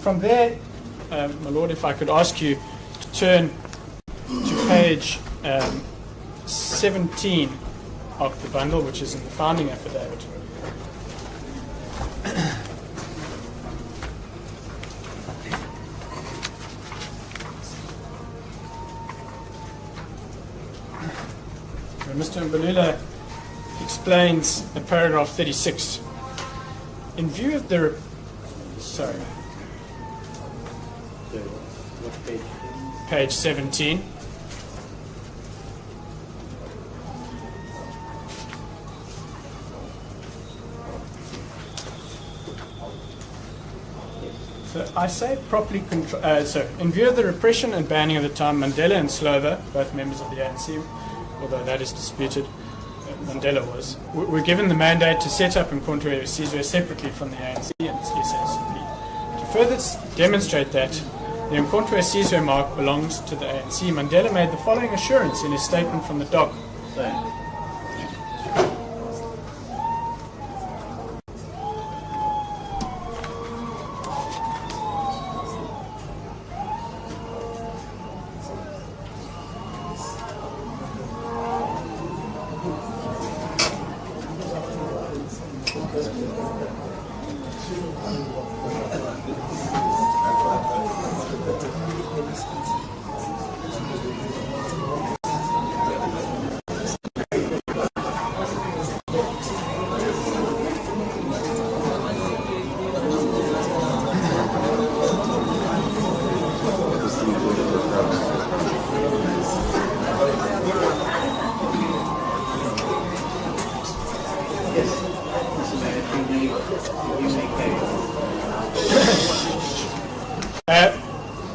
From there, my Lord, if I could ask you to turn to page 17 of the bundle, which is in the founding affidavit. Mr. Mbalula explains in paragraph 36, in view of the... Sorry. What page? Page 17. So I say properly so in view of the repression and banning of the time, Mandela and Slovo, both members of the ANC, although that is disputed, Mandela was, were given the mandate to set up uMkhonto weSizwe separately from the ANC and SNCP. To further demonstrate that the uMkhonto weSizwe mark belongs to the ANC, Mandela made the following assurance in his statement from the dock.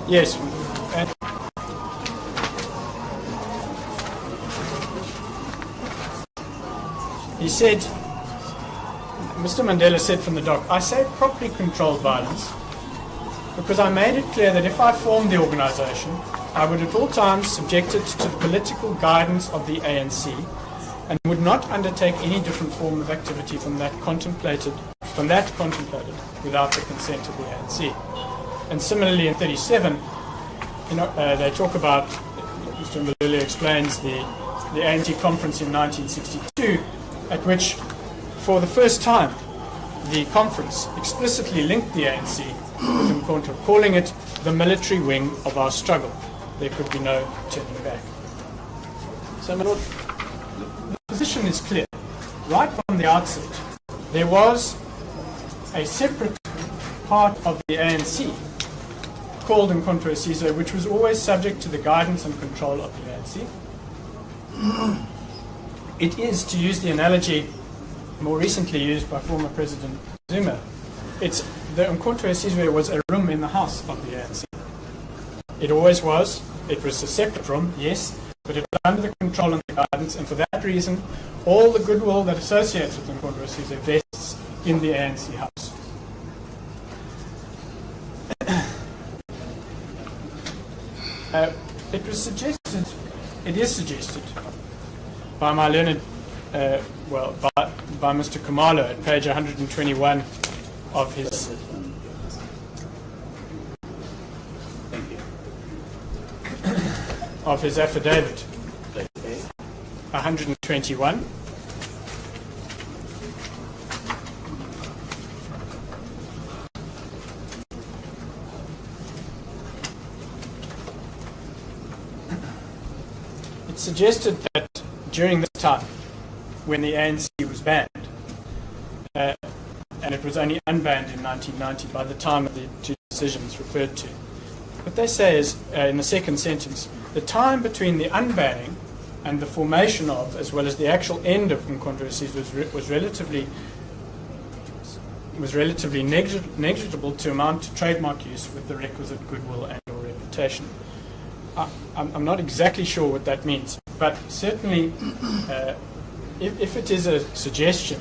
Yes. He said, Mr. Mandela said from the dock, I say properly controlled violence because I made it clear that if I formed the organization, I would at all times subject it to the political guidance of the ANC and would not undertake any different form of activity from that contemplated without the consent of the ANC. And similarly in 37, they talk about, Mr. Mbalula explains the ANC conference in 1962, at which, for the first time, the conference explicitly linked the ANC with uMkhonto, calling it the military wing of our struggle. There could be no turning back. So, my Lord, the position is clear. Right from the outset, there was a separate part of the ANC called uMkhonto weSizwe, which was always subject to the guidance and control of the ANC. It is, to use the analogy more recently used by former President Zuma, the uMkhonto weSizwe was a room in the house of the ANC. It always was. It was a separate room, yes, but it was under the control and the guidance, and for that reason, all the goodwill that associates with uMkhonto weSizwe vests in the ANC house. It is suggested by my learned, by Mr. Khumalo at page 121 of his. Of his affidavit. 121. It suggested that during this time, when the ANC was banned, and it was only unbanned in 1990 by the time of the two decisions referred to, what they say is, in the second sentence, the time between the unbanning and the formation of, as well as the actual end of uMkhonto weSizwe was relatively negligible to amount to trademark use with the requisite goodwill and or reputation. I'm not exactly sure what that means, but certainly if it is a suggestion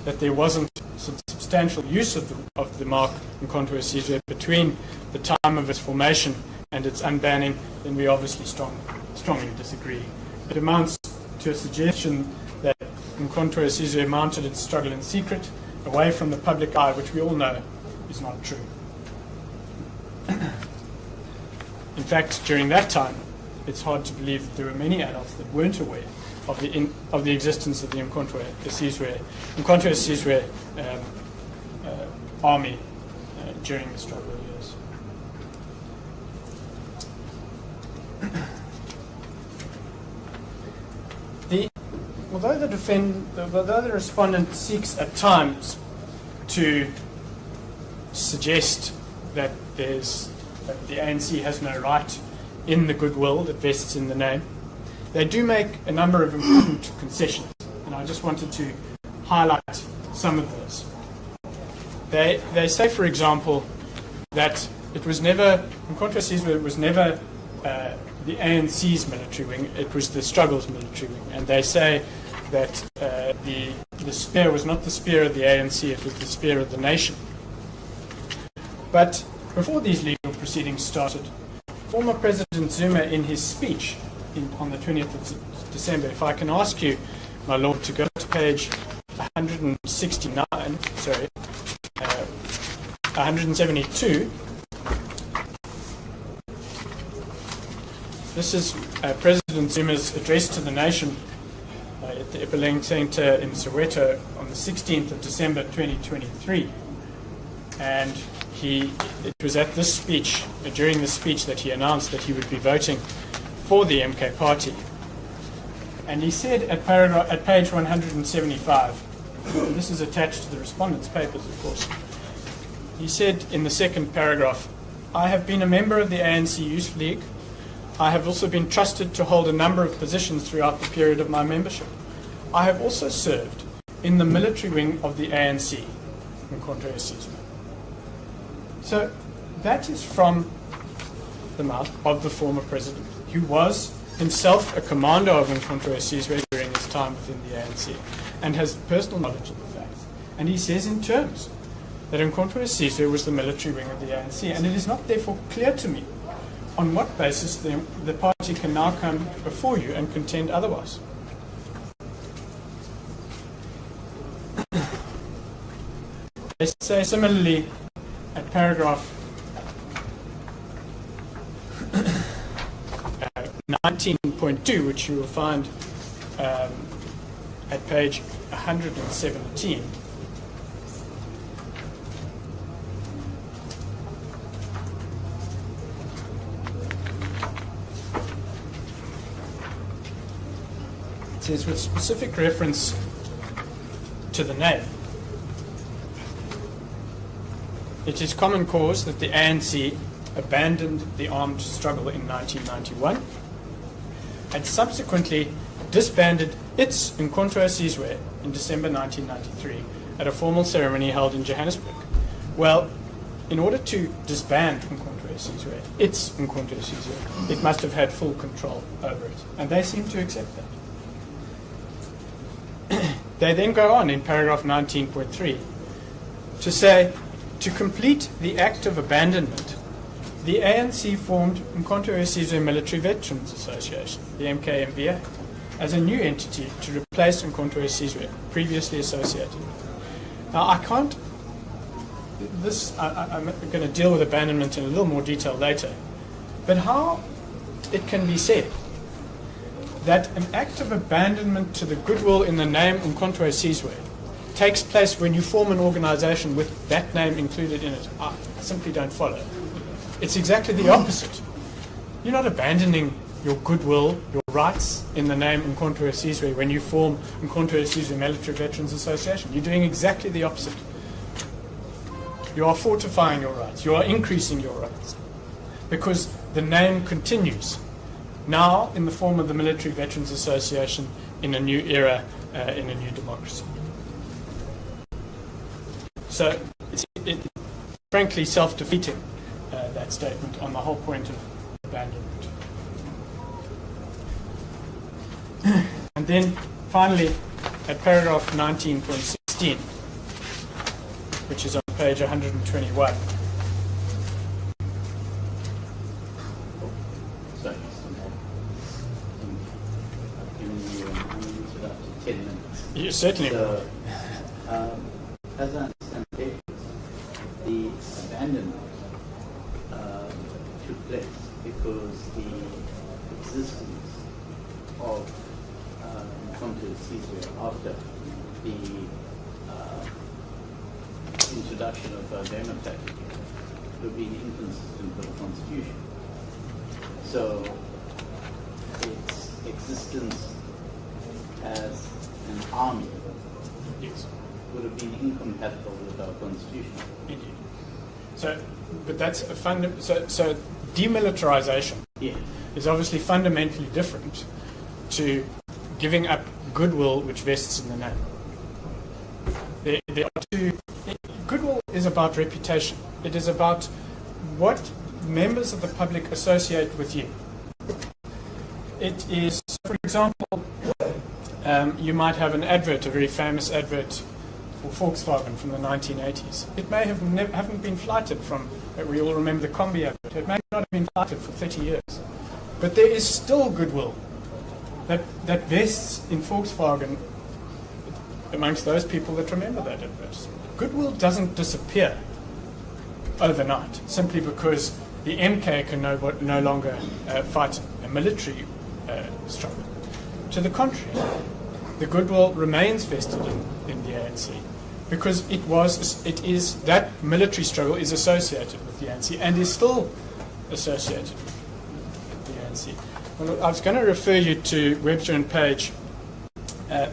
that there wasn't substantial use of the mark uMkhonto weSizwe between the time of its formation and its unbanning, then we obviously strongly disagree. It amounts to a suggestion that uMkhonto weSizwe mounted its struggle in secret, away from the public eye, which we all know is not true. In fact, during that time, it's hard to believe that there were many adults that weren't aware of the existence of the uMkhonto weSizwe army during the struggle years. Although the respondent seeks at times to suggest that the ANC has no right in the goodwill that vests in the name, they do make a number of important concessions, and I just wanted to highlight some of those. They say, for example, that it was never, uMkhonto weSizwe was never the ANC's military wing, it was the struggle's military wing, and they say that the spear was not the spear of the ANC, it was the spear of the nation. But before these legal proceedings started, former President Zuma, in his speech on the 20th of December, if I can ask you, my Lord, to go to page 172. This is President Zuma's address to the nation at the Electoral Centre in Soweto on the 16th of December 2023. And it was at this speech, during this speech, that he announced that he would be voting for the MK party. And he said at page 175, and this is attached to the respondent's papers, of course, he said in the second paragraph, "I have been a member of the ANC Youth League. I have also been trusted to hold a number of positions throughout the period of my membership. I have also served in the military wing of the ANC, uMkhonto weSizwe." So that is from the mouth of the former president, who was himself a commander of uMkhonto weSizwe during his time within the ANC, and has personal knowledge of the facts. And he says in terms that uMkhonto weSizwe was the military wing of the ANC, and it is not therefore clear to me on what basis the party can now come before you and contend otherwise. They say similarly at paragraph 19.2, which you will find at page 117. It says, with specific reference to the name, it is common cause that the ANC abandoned the armed struggle in 1991 and subsequently disbanded its uMkhonto weSizwe in December 1993 at a formal ceremony held in Johannesburg. Well, in order to disband uMkhonto weSizwe, its uMkhonto weSizwe, it must have had full control over it, and they seem to accept that. They then go on in paragraph 19.3 to say, to complete the act of abandonment, the ANC formed uMkhonto weSizwe Military Veterans Association, the MKMVA, as a new entity to replace uMkhonto weSizwe, previously associated with. Now, I'm going to deal with abandonment in a little more detail later, but how it can be said that an act of abandonment to the goodwill in the name uMkhonto weSizwe takes place when you form an organization with that name included in it, I simply don't follow. It's exactly the opposite. You're not abandoning your goodwill, your rights in the name uMkhonto weSizwe when you form uMkhonto weSizwe Military Veterans Association. You're doing exactly the opposite. You are fortifying your rights. You are increasing your rights because the name continues, now in the form of the Military Veterans Association in a new era, in a new democracy. So it's frankly self-defeating, that statement on the whole point of abandonment. And then finally at paragraph 19.16, which is on page 121. Sorry, I've given you up to 10 minutes. You certainly will. So, as I understand it, the disbandment took place because the existence of uMkhonto weSizwe after the introduction of democratic would be inconsistent with the Constitution. So its existence as an army would have been incompatible with our Constitution. Indeed. So, but that's a so demilitarization is obviously fundamentally different to giving up goodwill which vests in the name. There are two. Goodwill is about reputation. It is about what members of the public associate with you. It is, for example, you might have an advert, a very famous advert for Volkswagen from the 1980s. It may have haven't been flighted from, we all remember the Combi advert, it may not have been flighted for 30 years. But there is still goodwill that vests in Volkswagen amongst those people that remember that advert. Goodwill doesn't disappear overnight simply because the MK can no longer fight a military struggle. To the contrary, the goodwill remains vested in the ANC because it is that military struggle is associated with the ANC and is still associated with the ANC. Well, I was going to refer you to Webster and Page,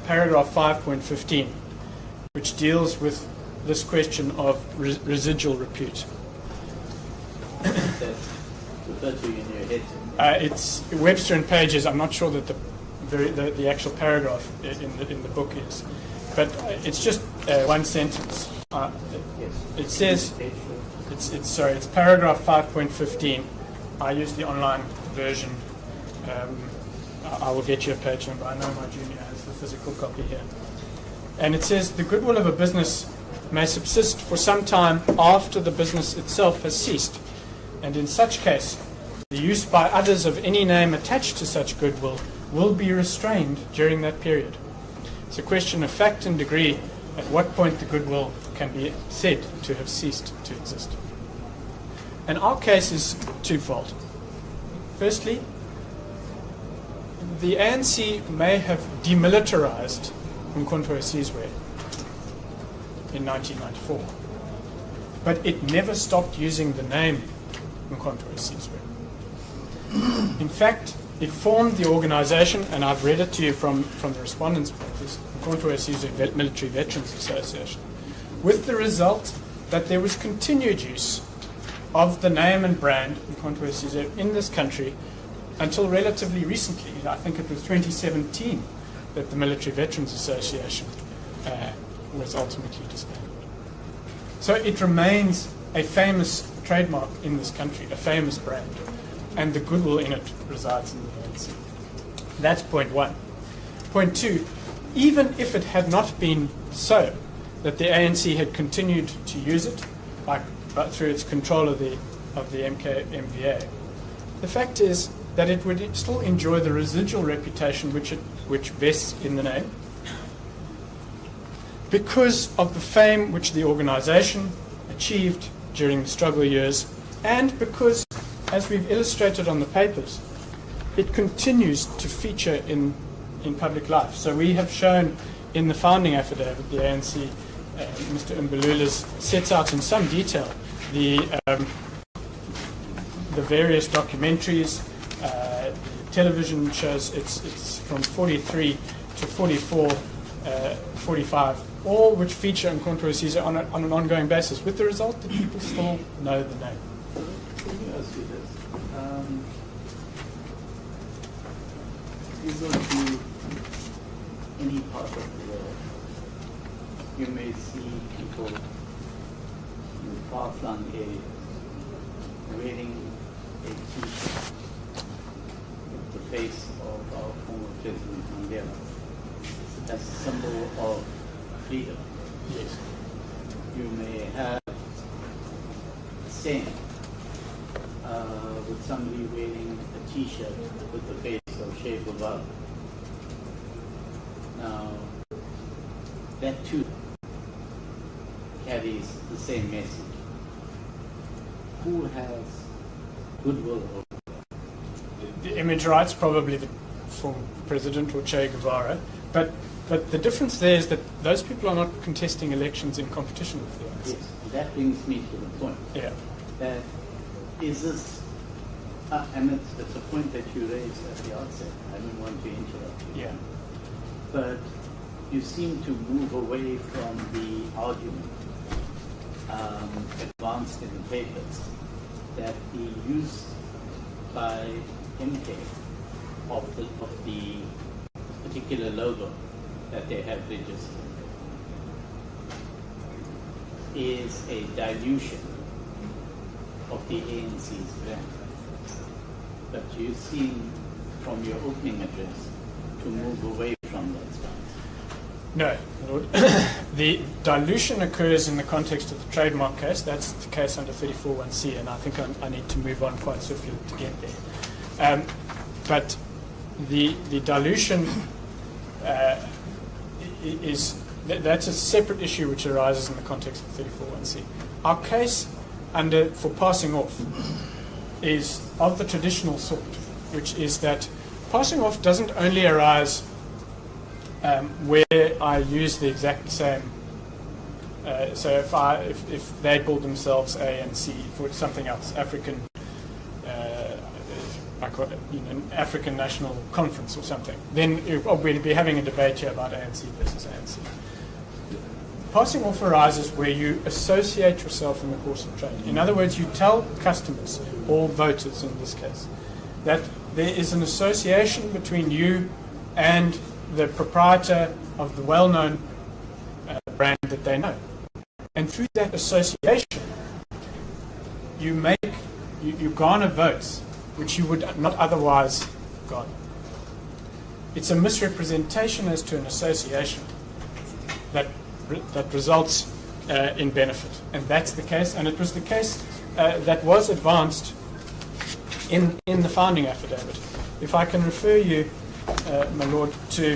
paragraph 5.15, which deals with this question of residual repute. It's Webster and Pages. I'm not sure that the actual paragraph in the book is, but it's just one sentence. It says it's paragraph 5.15. I use the online version. I will get you a page number. I know my junior has the physical copy here, and it says the goodwill of a business may subsist for some time after the business itself has ceased, and in such case, the use by others of any name attached to such goodwill will be restrained during that period. It's a question of fact and degree at what point the goodwill can be said to have ceased to exist. And our case is twofold. Firstly, the ANC may have demilitarized uMkhonto weSizwe in 1994, but it never stopped using the name uMkhonto weSizwe. In fact, it formed the organization, and I've read it to you from the respondent's papers, uMkhonto weSizwe Military Veterans Association, with the result that there was continued use of the name and brand uMkhonto weSizwe in this country until relatively recently. I think it was 2017 that the Military Veterans Association was ultimately disbanded. So it remains a famous trademark in this country, a famous brand, and the goodwill in it resides in the ANC. That's point one. Point two, even if it had not been so, that the ANC had continued to use it through its control of the MVA, the fact is that it would still enjoy the residual reputation which vests in the name because of the fame which the organization achieved during the struggle years, and because, as we've illustrated on the papers, it continues to feature in public life. So we have shown in the founding affidavit, the ANC, Mr. Mbululas sets out in some detail the various documentaries, the television shows. It's from 43 to 44, 45, all which feature uMkhonto weSizwe on an ongoing basis, with the result that people still know the name. Let me ask you this. If you go to any part of the world, you may see people in far-flung areas wearing a T-shirt with the face of our former President Mandela as a symbol of freedom. Yes. You may have a saying with somebody wearing a T-shirt with the face of Che Guevara. Now, that too carries the same message. who has goodwill over The image rights, probably the former president or Che Guevara, but the difference there is that those people are not contesting elections in competition with the ANC. Yes, that brings me to the point. Yeah. Is this, and it's a point that you raised at the outset. I didn't want to interrupt you. Yeah. But you seem to move away from the argument advanced in the papers that the use by MK of the particular logo that they have registered is a dilution of the ANC's brand. But you seem, from your opening address, to move away from that stance. No, Lord. The dilution occurs in the context of the trademark case. That's the case under 34(1)(c), and I think I need to move on quite swiftly to get there. But the dilution that's a separate issue which arises in the context of 34(1)(c). Our case for passing off is of the traditional sort, which is that passing off doesn't only arise where I use the exact same. So if they call themselves ANC for something else, African, an African National Conference or something, then we'd be having a debate here about ANC versus ANC. Passing off arises where you associate yourself in the course of trade. In other words, you tell customers, or voters in this case, that there is an association between you and the proprietor of the well-known brand that they know. And through that association, you garner votes which you would not otherwise garner. It's a misrepresentation as to an association that results in benefit. And that's the case, and it was the case that was advanced in the founding affidavit. If I can refer you, my Lord, to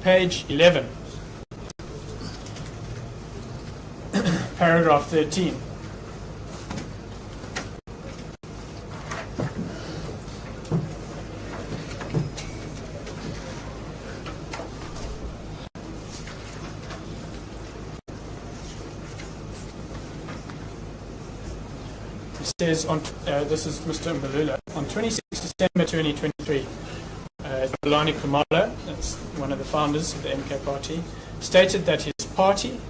page 11, paragraph 13. It says, this is Mr. Mbalula, on 26 December 2023, Bolani Kumalo, that's one of the founders of the MK party, stated that his party,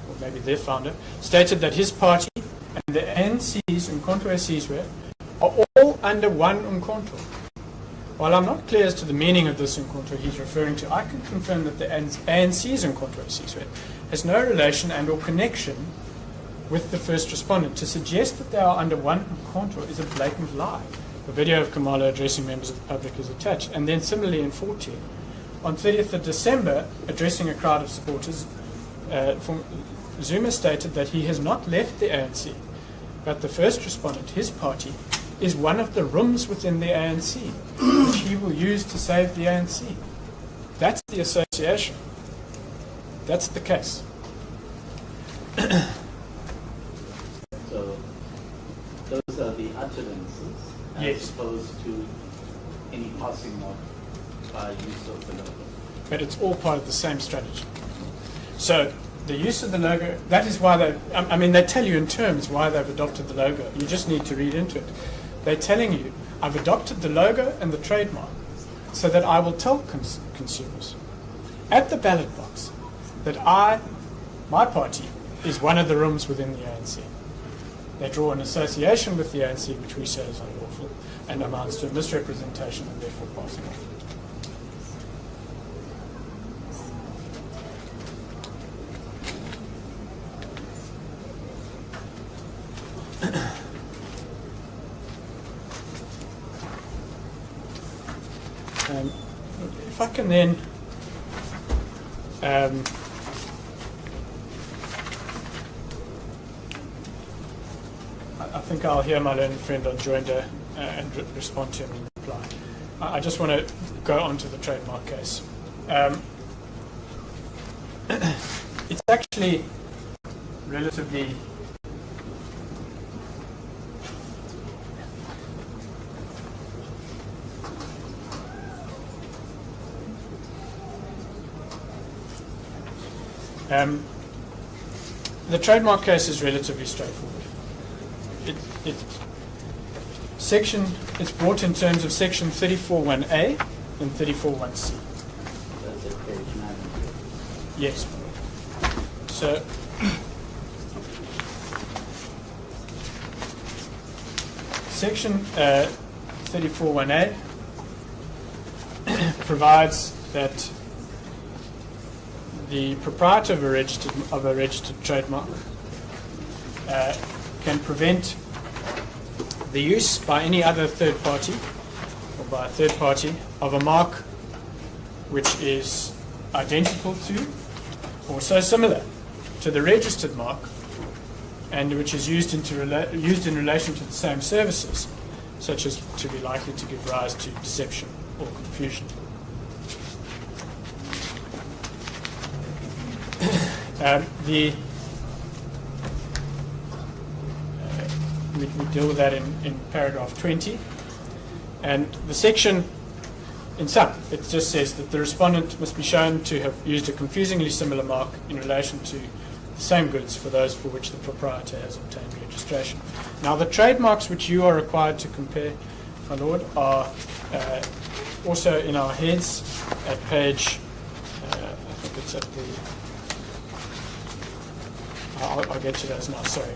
or maybe their founder, stated that his party and the ANC's uMkhonto weSizwe are all under one uMkhonto. While I'm not clear as to the meaning of this uMkhonto he's referring to, I can confirm that the ANC's uMkhonto weSizwe has no relation and or connection with the first respondent. To suggest that they are under one uMkhonto is a blatant lie. The video of Kumalo addressing members of the public is attached. And then similarly in 14, on 30th of December, addressing a crowd of supporters, Zuma stated that he has not left the ANC, but the first respondent, his party, is one of the rooms within the ANC, which he will use to save the ANC. That's the association. That's the case. So those are the utterances as opposed to any passing off by use of the logo. But it's all part of the same strategy. So the use of the logo, that is why they tell you in terms why they've adopted the logo. You just need to read into it. They're telling you, I've adopted the logo and the trademark so that I will tell consumers at the ballot box that my party, is one of the rooms within the ANC. They draw an association with the ANC, which we say is unlawful and amounts to a misrepresentation and therefore passing off. If I can then I think I'll hear my learned friend on Joinder and respond to him in reply. I just want to go on to the trademark case. It's actually relatively The trademark case is relatively straightforward. It's brought in terms of section 34(1)A and 34(1)C. That's at page 9. Yes. So section 34(1)A provides that the proprietor of a registered trademark can prevent the use by any other third party or by a third party of a mark which is identical to or so similar to the registered mark and which is used in relation to the same services, such as to be likely to give rise to deception or confusion. We deal with that in paragraph 20. And the section, in sum, it just says that the respondent must be shown to have used a confusingly similar mark in relation to the same goods for those for which the proprietor has obtained registration. Now, the trademarks which you are required to compare, my lord, are also in our heads at page, I think it's at the, I'll get to those now, sorry.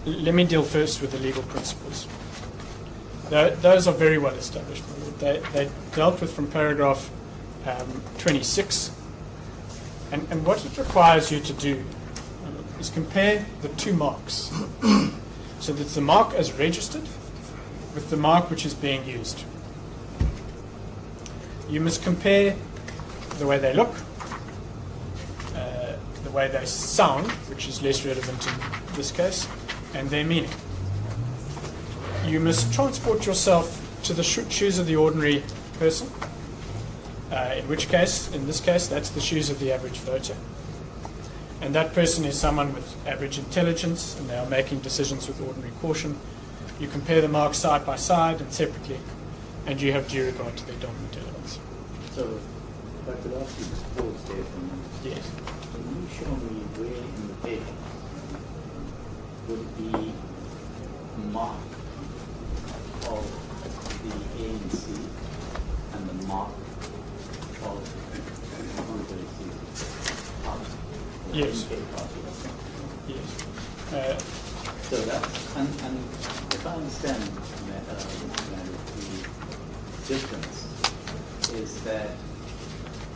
Let me deal first with the legal principles. Those are very well established. They dealt with from paragraph 26. And what it requires you to do is compare the two marks. So that's the mark as registered with the mark which is being used. You must compare the way they look, the way they sound, which is less relevant in this case, and their meaning. You must transport yourself to the shoes of the ordinary person, in this case, that's the shoes of the average voter. And that person is someone with average intelligence, and they are making decisions with ordinary caution. You compare the marks side by side and separately, and you have due regard to their dominant elements. So, if I could ask you to pause there for a minute. Yes. Can you show me where in the paper would the mark of the ANC and the mark of the Yes. party? Yes. So that's, and if I understand the difference is that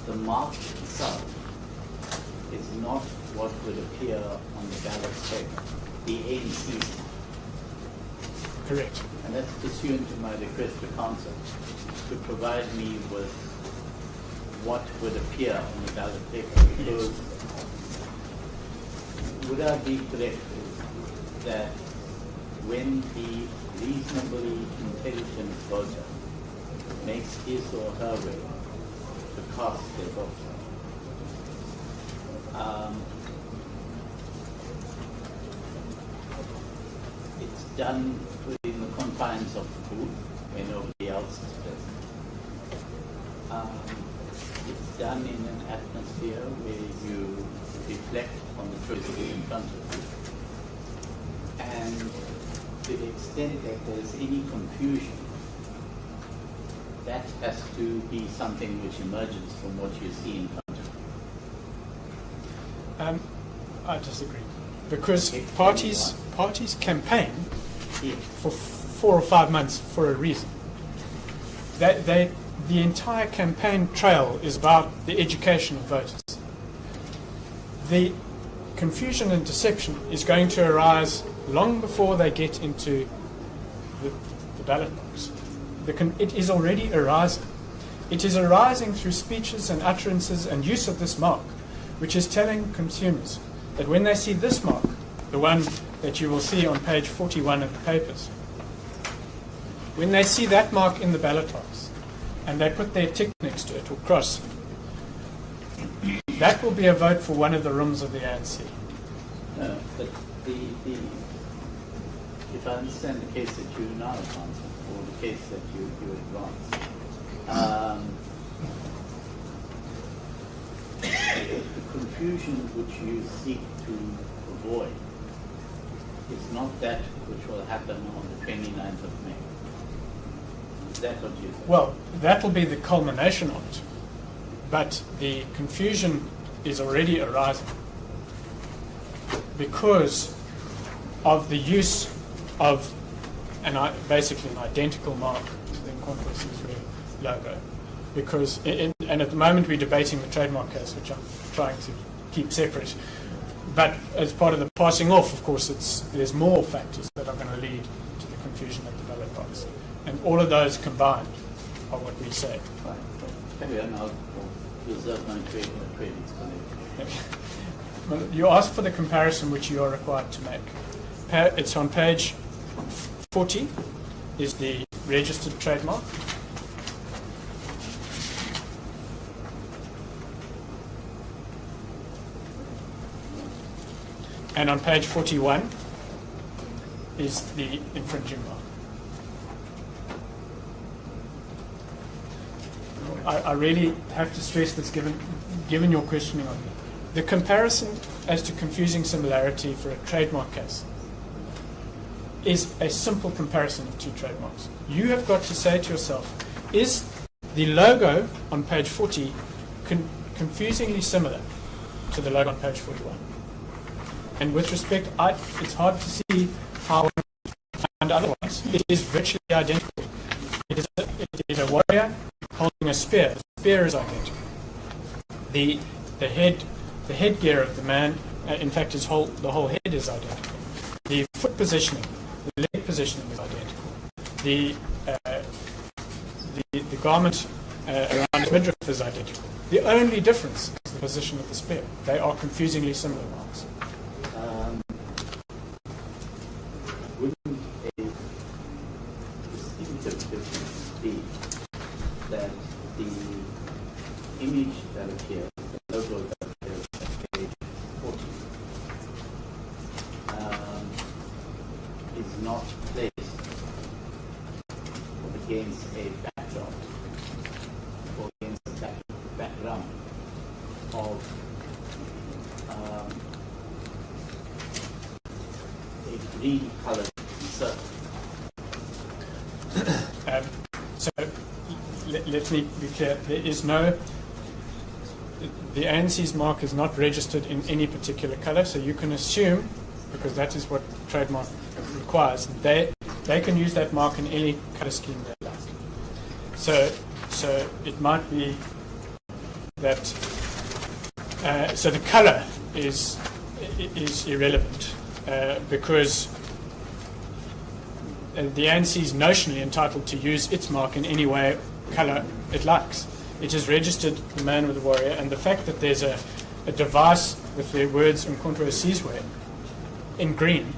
the mark itself is not what would appear on the ballot paper, the ANC mark. Correct. And that's pursuant to my request to council to provide me with what would appear on the ballot paper. Because would I be correct that when the reasonably intelligent voter makes his or her way to cast their vote, it's done within the confines of the booth when nobody else is present. It's done in an atmosphere where you reflect on the choices in front of you. And to the extent that there's any confusion, that has to be something which emerges from what you see in front of you. I disagree. Because parties campaign for 4 or 5 months for a reason. The entire campaign trail is about the education of voters. The confusion and deception is going to arise long before they get into the ballot box. It is already arising. It is arising through speeches and utterances and use of this mark, which is telling consumers that when they see this mark, the one that you will see on page 41 of the papers, when they see that mark in the ballot box and they put their tick next to it or cross, that will be a vote for one of the rooms of the ANC. No, but if I understand the case that you now advance, or the case that you advance, the confusion which you seek to avoid is not that which will happen on the 29th of May. Is that what you said? Well, that will be the culmination of it. But the confusion is already arising because of the use of basically an identical mark to the uMkhonto weSizwe logo. Because, and at the moment we're debating the trademark case, which I'm trying to keep separate. But as part of the passing off, of course, there's more factors that are going to lead to the confusion at the ballot box. And all of those combined are what we say. Right. Carry on, I'll reserve my trading explanation. Well, you asked for the comparison which you are required to make. It's on page 40, is the registered trademark. And on page 41 is the infringing mark. I really have to stress this given your questioning on me. The comparison as to confusing similarity for a trademark case is a simple comparison of two trademarks. You have got to say to yourself, is the logo on page 40 confusingly similar to the logo on page 41? And with respect, it's hard to see how one can find otherwise. It is virtually identical. It is a warrior holding a spear. The spear is identical. The headgear of the man, in fact, the whole head is identical. The foot positioning, the leg positioning is identical. The garment around his midriff is identical. The only difference is the position of the spear. They are confusingly similar marks. Wouldn't a distinctive difference be that the image that appears, the logo that appears at page 40, is not placed against a backdrop or against a background of a green colored circle? So let me be clear. There is no. The ANC's mark is not registered in any particular color, so you can assume, because that is what trademark requires, they can use that mark in any color scheme they like. So it might be that. So the color is irrelevant because the ANC is notionally entitled to use its mark in any way, color it likes. It is registered the man with the warrior, and the fact that there's a device with the words uMkhonto weSizwe in green,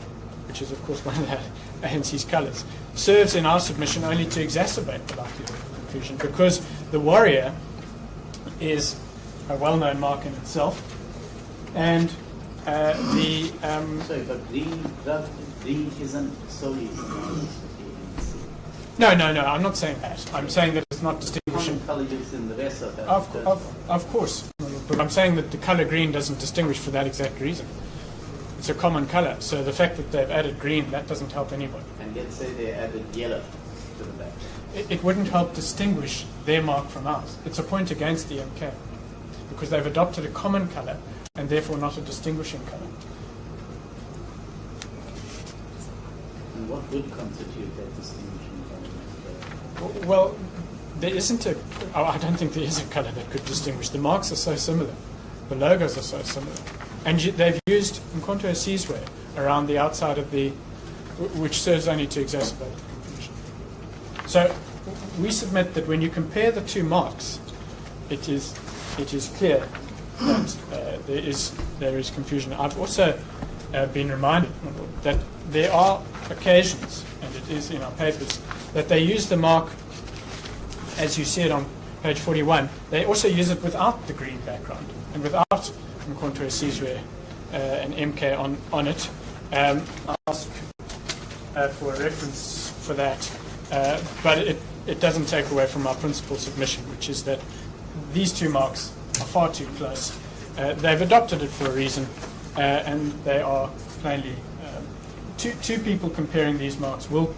which is of course one of the ANC's colors, serves in our submission only to exacerbate the likelihood of confusion, because the warrior is a well-known mark in itself, and Sorry, but green isn't solely synonymous with the ANC. No, I'm not saying that. I'm saying that it's not distinguishing. Common color use in the rest of that. Of course. But I'm saying that the color green doesn't distinguish for that exact reason. It's a common color. So the fact that they've added green, that doesn't help anybody. And let's say they added yellow to the back. It wouldn't help distinguish their mark from ours. It's a point against the MK, because they've adopted a common color and therefore not a distinguishing color. And what would constitute that distinguishing color? Well, there isn't I don't think there is a color that could distinguish. The marks are so similar. The logos are so similar. And they've used uMkhonto weSizwe around the outside of which serves only to exacerbate the confusion. So we submit that when you compare the two marks, it is clear that there is confusion. I've also been reminded that there are occasions, and it is in our papers, that they use the mark, as you see it on page 41, they also use it without the green background and without uMkhonto weSizwe and MK on it. I'll ask for a reference for that, but it doesn't take away from our principal submission, which is that these two marks are far too close, they've adopted it for a reason, and they are plainly two people comparing these marks will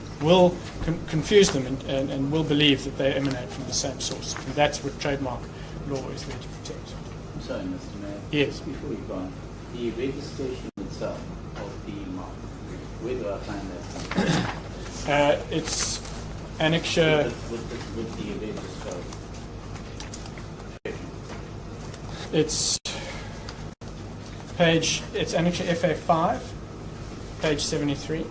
confuse them and will believe that they emanate from the same source. And that's what trademark law is there to protect. I'm sorry, Mr. Mayor. Yes. Before you go on, the registration itself of the mark, where do I find that? It's annexure. With the register. It's annexure FA5, page 73.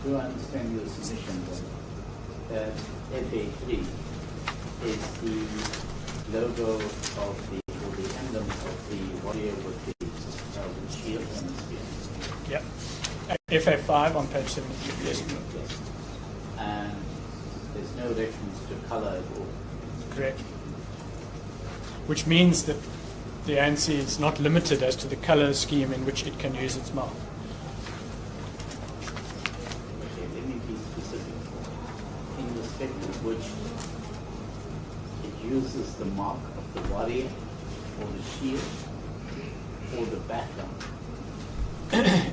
Do I understand your submission that FA3 is the logo of or the emblem of the warrior with the shield and the spear? Yep. FA5 on page 73, yes. Yes. And there's no reference to color at all. Correct. Which means that the ANC is not limited as to the color scheme in which it can use its mark. Which it uses the mark of the warrior or the shield or the background.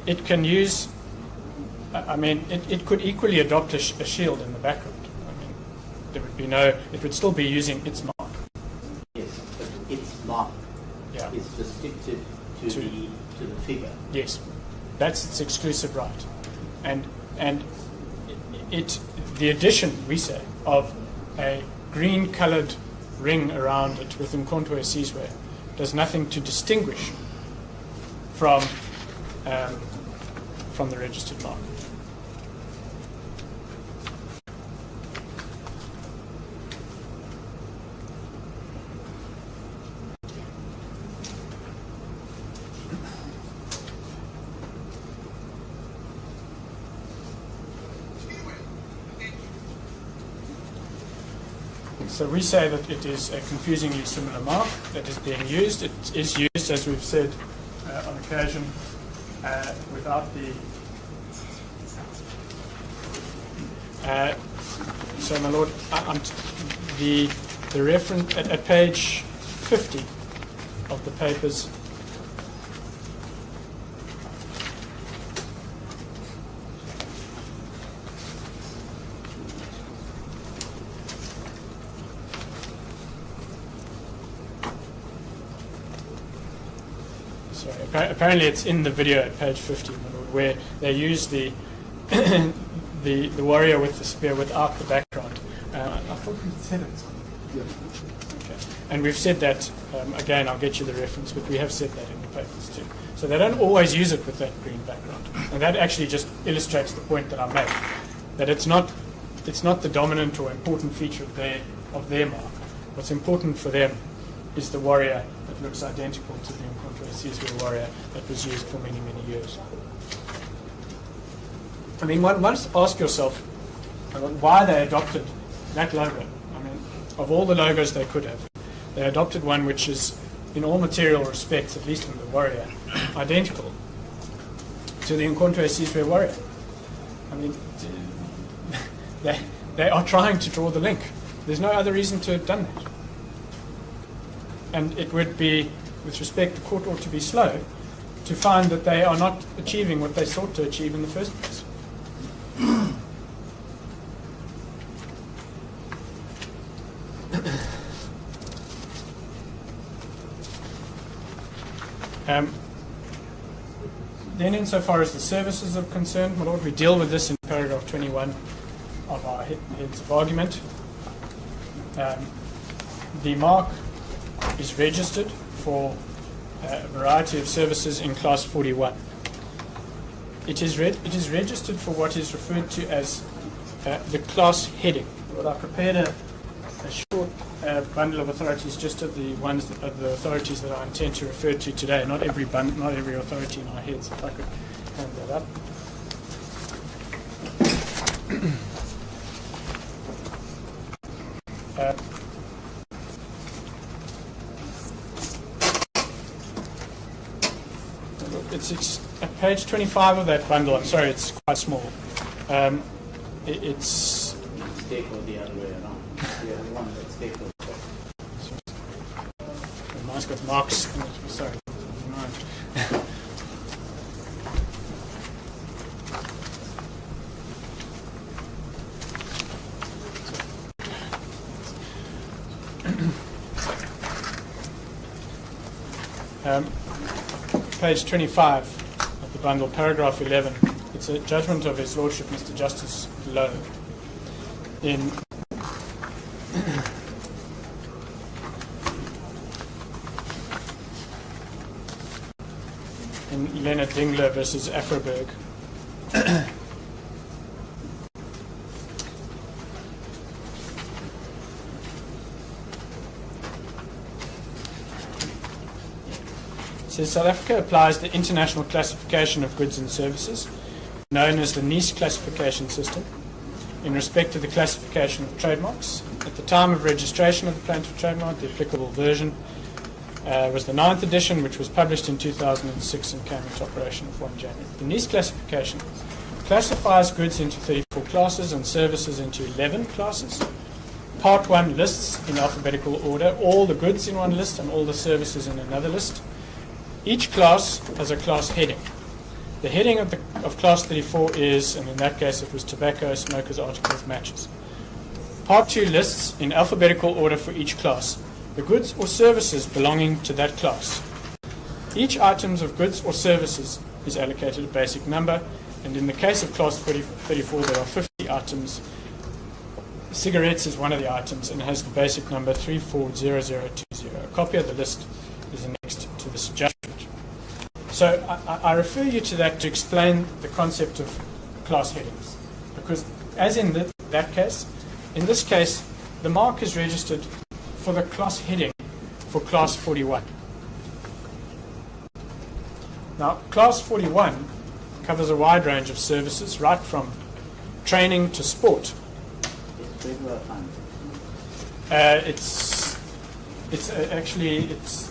It can use, it could equally adopt a shield in the background. There would be it would still be using its mark. Yes, but its mark is restricted to the figure. Yes, that's its exclusive right. And the addition, we say, of a green-coloured ring around it with uMkhonto weSizwe does nothing to distinguish from the registered mark. So we say that it is a confusingly similar mark that is being used. It is used, as we've said on occasion, without the... so, my Lord, the reference at page 50 of the papers. Apparently it's in the video at page 50, where they use the the warrior with the spear without the background. I thought we said it. Yeah. Okay. And we've said that, again, I'll get you the reference, but we have said that in the papers too. So they don't always use it with that green background. And that actually just illustrates the point that I made, that it's not the dominant or important feature of their mark. What's important for them is the warrior that looks identical to the uMkhonto weSizwe warrior that was used for many, many years. One must ask yourself why they adopted that logo. Of all the logos they could have, they adopted one which is, in all material respects, at least in the warrior, identical to the uMkhonto weSizwe warrior. They are trying to draw the link. There's no other reason to have done that. And it would be, with respect, the court ought to be slow to find that they are not achieving what they sought to achieve in the first place. Then, insofar as the services are concerned, my Lord, we deal with this in paragraph 21 of our heads of argument. The mark is registered for a variety of services in class 41. it is registered for what is referred to as the class heading. Well, I prepared a short bundle of authorities, just of the authorities that I intend to refer to today. Not every authority in our heads. If I could hand that up. It's at page 25 of that bundle. I'm sorry, it's quite small. It's stapled the other way around. The other one that's stapled. Mine's got marks. Sorry. Page 25 of the bundle, paragraph 11. It's a judgment of His Lordship Mr. Justice Lowe in Leonard Dingler versus Afroberg. It says South Africa applies the International Classification of Goods and Services, known as the NICE classification system, in respect to the classification of trademarks. At the time of registration of the plaintiff trademark, the applicable version was the 9th edition, which was published in 2006 and came into operation of 1 January. The NICE classification classifies goods into 34 classes and services into 11 classes. Part 1 lists in alphabetical order all the goods in one list and all the services in another list. Each class has a class heading. The heading of class 34 is, and in that case it was tobacco, smokers' articles, matches. Part 2 lists in alphabetical order for each class the goods or services belonging to that class. Each item of goods or services is allocated a basic number, and in the case of class 34 there are 50 items. Cigarettes is one of the items and has the basic number 340020. A copy of the list is annexed to this judgment. So I refer you to that to explain the concept of class headings, because as in that case, in this case, the mark is registered for the class heading for class 41. Now, class 41 covers a wide range of services, right from training to sport. It's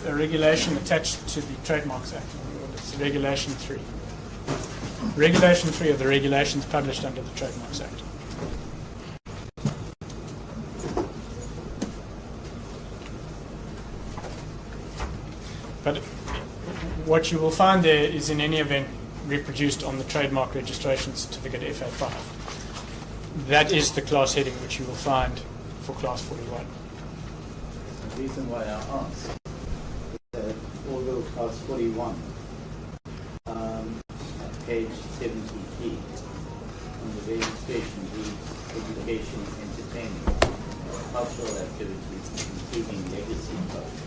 a regulation attached to the Trademarks Act. It's Regulation 3. Regulation 3 of the regulations published under the Trademarks Act. But what you will find there is in any event reproduced on the Trademark Registration Certificate FA5. That is the class heading which you will find for class 41. The reason why I ask is that although class 41, at page 73, on the registration reads education, entertainment, cultural activities, including legacy clubs.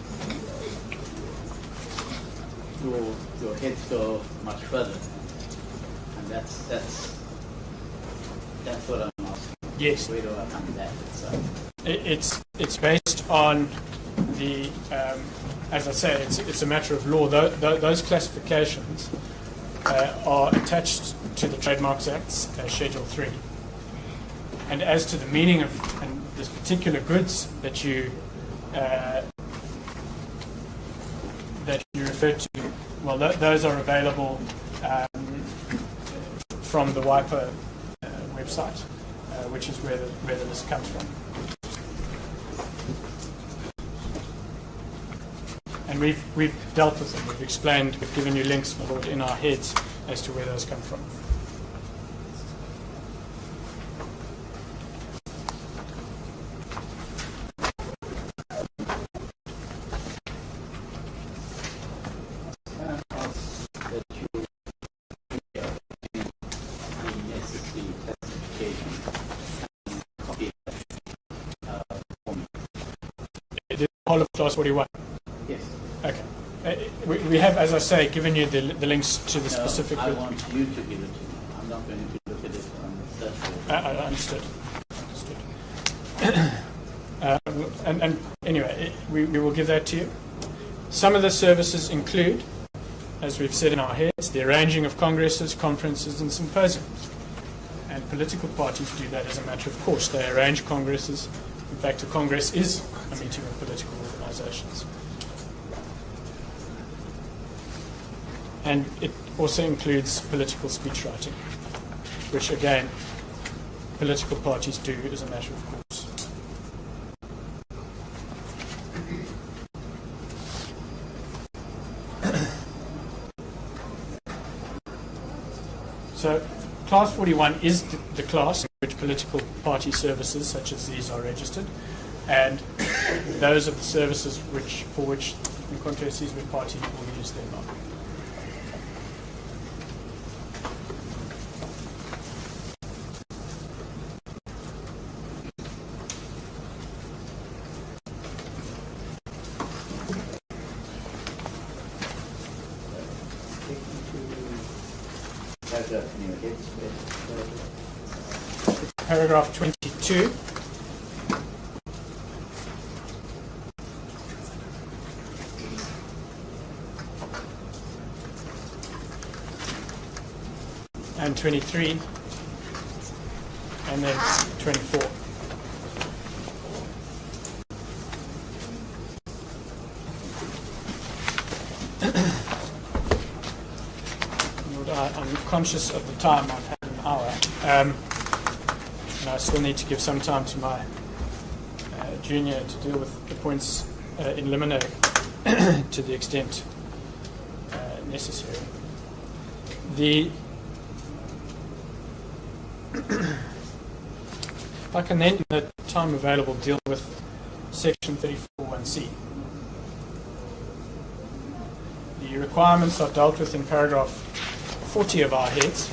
Your heads go much further, and that's what I'm asking. Yes. Where do I find that itself? It's based on the, as I say, it's a matter of law. Those classifications are attached to the Trademarks Act, Schedule 3. And as to the meaning of this particular goods that you referred to, well, those are available from the WIPO website, which is where the list comes from. And we've dealt with them. We've explained, we've given you links, my lord, in our heads as to where those come from. Whole of class 41? Yes. Okay. we have, as I say, given you the links to the specific. I want you to give it to me. I'm not going to look at it on the surface. Understood. And anyway, we will give that to you. Some of the services include, as we've said in our heads, the arranging of congresses, conferences, and symposiums. And political parties do that as a matter of course. They arrange congresses. In fact, a congress is a meeting of political organizations. And it also includes political speech writing, which again, political parties do as a matter of course. So, Class 41 is the class in which political party services such as these are registered, and those are the services for which uMkhonto weSizwe party will use their mark. Paragraph 22. And 23. And then 24. I'm conscious of the time. I've had an hour. And I still need to give some time to my junior to deal with the points in limine to the extent necessary. If I can then, in the time available, deal with Section 34(1)(c). The requirements are dealt with in paragraph 40 of our heads.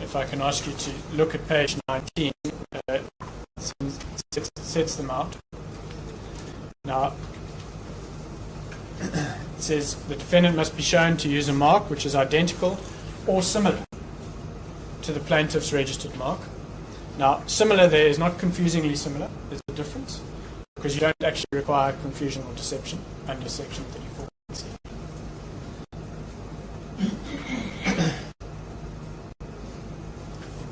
If I can ask you to look at page 19, sets them out. Now, it says the defendant must be shown to use a mark which is identical or similar to the plaintiff's registered mark. Now, similar there is not confusingly similar. There's a difference because you don't actually require confusion or deception under Section 34(1)(c).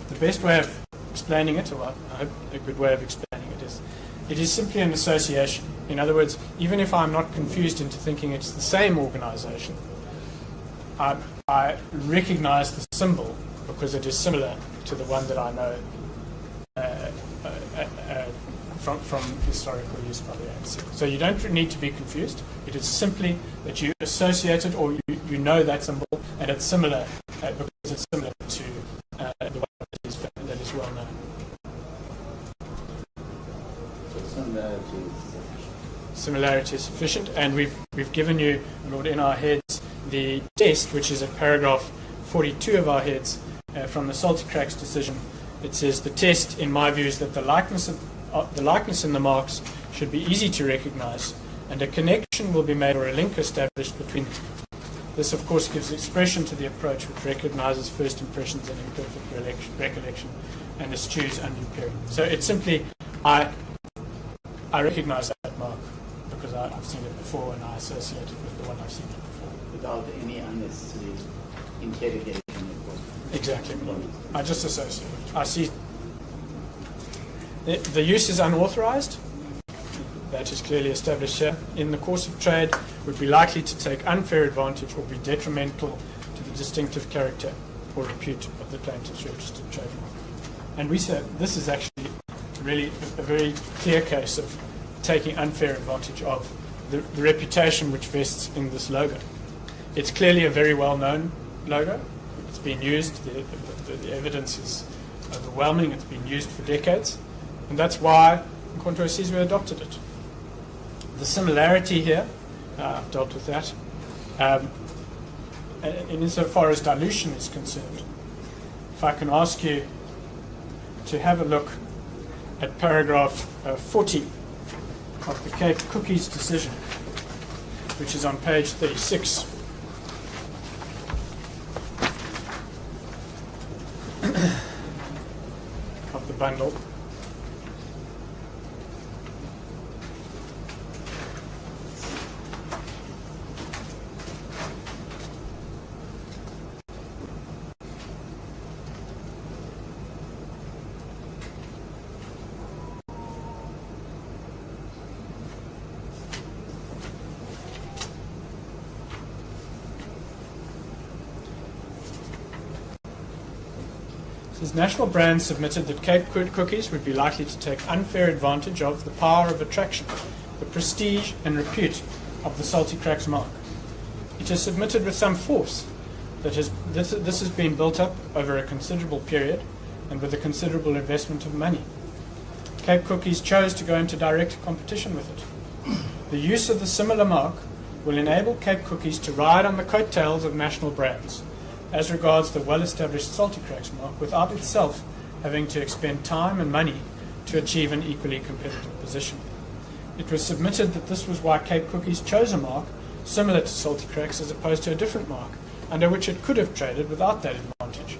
The best way of explaining it, or I hope a good way of explaining it, is it is simply an association. In other words, even if I'm not confused into thinking it's the same organization, I recognize the symbol because it is similar to the one that I know from historical use by the ANC. So you don't need to be confused. It is simply that you associate it, or you know that symbol, and it's similar because it's similar to the one that is well known. Similarity is sufficient, and we've given you, in our heads, the test, which is at paragraph 42 of our heads from the Salty Cracks decision. It says the test, in my view, is that the likeness in the marks should be easy to recognize, and a connection will be made or a link established between them. This, of course, gives expression to the approach which recognizes first impressions and imperfect recollection and eschews undue period. So it's simply, I recognize that mark because I've seen it before and I associate it with the one I've seen it before. Without any unnecessary interrogation. Exactly. I just associate it. I see the use is unauthorized. That is clearly established here. In the course of trade, would be likely to take unfair advantage or be detrimental to the distinctive character or repute of the plaintiff's registered trademark. And we say this is actually really a very clear case of taking unfair advantage of the reputation which vests in this logo. It's clearly a very well-known logo. It's been used. The evidence is overwhelming. It's been used for decades. And that's why uMkhonto weSizwe adopted it. The similarity here, I've dealt with that. And insofar as dilution is concerned, if I can ask you to have a look at paragraph 40 of the Cape Cookies decision, which is on page 36. Of the bundle. National brands submitted that Cape Cookies would be likely to take unfair advantage of the power of attraction, the prestige and repute of the Salty Cracks mark. It is submitted with some force that this has been built up over a considerable period and with a considerable investment of money. Cape Cookies chose to go into direct competition with it. The use of the similar mark will enable Cape Cookies to ride on the coattails of national brands as regards the well-established Salty Cracks mark without itself having to expend time and money to achieve an equally competitive position. It was submitted that this was why Cape Cookies chose a mark similar to Salty Cracks as opposed to a different mark, under which it could have traded without that advantage.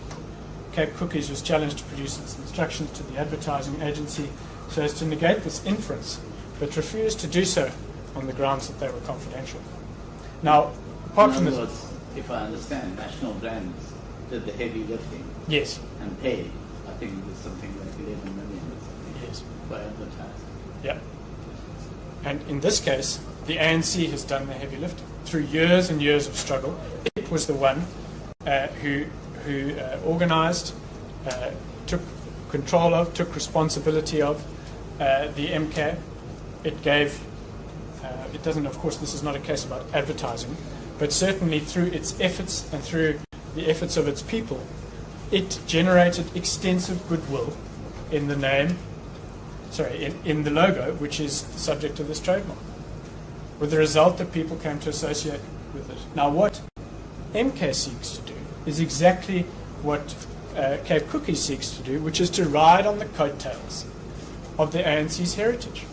Cape Cookies was challenged to produce its instructions to the advertising agency so as to negate this inference, but refused to do so on the grounds that they were confidential. Now, apart from this, if I understand, national brands did the heavy lifting. Yes. And paid, I think it was something like 11 million or something. Yes. For advertising. Yeah. And in this case, the ANC has done the heavy lifting. Through years and years of struggle, it was the one who organized, took control of, took responsibility of the MK. It gave, it doesn't, of course, this is not a case about advertising, but certainly through its efforts and through the efforts of its people, it generated extensive goodwill in the name, in the logo, which is the subject of this trademark, with the result that people came to associate with it. Now, what MK seeks to do is exactly what Cape Cookies seeks to do, which is to ride on the coattails of the ANC's heritage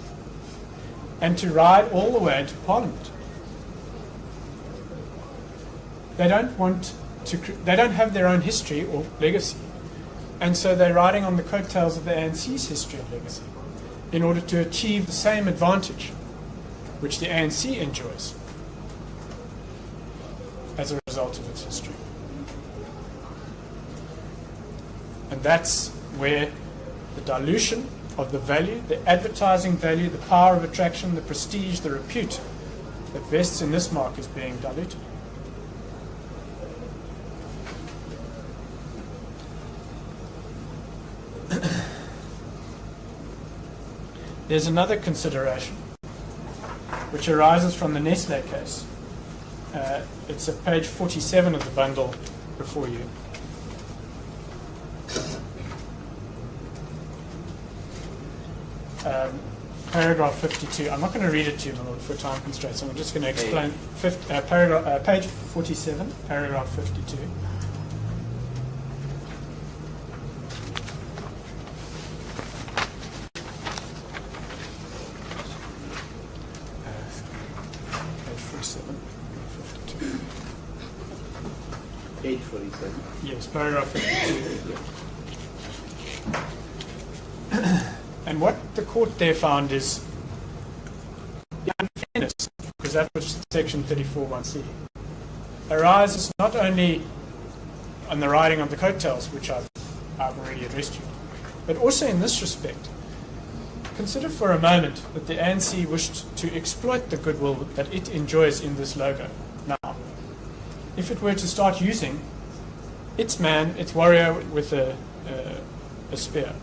and to ride all the way into Parliament. They don't want to. They don't have their own history or legacy, and so they're riding on the coattails of the ANC's history and legacy in order to achieve the same advantage which the ANC enjoys as a result of its history. And that's where the dilution of the value, the advertising value, the power of attraction, the prestige, the repute that vests in this mark is being diluted. There's another consideration which arises from the Nestle case. It's at page 47 of the bundle before you. Paragraph 52. I'm not going to read it to you, my lord, for time constraints. I'm just going to explain page 47, paragraph 52. Page 47. Yes, paragraph 52. And what the court there found is the unfairness, because that's what section 34(1)(c) arises not only on the riding on the coattails, which I've already addressed you, but also in this respect. Consider for a moment that the ANC wished to exploit the goodwill that it enjoys in this logo. Now, if it were to start using its man, its warrior with a spear,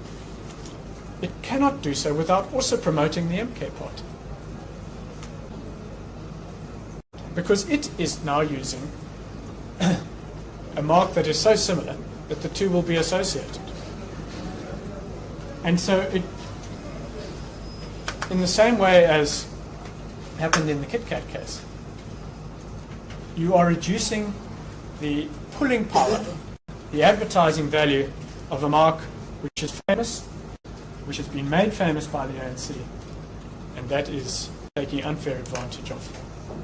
it cannot do so without also promoting the MK party. Because it is now using a mark that is so similar that the two will be associated. And so it, in the same way as happened in the Kit Kat case, you are reducing the pulling power the advertising value of a mark which is famous, which has been made famous by the ANC, and that is taking unfair advantage of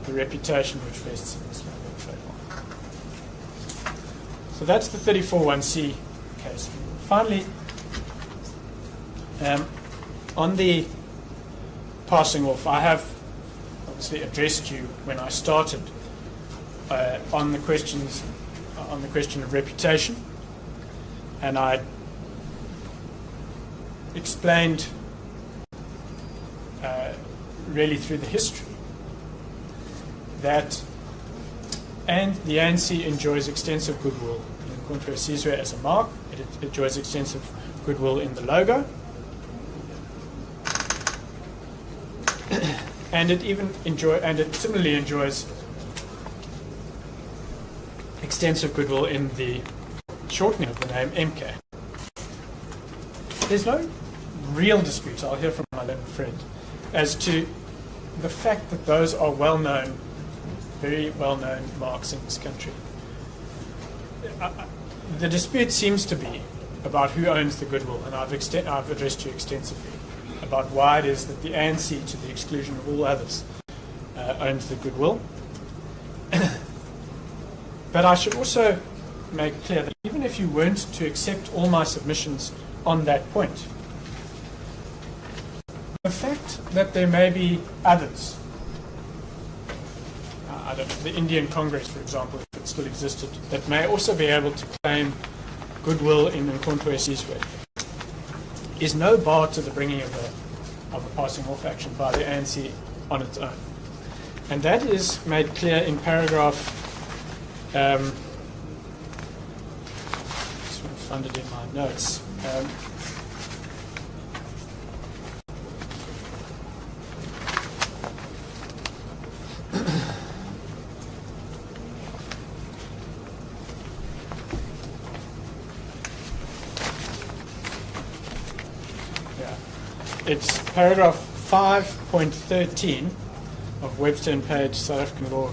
the reputation which vests in this logo trademark. So that's the 34(1)(c) case. Finally, on the passing off, I have obviously addressed you when I started on the question of reputation, and I explained really through the history that the ANC enjoys extensive goodwill in uMkhonto weSizwe as a mark. It enjoys extensive goodwill in the logo, and it similarly enjoys extensive goodwill in the shortening of the name MK. There's no real dispute, I'll hear from my learned friend, as to the fact that those are well-known, very well-known marks in this country. The dispute seems to be about who owns the goodwill, and I've addressed you extensively about why it is that the ANC, to the exclusion of all others, owns the goodwill. But I should also make clear that even if you weren't to accept all my submissions on that point, the fact that there may be others, I don't know, the Indian Congress, for example, if it still existed, that may also be able to claim goodwill in uMkhonto weSizwe, is no bar to the bringing of a passing off action by the ANC on its own. And that is made clear in paragraph, just want to find it in my notes. It's paragraph 5.13 of Webster and Page South African Law.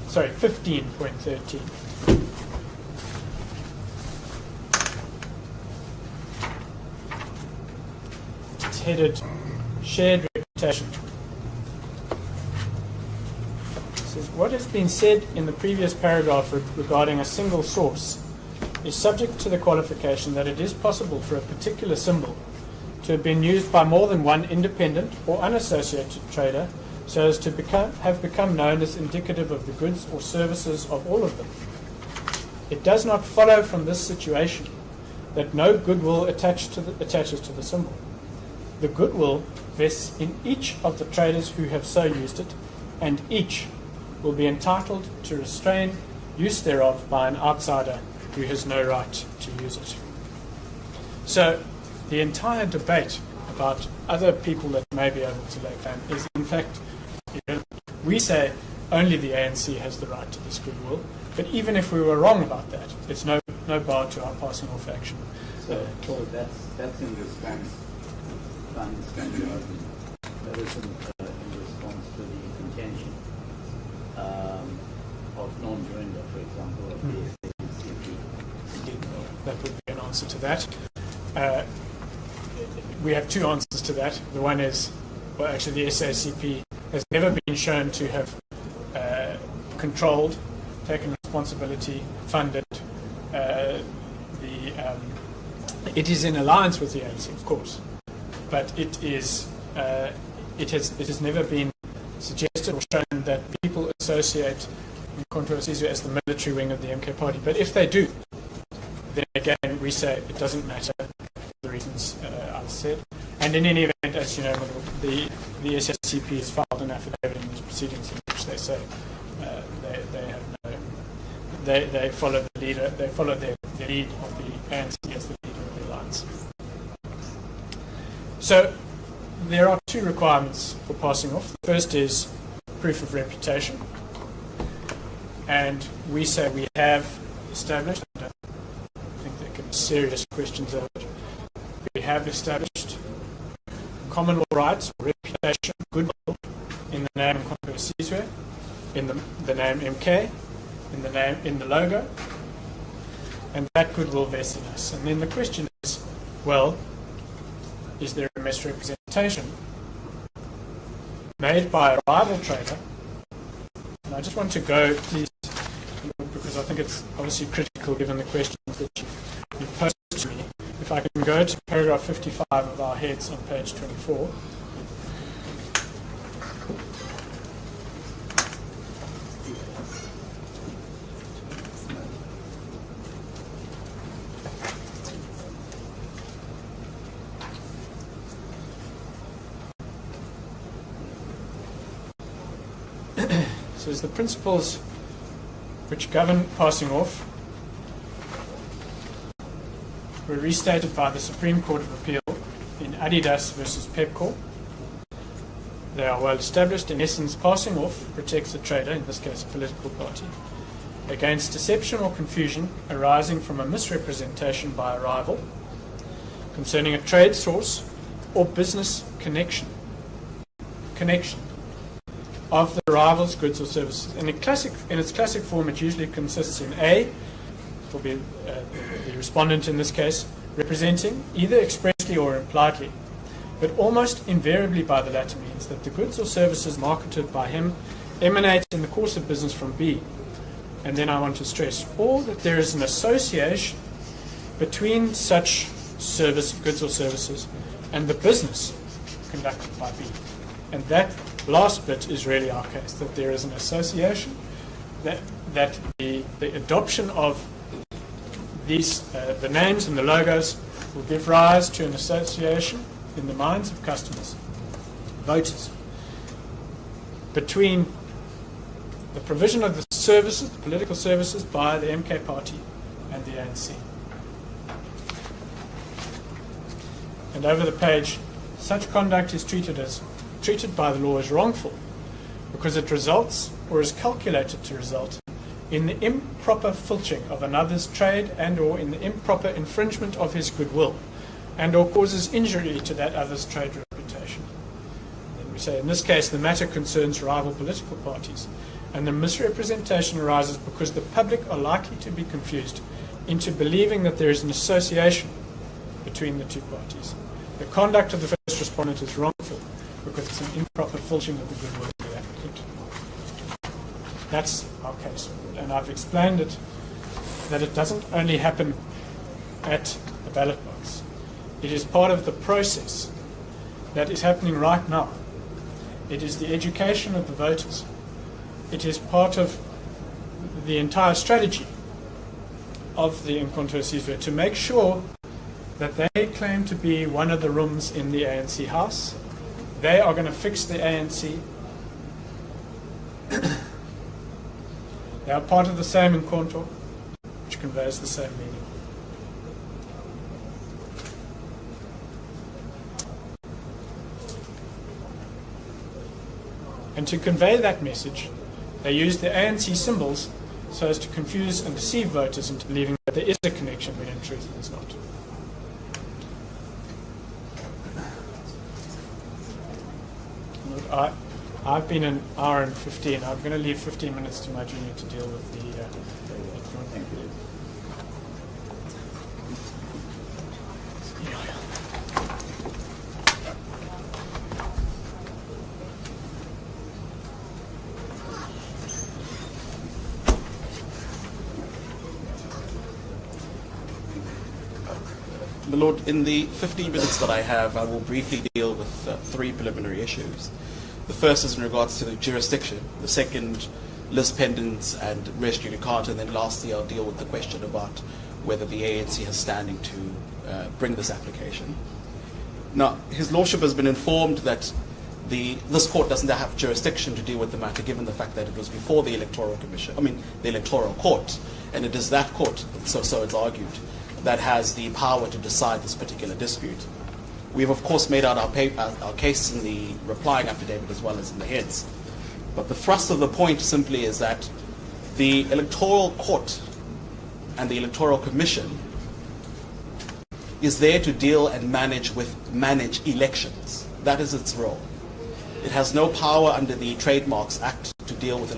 Sorry, 15.13. It's headed Shared Reputation. It says, what has been said in the previous paragraph regarding a single source is subject to the qualification that it is possible for a particular symbol to have been used by more than one independent or unassociated trader so as to have become known as indicative of the goods or services of all of them. It does not follow from this situation that no goodwill attaches to the symbol. The goodwill vests in each of the traders who have so used it, and each will be entitled to restrain use thereof by an outsider who has no right to use it. So the entire debate about other people that may be able to lay claim is, in fact, we say only the ANC has the right to this goodwill, but even if we were wrong about that, it's no bar to our passing off action. So that's in response, if I understand your argument, that isn't in response to the contention of non-joinder, for example, of the SACP. Indeed, that would be an answer to that. We have two answers to that. The one is, well, actually the SACP has never been shown to have controlled, taken responsibility, funded it is in alliance with the ANC, of course, but it has never been suggested or shown that people associate uMkhonto weSizwe as the military wing of the MK party. But if they do, then again we say it doesn't matter for the reasons I've said. And in any event, as you know, the SSCP has filed an affidavit in these proceedings in which they say they follow the leader, they follow the lead of the ANC as the leader of the alliance. So there are two requirements for passing off. The first is proof of reputation, and we say we have established. I don't think there can be serious questions over it. We have established common law rights, reputation, goodwill in the name uMkhonto weSizwe, in the name MK, in the logo, and that goodwill vests in us. And then the question is, well, is there a misrepresentation made by a rival trader? And I just want to go, please, because I think it's obviously critical given the questions that you've posed to me. If I can go to paragraph 55 of our heads on page 24. So the principles which govern passing off were restated by the Supreme Court of Appeal in Adidas versus Pepco. They are well established. In essence, passing off protects the trader, in this case a political party, against deception or confusion arising from a misrepresentation by a rival concerning a trade source or business connection of the rival's goods or services. In its classic form, it usually consists in A, it will be the respondent in this case, representing, either expressly or impliedly, but almost invariably by the latter means, that the goods or services marketed by him emanate in the course of business from B. And then I want to stress, or that there is an association between such goods or services, and the business conducted by B. And that last bit is really our case, that there is an association, that the adoption of these, the names and the logos will give rise to an association in the minds of customers, voters, between the provision of the services, the political services, by the MK party and the ANC. And over the page, such conduct is treated by the law as wrongful because it results or is calculated to result in the improper filching of another's trade and or in the improper infringement of his goodwill and or causes injury to that other's trade reputation. Then we say, in this case, the matter concerns rival political parties, and the misrepresentation arises because the public are likely to be confused into believing that there is an association between the two parties. The conduct of the first respondent is wrongful because it's an improper filching of the goodwill of the applicant. That's our case. And I've explained it, that it doesn't only happen at the ballot box. It is part of the process that is happening right now. It is the education of the voters. It is part of the entire strategy of the uMkhonto weSizwe to make sure that they claim to be one of the rooms in the ANC house. They are going to fix the ANC. They are part of the same uMkhonto, which conveys the same meaning. And to convey that message, they use the ANC symbols so as to confuse and deceive voters into believing that there is a connection when in truth there is not. Look, I've been an hour and 15. I'm going to leave 15 minutes to my junior to deal with the Thank you. My Lord, in the 15 minutes that I have, I will briefly deal with three preliminary issues. The first is in regards to the jurisdiction, the second, lis pendens and res judicata, and then lastly I'll deal with the question about whether the ANC has standing to bring this application. Now, His Lordship has been informed that this court doesn't have jurisdiction to deal with the matter, given the fact that it was before the Electoral Commission, the Electoral Court, and it is that court, so it's argued, that has the power to decide this particular dispute. We've of course made out our case in the replying affidavit as well as in the heads. But the thrust of the point simply is that the Electoral Court and the Electoral Commission is there to deal and manage elections. That is its role. It has no power under the Trademarks Act to deal with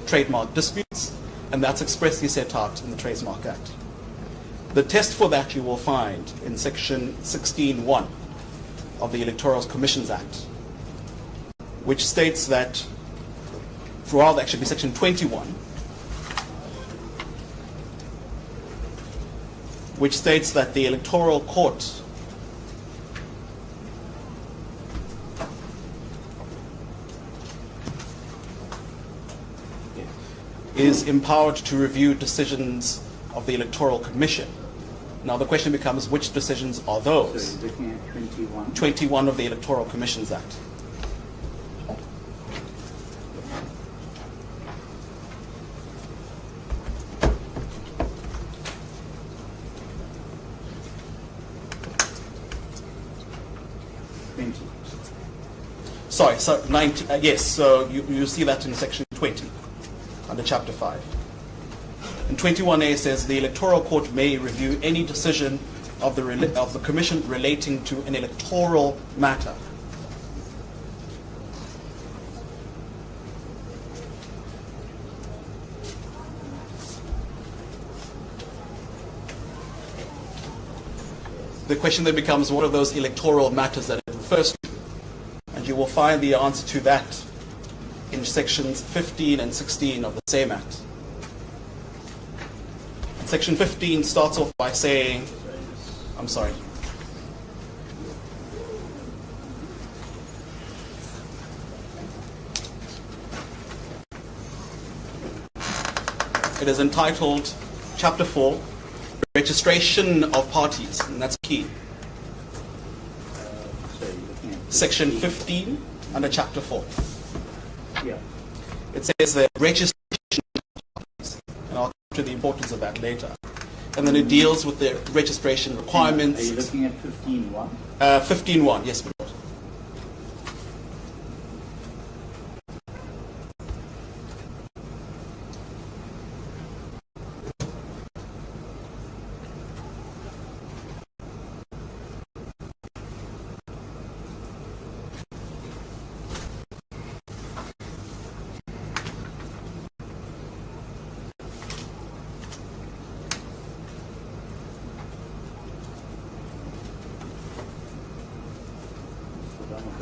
trademark disputes. And that's expressly set out in the Trademark Act. The test for that you will find in section 16(1) of the Electoral Commissions Act, which states that, throughout actually section 21, which states that the Electoral Court is empowered to review decisions of the Electoral Commission. Now the question becomes, which decisions are those? So you're looking at 21. 21 of the Electoral Commissions Act. Sorry, so 19, yes, so you see that in section 20, under chapter 5. And 21A says the Electoral Court may review any decision of the Commission relating to an electoral matter. The question then becomes, what are those electoral matters that it refers to? And you will find the answer to that in sections 15 and 16 of the same Act. And section 15 starts off by saying, I'm sorry. It is entitled, Chapter 4, Registration of Parties, and that's key. Section 15 under Chapter 4. Yeah. It says that registration of parties, and I'll come to the importance of that later. And then it deals with the registration requirements. Are you looking at 15.1? 15.1, yes, my lord.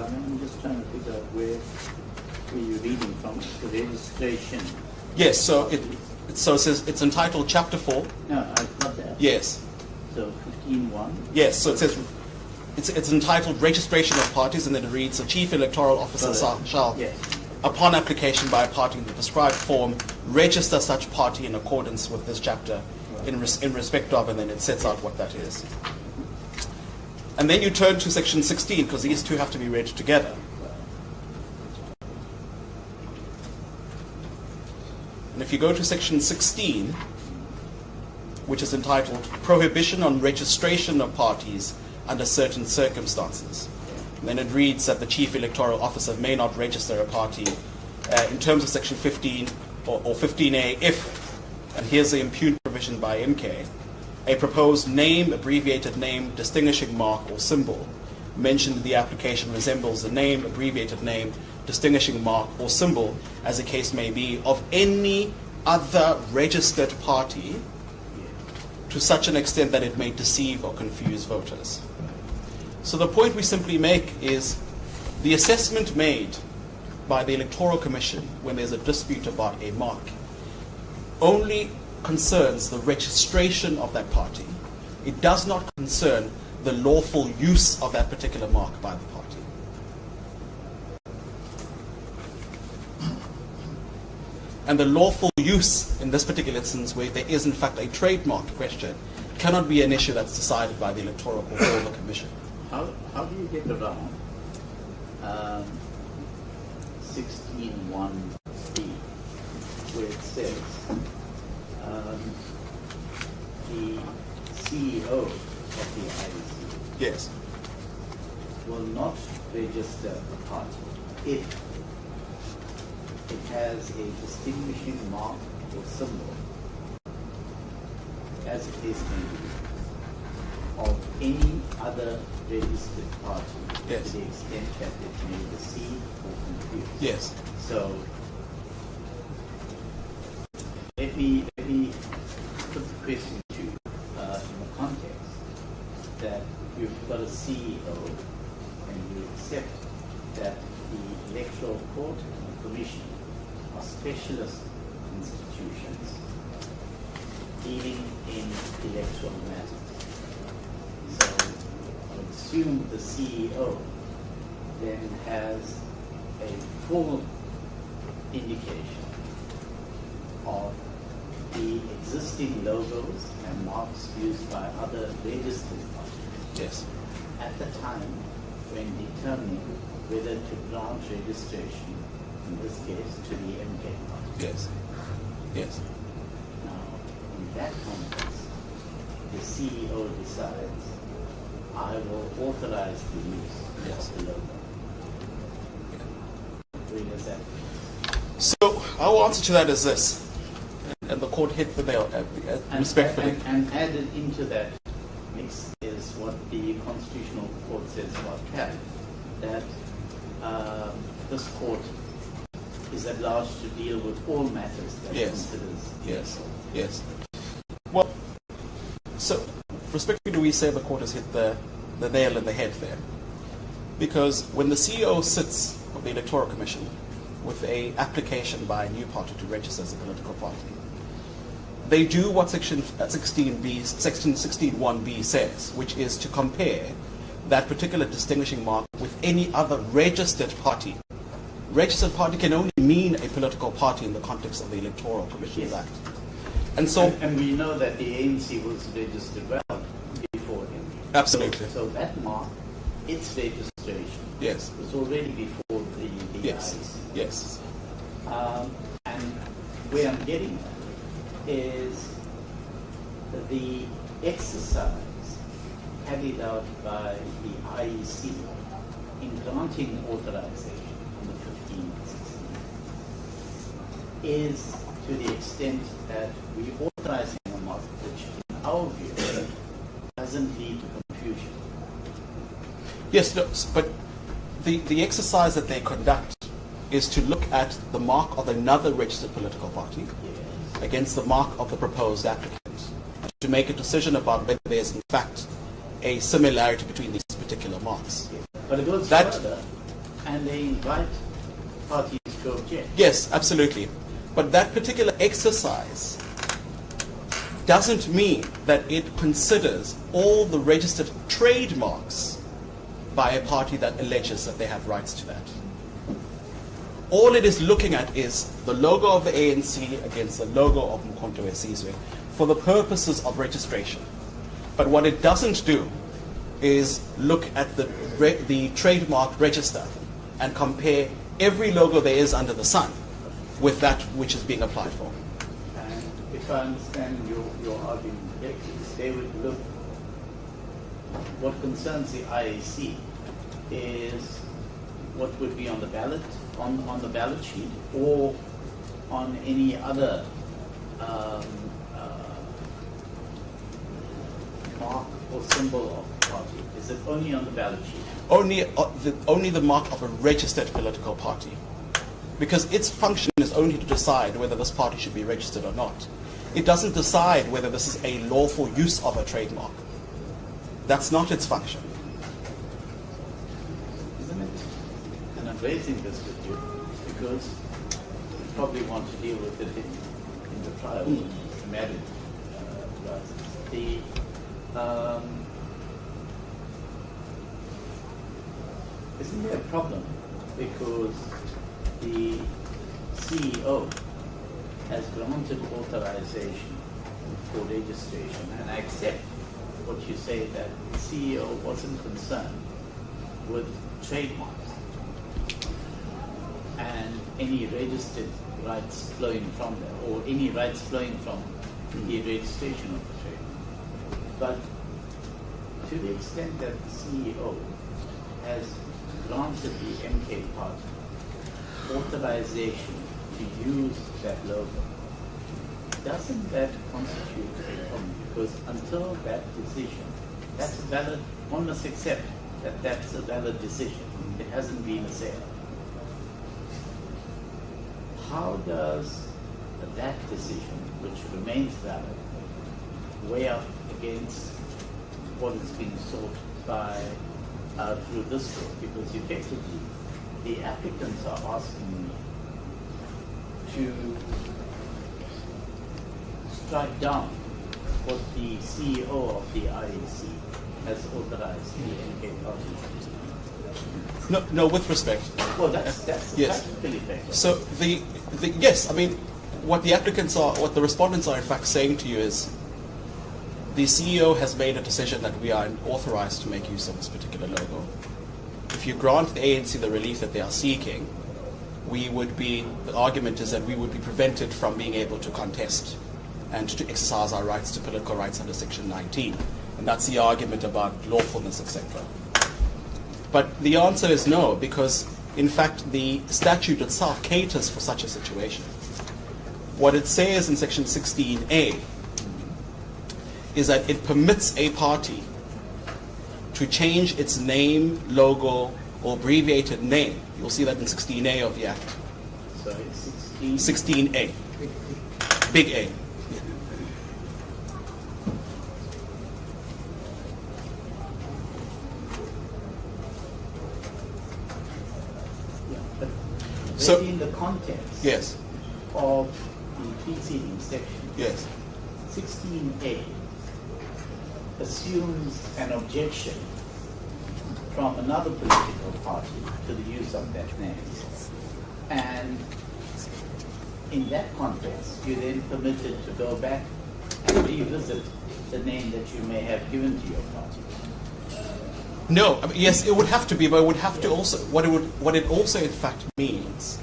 I'm just trying to figure out where you're reading from. The registration. Yes, so it says it's entitled Chapter 4. No, I've got that. Yes. So 15.1. Yes, so it says it's entitled Registration of Parties, and then it reads, the Chief Electoral Officer shall, yes, upon application by a party in the prescribed form, register such party in accordance with this chapter in respect of, and then it sets out what that is. And then you turn to section 16, because these two have to be read together. And if you go to section 16, which is entitled Prohibition on Registration of Parties under Certain Circumstances, and then it reads that the Chief Electoral Officer may not register a party in terms of section 15 or 15A if, and here's the impugned provision by MK, a proposed name, abbreviated name, distinguishing mark, or symbol mentioned in the application resembles the name, abbreviated name, distinguishing mark, or symbol, as the case may be, of any other registered party to such an extent that it may deceive or confuse voters. So the point we simply make is the assessment made by the Electoral Commission when there's a dispute about a mark only concerns the registration of that party. It does not concern the lawful use of that particular mark by the party. And the lawful use in this particular instance, where there is in fact a trademark question, cannot be an issue that's decided by the Electoral Court or the Commission. How do you get around 16.1b, where it says the CEO of the IEC Yes. will not register a party if it has a distinguishing mark or symbol, as it is of any other registered party, Yes. to the extent that it may deceive or confuse. Yes. So, let me put the question to you in the context that you've got a CEO and you accept that the Electoral Court and the Commission are specialist institutions dealing in electoral matters. So I would assume the CEO then has a full indication of the existing logos and marks used by other registered parties. Yes. At the time when determining whether to grant registration, in this case, to the MK party. Yes. Yes. Now, in that context, the CEO decides, I will authorize the use Yes. of the logo. Bring us that. So our answer to that is this, and the court hit the nail respectfully. And added into that mix is what the Constitutional Court says about CAP, that this court is at large to deal with all matters that it Yes. considers. Yes. Yes. Well, so respectfully, we say the court has hit the nail in the head there, because when the CEO sits of the Electoral Commission with a application by a new party to register as a political party, they do what section 16(1)(b) says, which is to compare that particular distinguishing mark with any other registered party. Registered party can only mean a political party in the context of the Electoral Commission Act. And so, and we know that the ANC was registered well before him. Absolutely. So that mark, its registration, yes, was already before the yes, IEC. yes. And where I'm getting at is the exercise carried out by the IEC in granting authorization on the 15th, 16th is to the extent that we authorizing a mark which, in our view, doesn't lead to confusion. Yes, no, but the exercise that they conduct is to look at the mark of another registered political party against the mark of the proposed applicant, to make a decision about whether there is in fact a similarity between these particular marks. But it goes further, and they invite parties to object. Yes, absolutely. But that particular exercise doesn't mean that it considers all the registered trademarks by a party that alleges that they have rights to that. All it is looking at is the logo of the ANC against the logo of uMkhonto weSizwe for the purposes of registration. But what it doesn't do is look at the trademark register and compare every logo there is under the sun with that which is being applied for. And if I understand your argument correctly, they would look, what concerns the IAC is what would be on the ballot, on the ballot sheet, or on any other mark or symbol of the party. Is it only on the ballot sheet? Only the mark of a registered political party, because its function is only to decide whether this party should be registered or not. It doesn't decide whether this is a lawful use of a trademark. That's not its function. Isn't it? And I'm raising this with you because you probably want to deal with it in the trial, marriage rights. Isn't there a problem because the CEO has granted authorization for registration, and I accept what you say that the CEO wasn't concerned with trademarks and any registered rights flowing from them, or any rights flowing from the registration of the trademark. But to the extent that the CEO has granted the MK party authorization to use that logo, doesn't that constitute a problem? Because until that decision, that's a valid, one must accept that that's a valid decision. It hasn't been a sale. How does that decision, which remains valid, weigh up against what is being sought by through this court? Because effectively, the applicants are asking me to strike down what the CEO of the ANC has authorized the MK party. No, with respect. Well, that's yes. practically effective. So yes, I mean, what the applicants are, what the respondents are in fact saying to you is, the CEO has made a decision that we are authorized to make use of this particular logo. If you grant the ANC the relief that they are seeking, the argument is that we would be prevented from being able to contest and to exercise our rights to political rights under Section 19. And that's the argument about lawfulness, etc. But the answer is no, because in fact the statute itself caters for such a situation. What it says in Section 16A is that it permits a party to change its name, logo, or abbreviated name. You'll see that in 16A of the Act. Sorry, 16? 16A. Big A. So, in the context yes. of the preceding section, yes. 16A assumes an objection from another political party to the use of that name. And in that context, you're then permitted to go back and revisit the name that you may have given to your party. No, I mean, yes, it would have to be, but it would have to also, what it also in fact means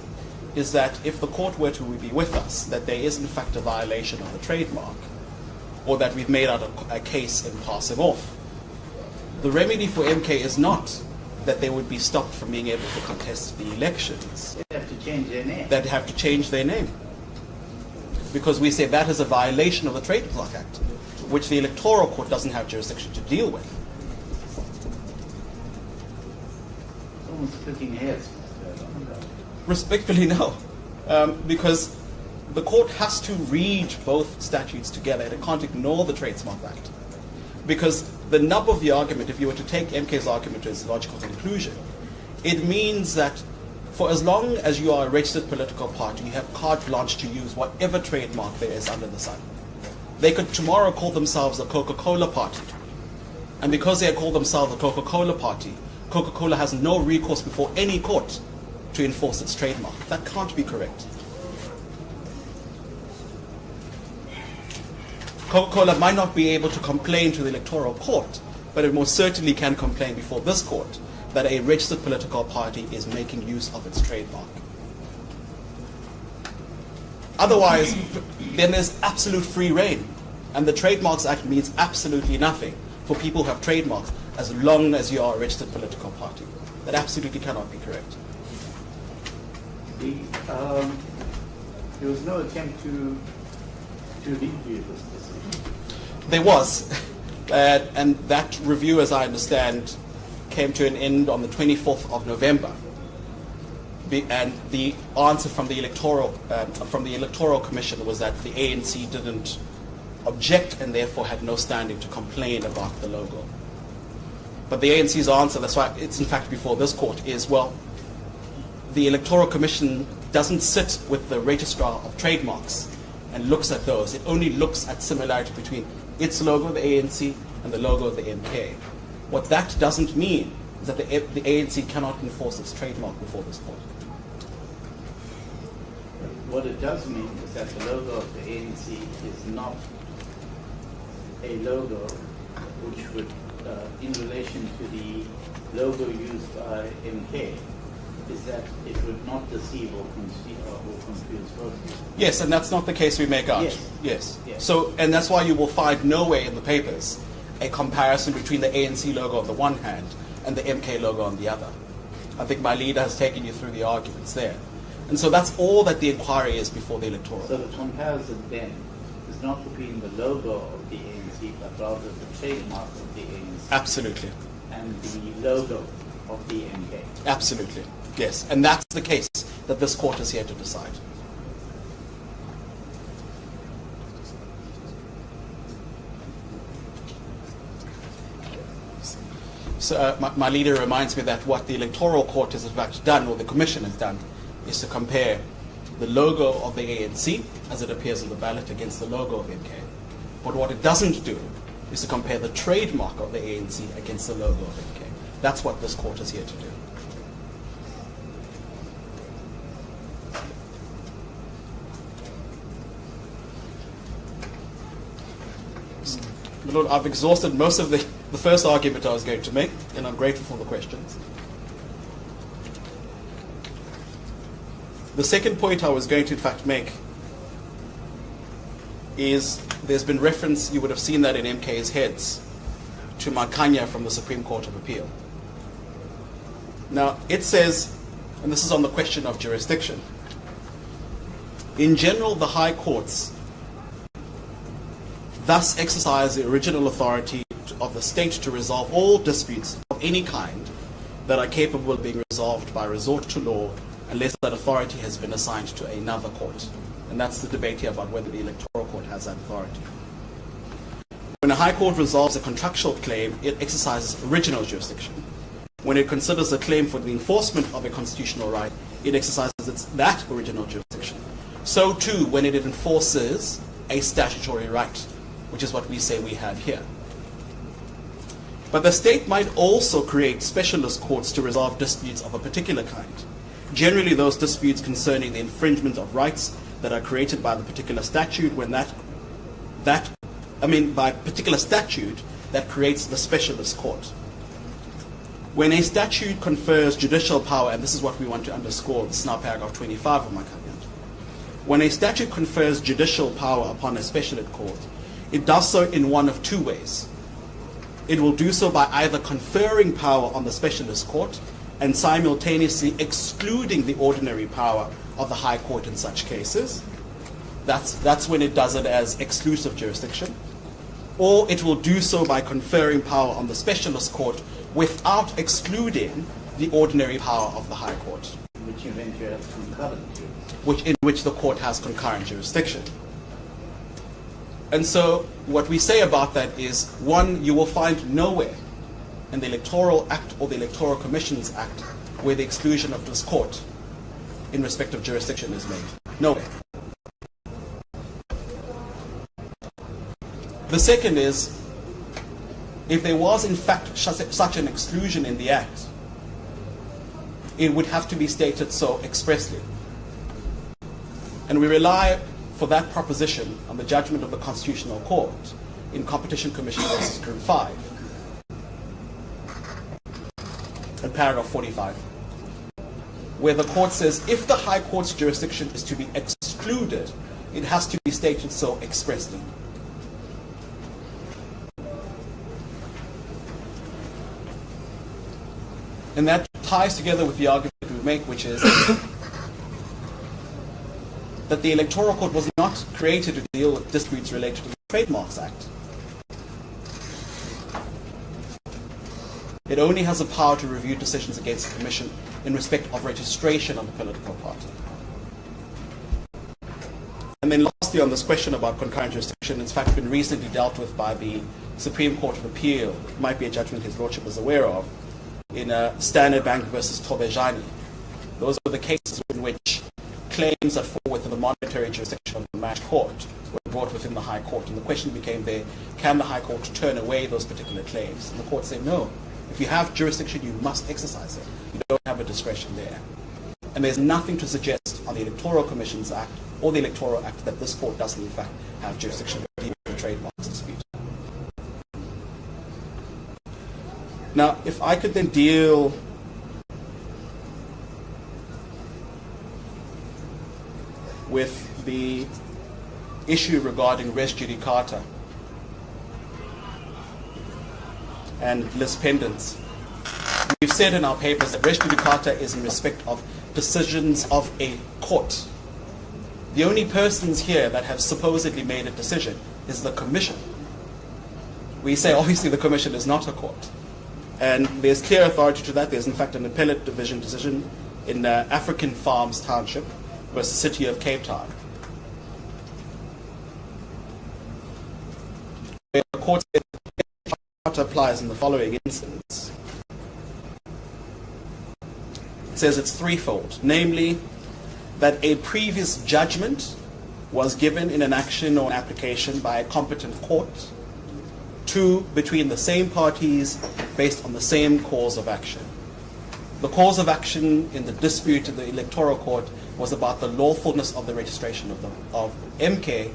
is that if the court were to be with us, that there is in fact a violation of the trademark, or that we've made out a case and pass him off, the remedy for MK is not that they would be stopped from being able to contest the elections. They have to change their name. They'd have to change their name. Because we say that is a violation of the Trademark Act, which the Electoral Court doesn't have jurisdiction to deal with. Someone's splitting hairs. Respectfully, no. Because the court has to read both statutes together, and it can't ignore the Trademark Act. Because the nub of the argument, if you were to take MK's argument to its logical conclusion, it means that for as long as you are a registered political party, you have carte blanche to use whatever trademark there is under the sun. They could tomorrow call themselves the Coca-Cola Party. And because they call themselves the Coca-Cola Party, Coca-Cola has no recourse before any court to enforce its trademark. That can't be correct. Coca-Cola might not be able to complain to the Electoral Court, but it most certainly can complain before this court that a registered political party is making use of its trademark. Otherwise, then there's absolute free reign, and the Trademarks Act means absolutely nothing for people who have trademarks as long as you are a registered political party. That absolutely cannot be correct. There was no attempt to review this decision. There was, and that review, as I understand, came to an end on the 24th of November. And the answer from the Electoral Commission was that the ANC didn't object and therefore had no standing to complain about the logo. But the ANC's answer, that's why it's in fact before this court, is, well, the Electoral Commission doesn't sit with the registrar of trademarks and looks at those. It only looks at similarity between its logo, the ANC, and the logo of the MK. What that doesn't mean is that the ANC cannot enforce its trademark before this court. What it does mean is that the logo of the ANC is not a logo which would, in relation to the logo used by MK, is that it would not deceive or confuse voters. Yes, and that's not the case we make out. Yes. So, and that's why you will find nowhere in the papers a comparison between the ANC logo on the one hand and the MK logo on the other. I think my leader has taken you through the arguments there. And so that's all that the inquiry is before the electoral. So the comparison then is not between the logo of the ANC, but rather the trademark of the ANC. Absolutely. And the logo of the MK. Absolutely. Yes. And that's the case that this court is here to decide. So my leader reminds me that what the Electoral Court has in fact done, or the Commission has done, is to compare the logo of the ANC as it appears on the ballot against the logo of MK. But what it doesn't do is to compare the trademark of the ANC against the logo of MK. That's what this court is here to do. Lord, I've exhausted most of the first argument I was going to make, and I'm grateful for the questions. The second point I was going to in fact make is there's been reference, you would have seen that in MK's heads, to Makanya from the Supreme Court of Appeal. Now, it says, and this is on the question of jurisdiction, in general, the high courts thus exercise the original authority of the state to resolve all disputes of any kind that are capable of being resolved by resort to law unless that authority has been assigned to another court. And that's the debate here about whether the Electoral Court has that authority. When a High Court resolves a contractual claim, it exercises original jurisdiction. When it considers a claim for the enforcement of a constitutional right, it exercises that original jurisdiction. So too, when it enforces a statutory right, which is what we say we have here. But the state might also create specialist courts to resolve disputes of a particular kind. Generally, those disputes concerning the infringement of rights that are created by the particular statute, by particular statute that creates the specialist court. When a statute confers judicial power, and this is what we want to underscore, this is now paragraph 25 of my caveat. When a statute confers judicial power upon a specialist court, it does so in one of two ways. It will do so by either conferring power on the specialist court and simultaneously excluding the ordinary power of the High Court in such cases. That's when it does it as exclusive jurisdiction. Or it will do so by conferring power on the specialist court without excluding the ordinary power of the High Court. Which eventually has concurrent jurisdiction. In which the court has concurrent jurisdiction. And so what we say about that is, one, you will find nowhere in the Electoral Act or the Electoral Commissions Act where the exclusion of this court in respect of jurisdiction is made. Nowhere. The second is, if there was in fact such an exclusion in the Act, it would have to be stated so expressly. And we rely for that proposition on the judgment of the Constitutional Court in Competition Commission versus Group 5, in paragraph 45, where the court says if the High Court's jurisdiction is to be excluded, it has to be stated so expressly. And that ties together with the argument we make, which is that the Electoral Court was not created to deal with disputes related to the Trademarks Act. It only has the power to review decisions against the Commission in respect of registration of a political party. And then lastly, on this question about concurrent jurisdiction, it's in fact been recently dealt with by the Supreme Court of Appeal. It might be a judgment His Lordship is aware of, in Standard Bank versus Tobejani. Those are the cases in which claims that fall within the monetary jurisdiction of the matched court were brought within the High Court. And the question became there, can the High Court turn away those particular claims? And the court said, no. If you have jurisdiction, you must exercise it. You don't have a discretion there. And there's nothing to suggest on the Electoral Commissions Act or the Electoral Act that this court doesn't in fact have jurisdiction to deal with the trademarks dispute. Now, if I could then deal with the issue regarding res judicata and lis pendens. We've said in our papers that res judicata is in respect of decisions of a court. The only persons here that have supposedly made a decision is the Commission. We say obviously the Commission is not a court. And there's clear authority to that. There's in fact an appellate division decision in African Farms Township versus the City of Cape Town, where the court said applies in the following instance. It says it's threefold, namely that a previous judgment was given in an action or an application by a competent court, 2, between the same parties based on the same cause of action. The cause of action in the dispute in the electoral court was about the lawfulness of the registration of MK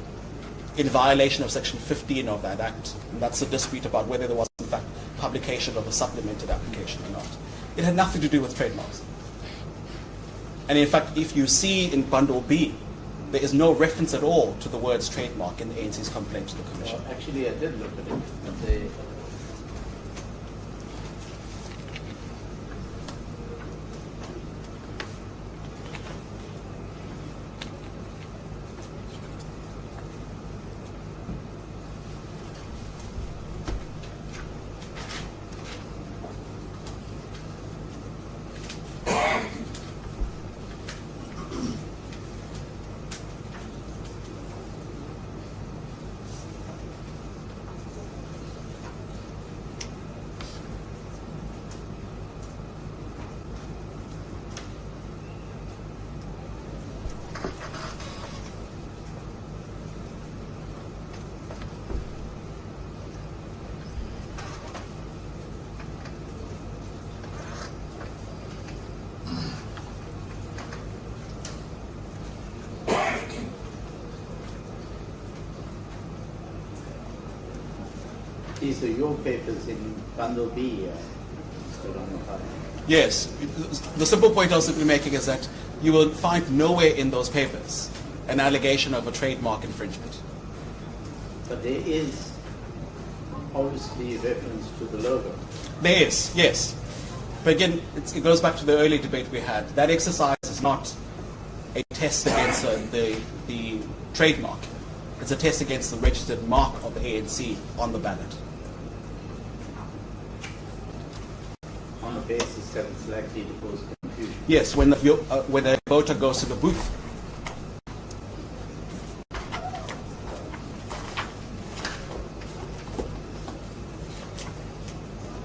in violation of section 15 of that act. And that's a dispute about whether there was in fact publication of a supplemented application or not. It had nothing to do with trademarks. And in fact, if you see in bundle B, there is no reference at all to the words trademark in the ANC's complaint to the Commission. Actually, I did look at it. But they, these are your papers in bundle B, Mr. Ramaphosa. Yes. The simple point I was simply making is that you will find nowhere in those papers an allegation of a trademark infringement. But there is obviously reference to the logo. There is, yes. But again, it goes back to the earlier debate we had. That exercise is not a test against the trademark. It's a test against the registered mark of the ANC on the ballot. On the basis that it's likely to cause confusion. Yes, when a voter goes to the booth.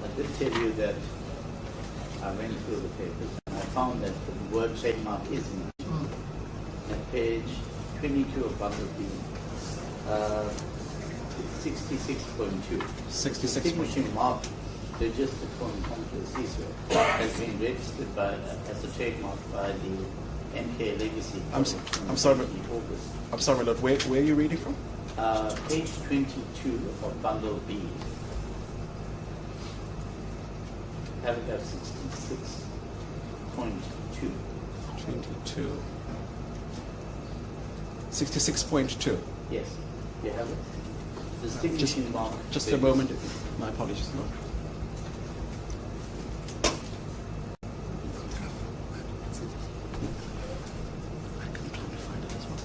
I did tell you that I went through the papers and I found that the word trademark is mentioned at page 22 of bundle B. 66.2. 66. Distinguishing mark registered for uMkhonto has been registered as a trademark by the MK Legacy. I'm sorry, my lord. Where are you reading from? Page 22 of bundle B. Paragraph 66.2. 22. 66.2. Yes, you have it. Distinguishing mark. Just a moment. My apologies, Lord. I couldn't find it as well.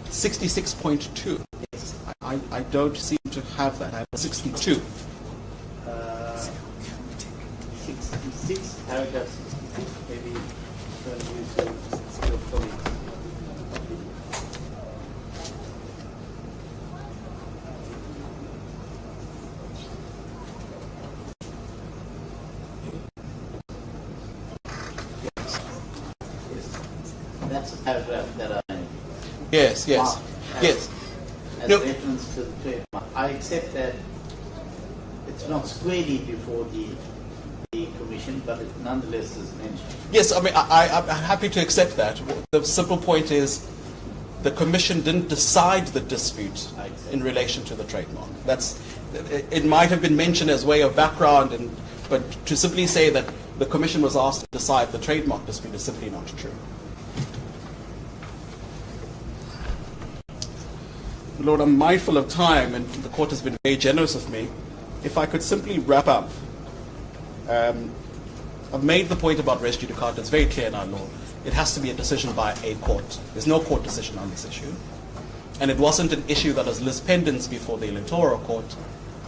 66.2. Yes. I don't seem to have that. I have 62. 66, paragraph 66, maybe use your colleagues. That's a paragraph that I Yes. as No. reference to the trademark. I accept that it's not squarely before the Commission, but it nonetheless is mentioned. Yes, I mean, I'm happy to accept that. The simple point is the Commission didn't decide the dispute in relation to the trademark. It might have been mentioned as way of background, but to simply say that the Commission was asked to decide the trademark dispute is simply not true. Lord, I'm mindful of time, and the Court has been very generous with me. If I could simply wrap up. I've made the point about res judicata. It's very clear in our law. It has to be a decision by a court. There's no court decision on this issue. And it wasn't an issue that was lis pendens before the Electoral Court,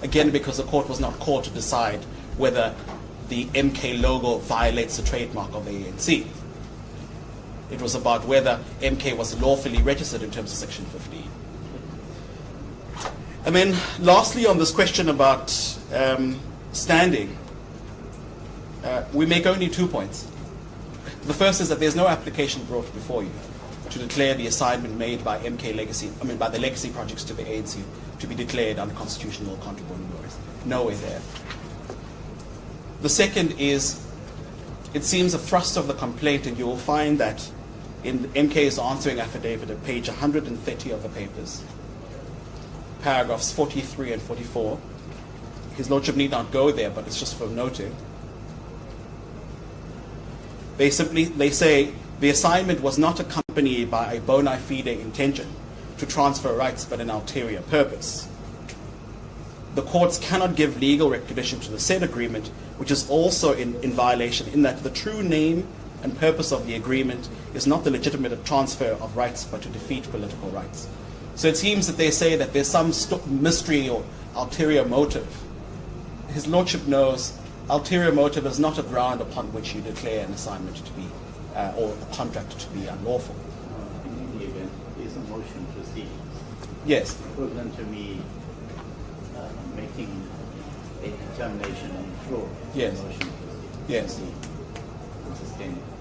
again because the court was not called to decide whether the MK logo violates the trademark of the ANC. It was about whether MK was lawfully registered in terms of Section 15. And then lastly on this question about standing, we make only 2 points. The first is that there's no application brought before you to declare the assignment made by by the legacy projects to the ANC to be declared unconstitutional or contrary to laws. Nowhere there. The second is, it seems a thrust of the complaint, and you will find that in MK's answering affidavit at page 130 of the papers, paragraphs 43 and 44. His Lordship need not go there, but it's just for noting. They say the assignment was not accompanied by a bona fide intention to transfer rights, but an ulterior purpose. The courts cannot give legal recognition to the said agreement, which is also in violation, in that the true name and purpose of the agreement is not the legitimate transfer of rights, but to defeat political rights. So it seems that they say that there's some mystery or ulterior motive. His Lordship knows ulterior motive is not a ground upon which you declare an assignment to be, or a contract to be unlawful. In any event, is a motion proceeding. Yes. Equivalent to me making a determination on the floor. Yes. Motion proceeding. Yes.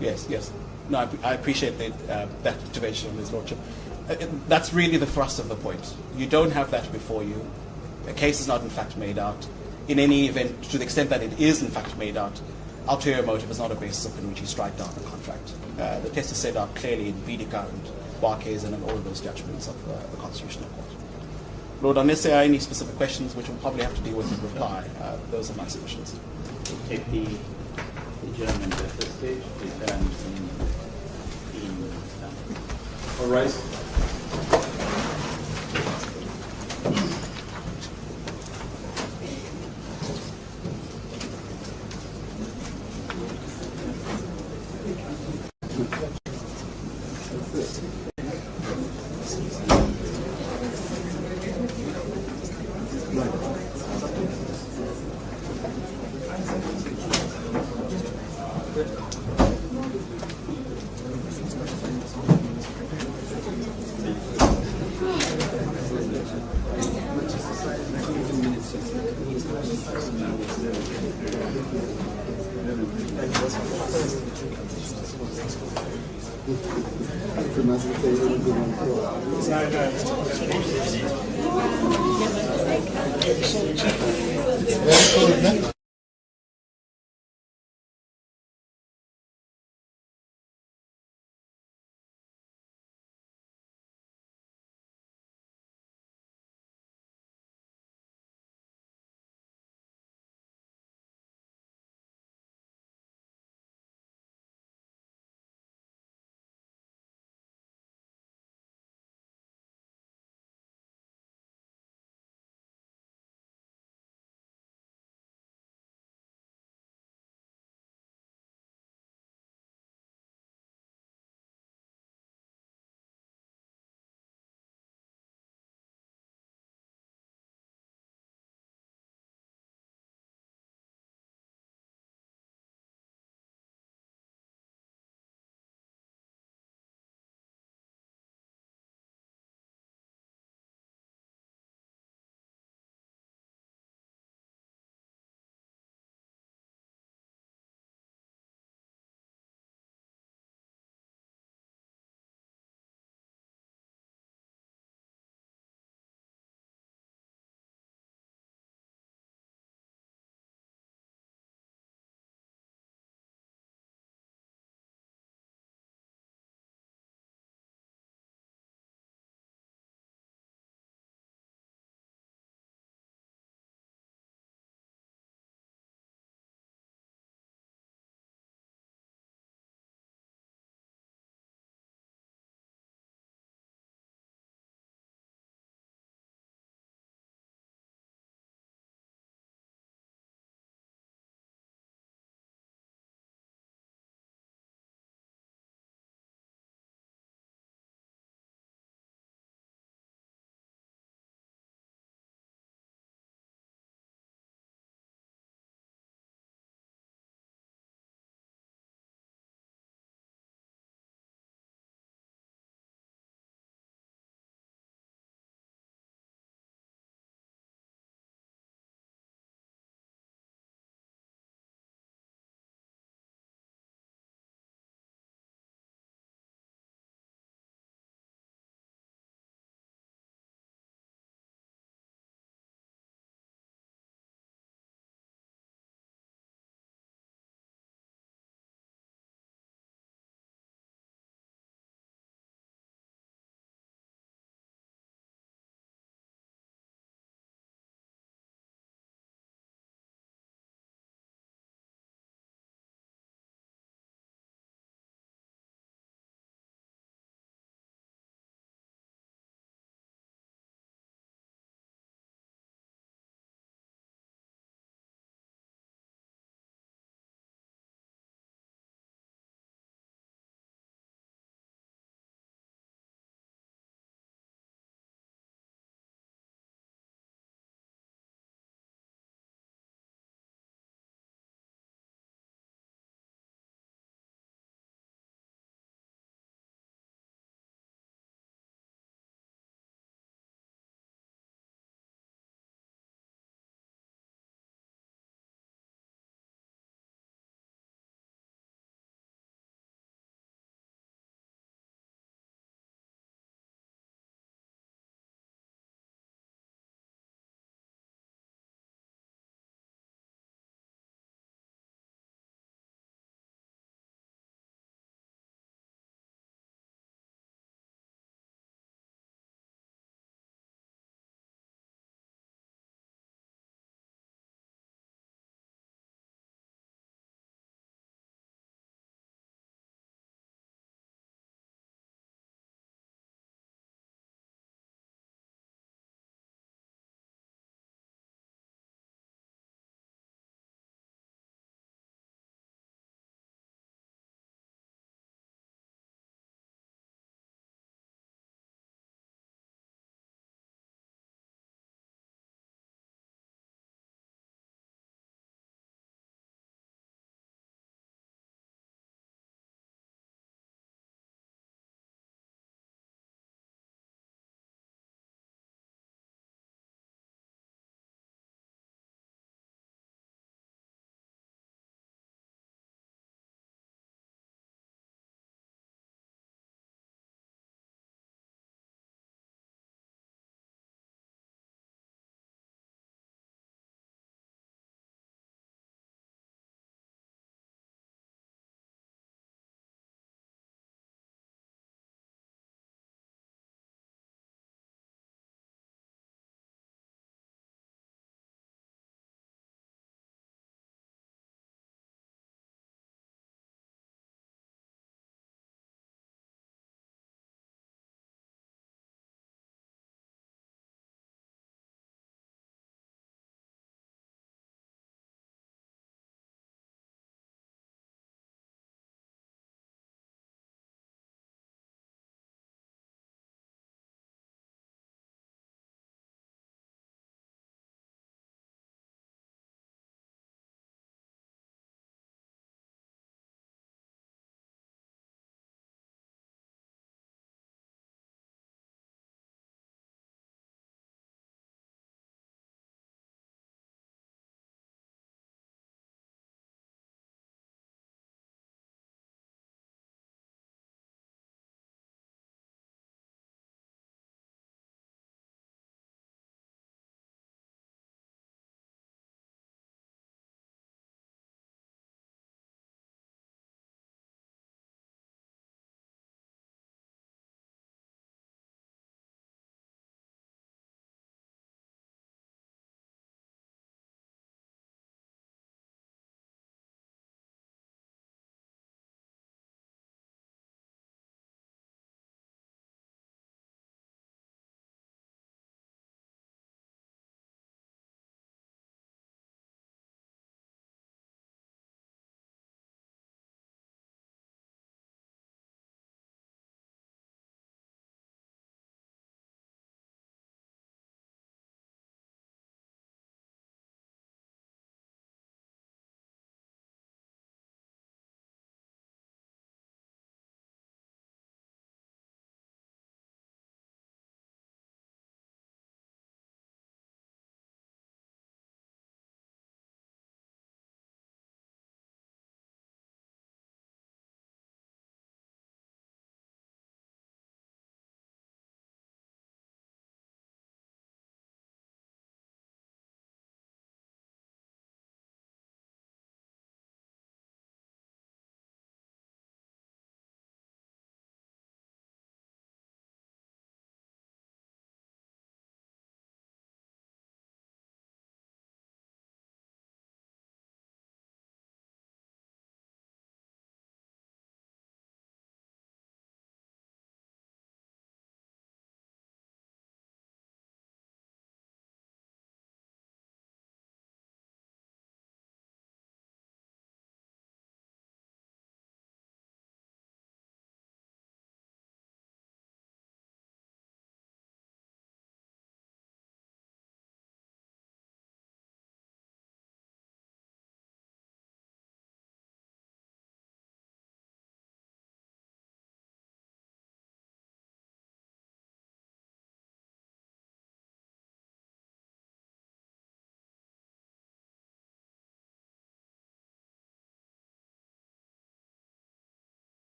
Yes, yes. No, I appreciate that intervention of His Lordship. That's really the thrust of the point. You don't have that before you. A case is not in fact made out. In any event, to the extent that it is in fact made out, ulterior motive is not a basis upon which you strike down a contract. The test is set out clearly in Vidica and Barques and in all of those judgments of the Constitutional Court. Lord, unless there are any specific questions which we'll probably have to deal with in reply, those are my submissions. We'll take the adjournment at this stage. Return in All right. No.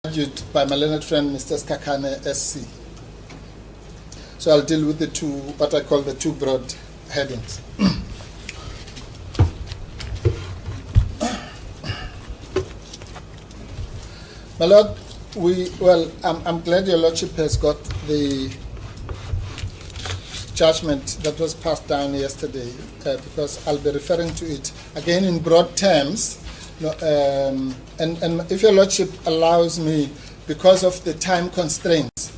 argued by my learned friend Mr. Skakane SC. So I'll deal with the two, what I call the two broad headings. My Lord, I'm glad Your Lordship has got the judgment that was passed down yesterday, because I'll be referring to it again in broad terms. And if Your Lordship allows me, because of the time constraints,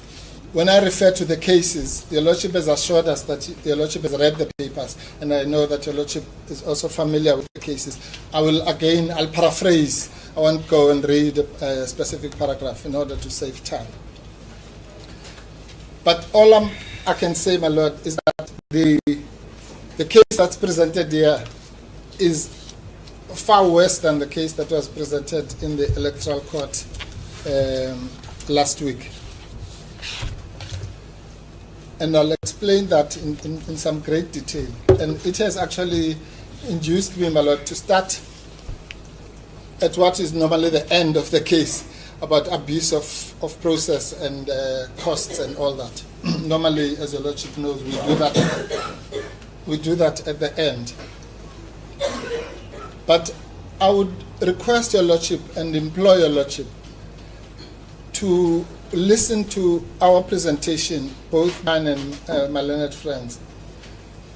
when I refer to the cases, Your Lordship has assured us that Your Lordship has read the papers, and I know that Your Lordship is also familiar with the cases. I'll paraphrase. I won't go and read a specific paragraph in order to save time. But all I can say, my Lord, is that the case that's presented here is far worse than the case that was presented in the Electoral Court last week. And I'll explain that in some great detail. And it has actually induced me, my Lord, to start at what is normally the end of the case, about abuse of process and costs and all that. Normally, as Your Lordship knows, we do that at the end. But I would request Your Lordship and implore Your Lordship to listen to our presentation, both mine and my learned friends,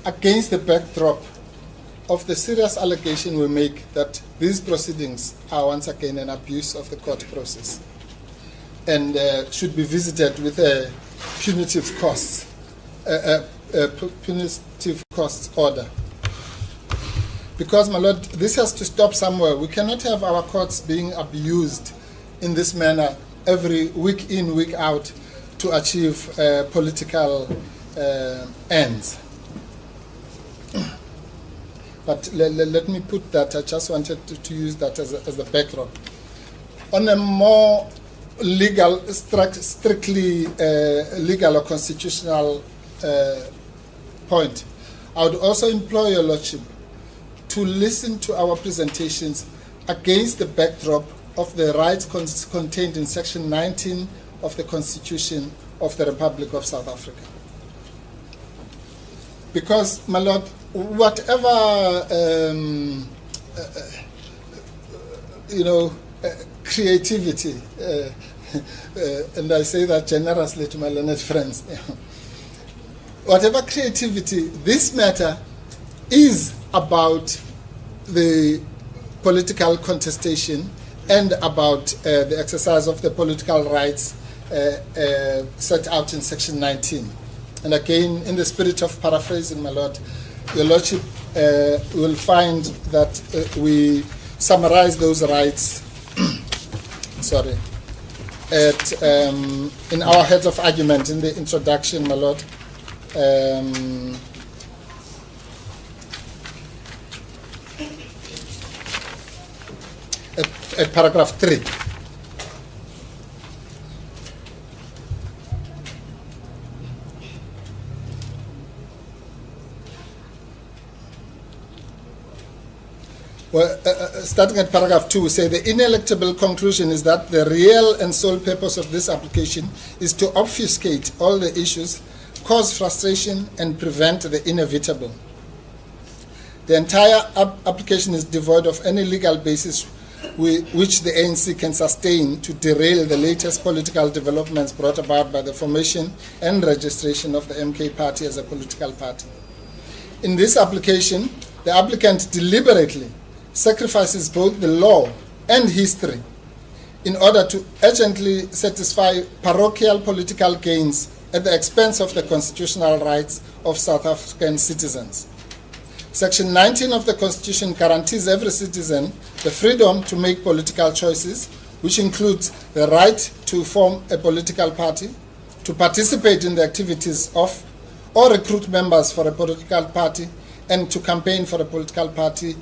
against the backdrop of the serious allegation we make that these proceedings are once again an abuse of the court process and should be visited with a punitive costs order. Because, my Lord, this has to stop somewhere. We cannot have our courts being abused in this manner every week in, week out to achieve political ends. But let me put that, I just wanted to use that as a backdrop. On a more legal, strictly legal or constitutional point, I would also implore Your Lordship to listen to our presentations against the backdrop of the rights contained in Section 19 of the Constitution of the Republic of South Africa. Because, my Lord, whatever creativity, and I say that generously to my learned friends, whatever creativity, this matter is about the political contestation and about the exercise of the political rights set out in Section 19. And again, in the spirit of paraphrasing, my Lord, Your Lordship will find that we summarize those rights in our heads of argument in the introduction, my Lord. At paragraph 3. Well, starting at paragraph 2, we say the ineluctable conclusion is that the real and sole purpose of this application is to obfuscate all the issues, cause frustration, and prevent the inevitable. The entire application is devoid of any legal basis which the ANC can sustain to derail the latest political developments brought about by the formation and registration of the MK party as a political party. In this application, the applicant deliberately sacrifices both the law and history in order to urgently satisfy parochial political gains at the expense of the constitutional rights of South African citizens. Section 19 of the Constitution guarantees every citizen the freedom to make political choices, which includes the right to form a political party, to participate in the activities of or recruit members for a political party, and to campaign for a political party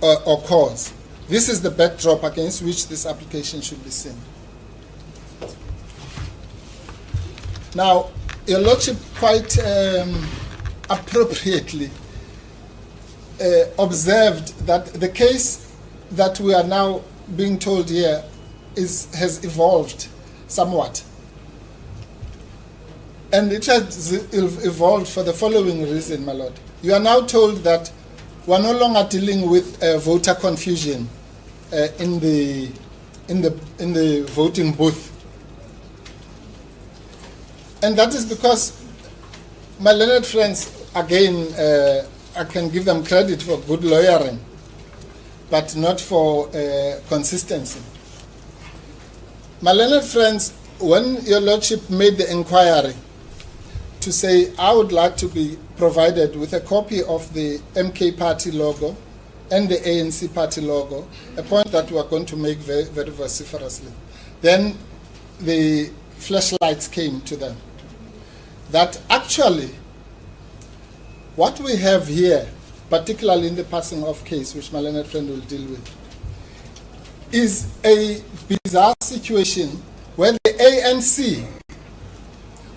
or cause. This is the backdrop against which this application should be seen. Now, Your Lordship quite appropriately observed that the case that we are now being told here has evolved somewhat. And it has evolved for the following reason, my lord. You are now told that we are no longer dealing with voter confusion in the voting booth. And that is because my learned friends, again, I can give them credit for good lawyering, but not for consistency. My learned friends, when your lordship made the inquiry to say, I would like to be provided with a copy of the MK party logo and the ANC party logo, a point that we are going to make very, very vociferously, then the flashlights came to them. That actually, what we have here, particularly in the passing off case, which my learned friend will deal with, is a bizarre situation where the ANC,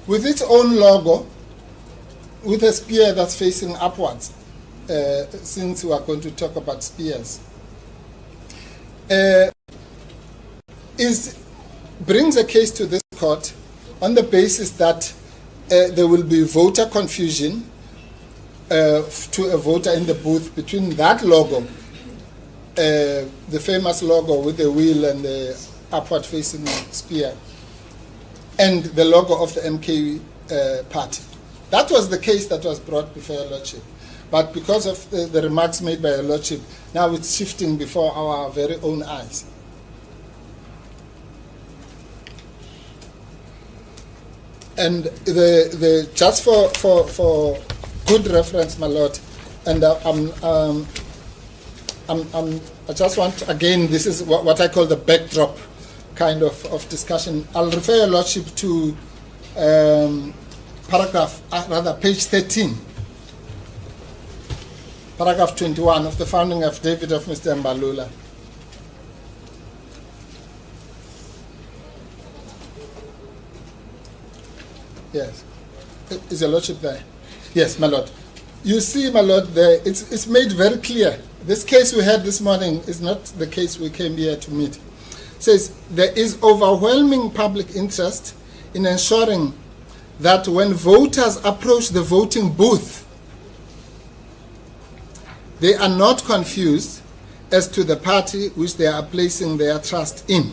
with its own logo, with a spear that's facing upwards, since we are going to talk about spears, brings a case to this court on the basis that there will be voter confusion to a voter in the booth between that logo, the famous logo with the wheel and the upward-facing spear, and the logo of the MK party. That was the case that was brought before your lordship. But because of the remarks made by your lordship, now it's shifting before our very own eyes. And just for good reference, my lord, and I just want, again, this is what I call the backdrop kind of discussion. I'll refer your lordship to page 13, paragraph 21 of the founding affidavit of Mr. Mbalula. Yes. Is your lordship there? Yes, my lord. You see, my lord, there it's made very clear. This case we had this morning is not the case we came here to meet. It says there is overwhelming public interest in ensuring that when voters approach the voting booth, they are not confused as to the party which they are placing their trust in.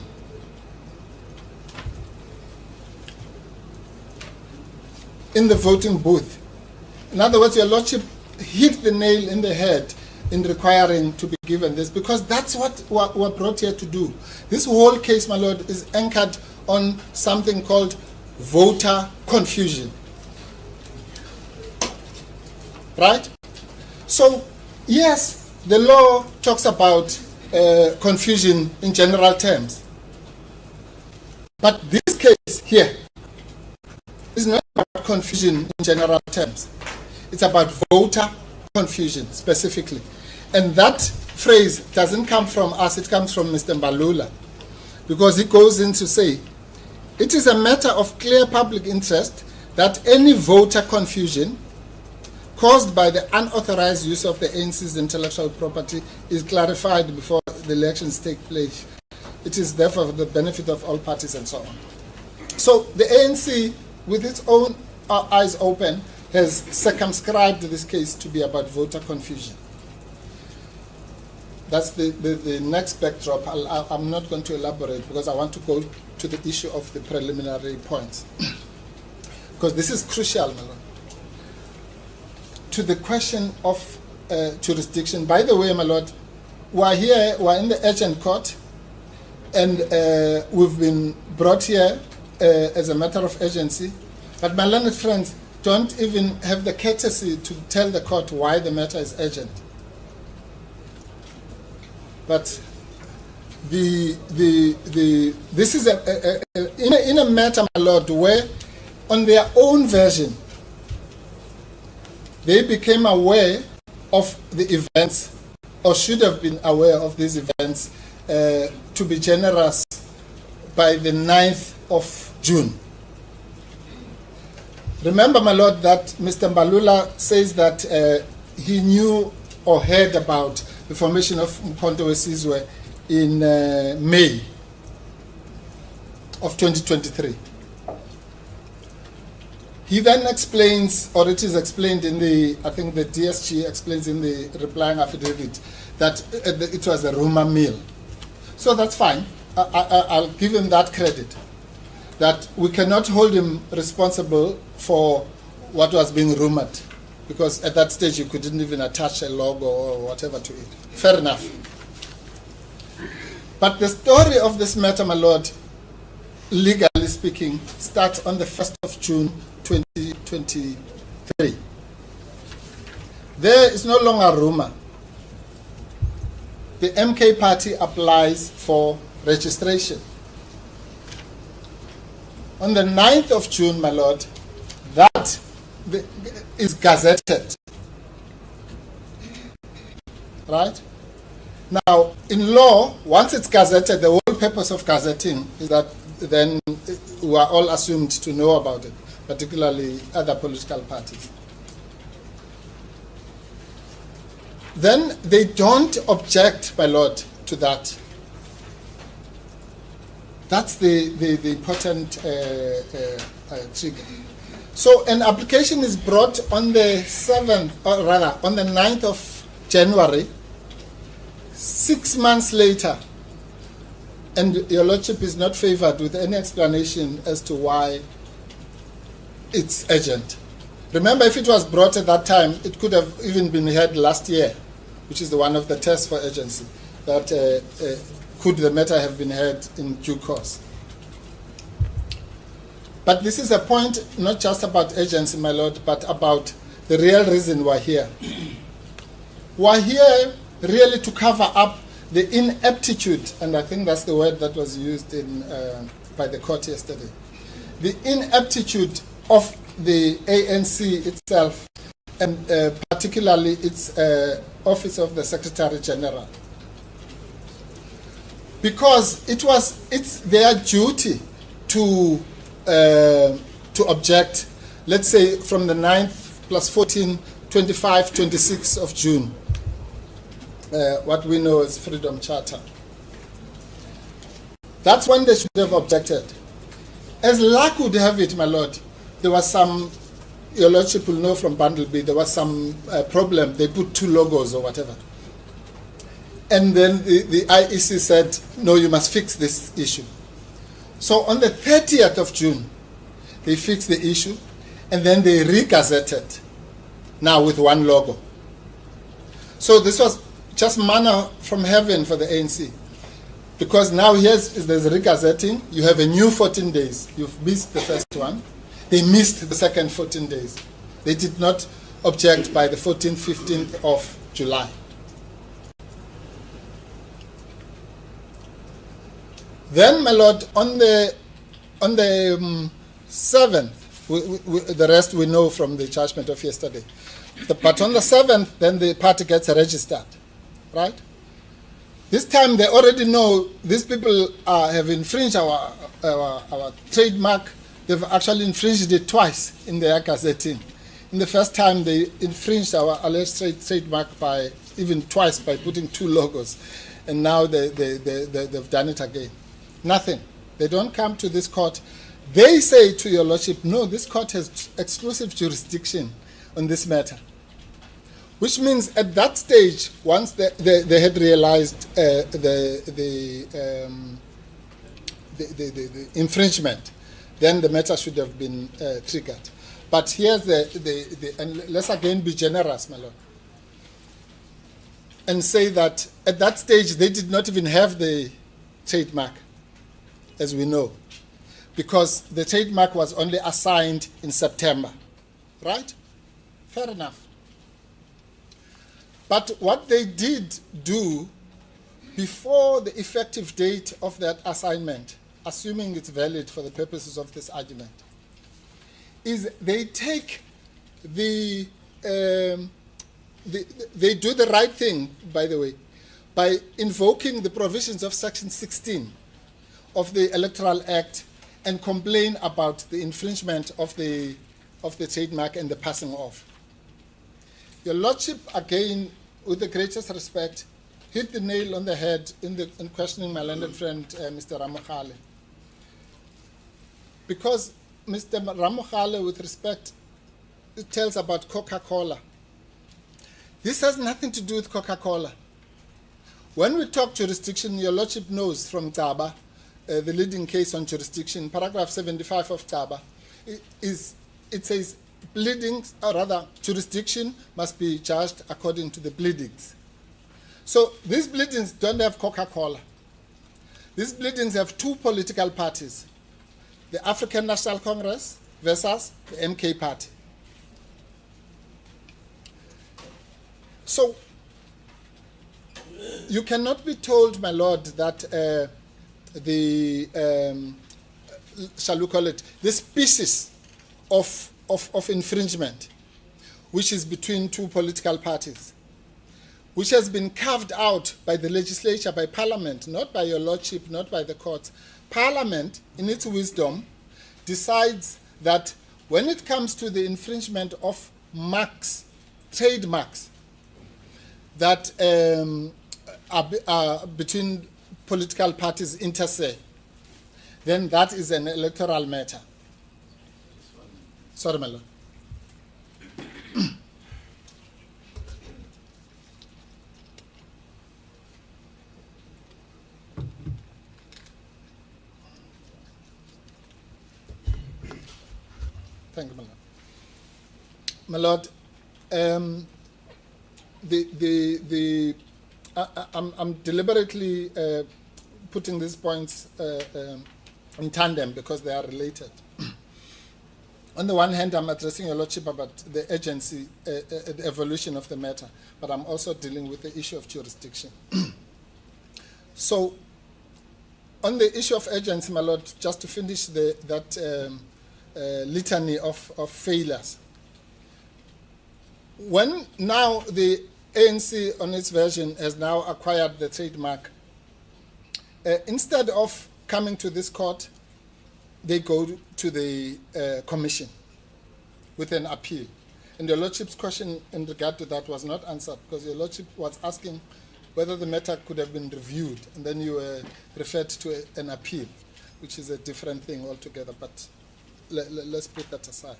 In the voting booth. In other words, your lordship hit the nail in the head in requiring to be given this, because that's what we're brought here to do. This whole case, my lord, is anchored on something called voter confusion. Right? So, yes, the law talks about confusion in general terms. But this case here is not about confusion in general terms. It's about voter confusion specifically. And that phrase doesn't come from us, it comes from Mr. Mbalula. Because he goes in to say, it is a matter of clear public interest that any voter confusion caused by the unauthorized use of the ANC's intellectual property is clarified before the elections take place. It is therefore for the benefit of all parties and so on. So the ANC, with its own eyes open, has circumscribed this case to be about voter confusion. That's the next backdrop. I'm not going to elaborate because I want to go to the issue of the preliminary points. Because this is crucial, my lord. To the question of jurisdiction. By the way, my lord, we're in the urgent court, and we've been brought here as a matter of urgency. But my learned friends don't even have the courtesy to tell the court why the matter is urgent. But this is in a matter, my lord, where on their own version they became aware of the events, or should have been aware of these events, to be generous, by the 9th of June. Remember, my lord, that Mr. Mbalula says that he knew or heard about the formation of uMkhonto weSizwe in May. of 2023. He then explains, or it is explained in the, I think the DSG explains in the replying affidavit, that it was a rumor mill. So that's fine. I'll give him that credit, that we cannot hold him responsible for what was being rumored, because at that stage you couldn't even attach a logo or whatever to it. Fair enough. But the story of this matter, my lord, legally speaking, starts on the 1st of June 2023. There is no longer a rumor. The MK party applies for registration. On the 9th of June, my lord, that is gazetted. Right? Now, in law, once it's gazetted, the whole purpose of gazetting is that then we are all assumed to know about it, particularly other political parties. Then they don't object, my lord, to that. That's the important trigger. So an application is brought on the 7th, or rather on the 9th of January, 6 months later, and your lordship is not favored with any explanation as to why it's urgent. Remember, if it was brought at that time, it could have even been heard last year, which is one of the tests for urgency, that could the matter have been heard in due course. But this is a point not just about urgency, my lord, but about the real reason we're here. We're here really to cover up the ineptitude, and I think that's the word that was used by the court yesterday, the ineptitude of the ANC itself, and particularly its Office of the Secretary General. Because it's their duty to object, let's say from the 9th plus 14, 25, 26 of June, what we know as Freedom Charter. That's when they should have objected. As luck would have it, my lord, there was some, your lordship will know from Bundle B, there was some problem. They put 2 logos or whatever. And then the IEC said, no, you must fix this issue. So on the 30th of June, they fixed the issue, and then they re-gazetted, now with 1 logo. So this was just manna from heaven for the ANC. Because now there's re-gazetting, you have a new 14 days. You've missed the first one. They missed the second 14 days. They did not object by the 14th, 15th of July. Then, my lord, on the 7th, the rest we know from the judgment of yesterday. But on the 7th, then the party gets registered, right? This time they already know these people have infringed our trademark. They've actually infringed it twice in their gazetting. In the first time, they infringed our alleged trademark by even twice by putting 2 logos, and now they've done it again. Nothing. They don't come to this court. They say to your lordship, no, this court has exclusive jurisdiction on this matter. Which means at that stage, once they had realized the infringement, then the matter should have been triggered. But here's and let's again be generous, my lord, and say that at that stage they did not even have the trademark, as we know, because the trademark was only assigned in September, right? Fair enough. But what they did do before the effective date of that assignment, assuming it's valid for the purposes of this argument, is they take they do the right thing, by the way, by invoking the provisions of Section 16 of the Electoral Act and complain about the infringement of the trademark and the passing off. Your lordship, again, with the greatest respect, hit the nail on the head in questioning my learned friend, Mr. Ramokhale. because Mr. Ramokgale, with respect, it tells about Coca-Cola. This has nothing to do with Coca-Cola. When we talk jurisdiction, your Lordship knows from Taba, the leading case on jurisdiction, paragraph 75 of Taba, it says pleadings, or rather jurisdiction must be judged according to the pleadings. So these pleadings don't have Coca-Cola. These pleadings have two political parties, the African National Congress versus the MK Party. So you cannot be told, my lord, that shall we call it, the species of infringement, which is between two political parties, which has been carved out by the legislature, by Parliament, not by your Lordship, not by the courts. Parliament, in its wisdom, decides that when it comes to the infringement of marks, trademarks, that are between political parties inter se, then that is an electoral matter. Sorry, my lord. Thank you, my lord. My lord, I'm deliberately putting these points in tandem because they are related. On the one hand, I'm addressing your Lordship about the agency, the evolution of the matter, but I'm also dealing with the issue of jurisdiction. So, on the issue of agency, my lord, just to finish that litany of failures. When now the ANC on its version has now acquired the trademark, instead of coming to this court, they go to the commission with an appeal. And your Lordship's question in regard to that was not answered because your Lordship was asking whether the matter could have been reviewed, and then you referred to an appeal, which is a different thing altogether, but let's put that aside.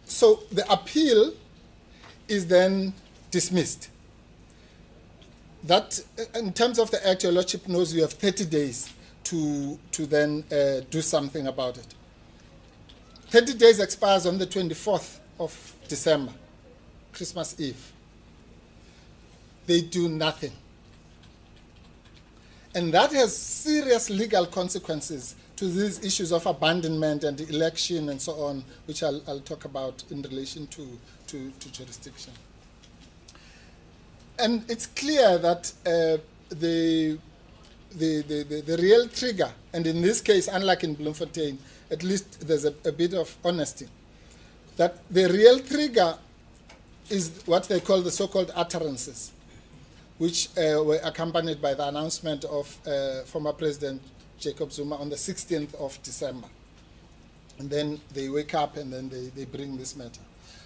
So the appeal is then dismissed. That, in terms of the Act, your Lordship knows you have 30 days to then do something about it. 30 days expires on the 24th of December, Christmas Eve. They do nothing. And that has serious legal consequences to these issues of abandonment and election and so on, which I'll talk about in relation to jurisdiction. And it's clear that the real trigger, and in this case, unlike in Bloemfontein, at least there's a bit of honesty, that the real trigger is what they call the so-called utterances, which were accompanied by the announcement of former President Jacob Zuma on the 16th of December. And then they wake up and then they bring this matter.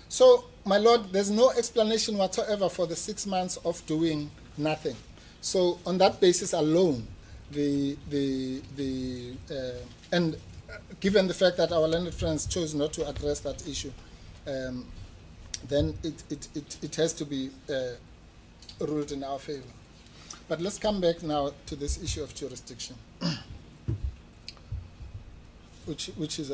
So, my lord, there's no explanation whatsoever for the 6 months of doing nothing. So, on that basis alone, and given the fact that our learned friends chose not to address that issue, then it has to be ruled in our favor. But let's come back now to this issue of jurisdiction, which is,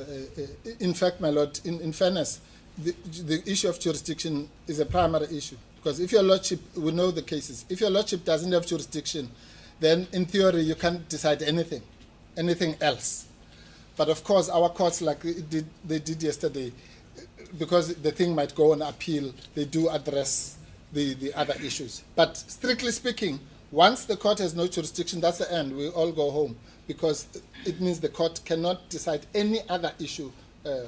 in fact, my lord, in fairness, the issue of jurisdiction is a primary issue. Because if your Lordship, we know the cases, if your Lordship doesn't have jurisdiction, then in theory you can't decide anything else. But of course, our courts, like they did yesterday, because the thing might go on appeal, they do address the other issues. But strictly speaking, once the court has no jurisdiction, that's the end. We all go home, because it means the court cannot decide any other issue,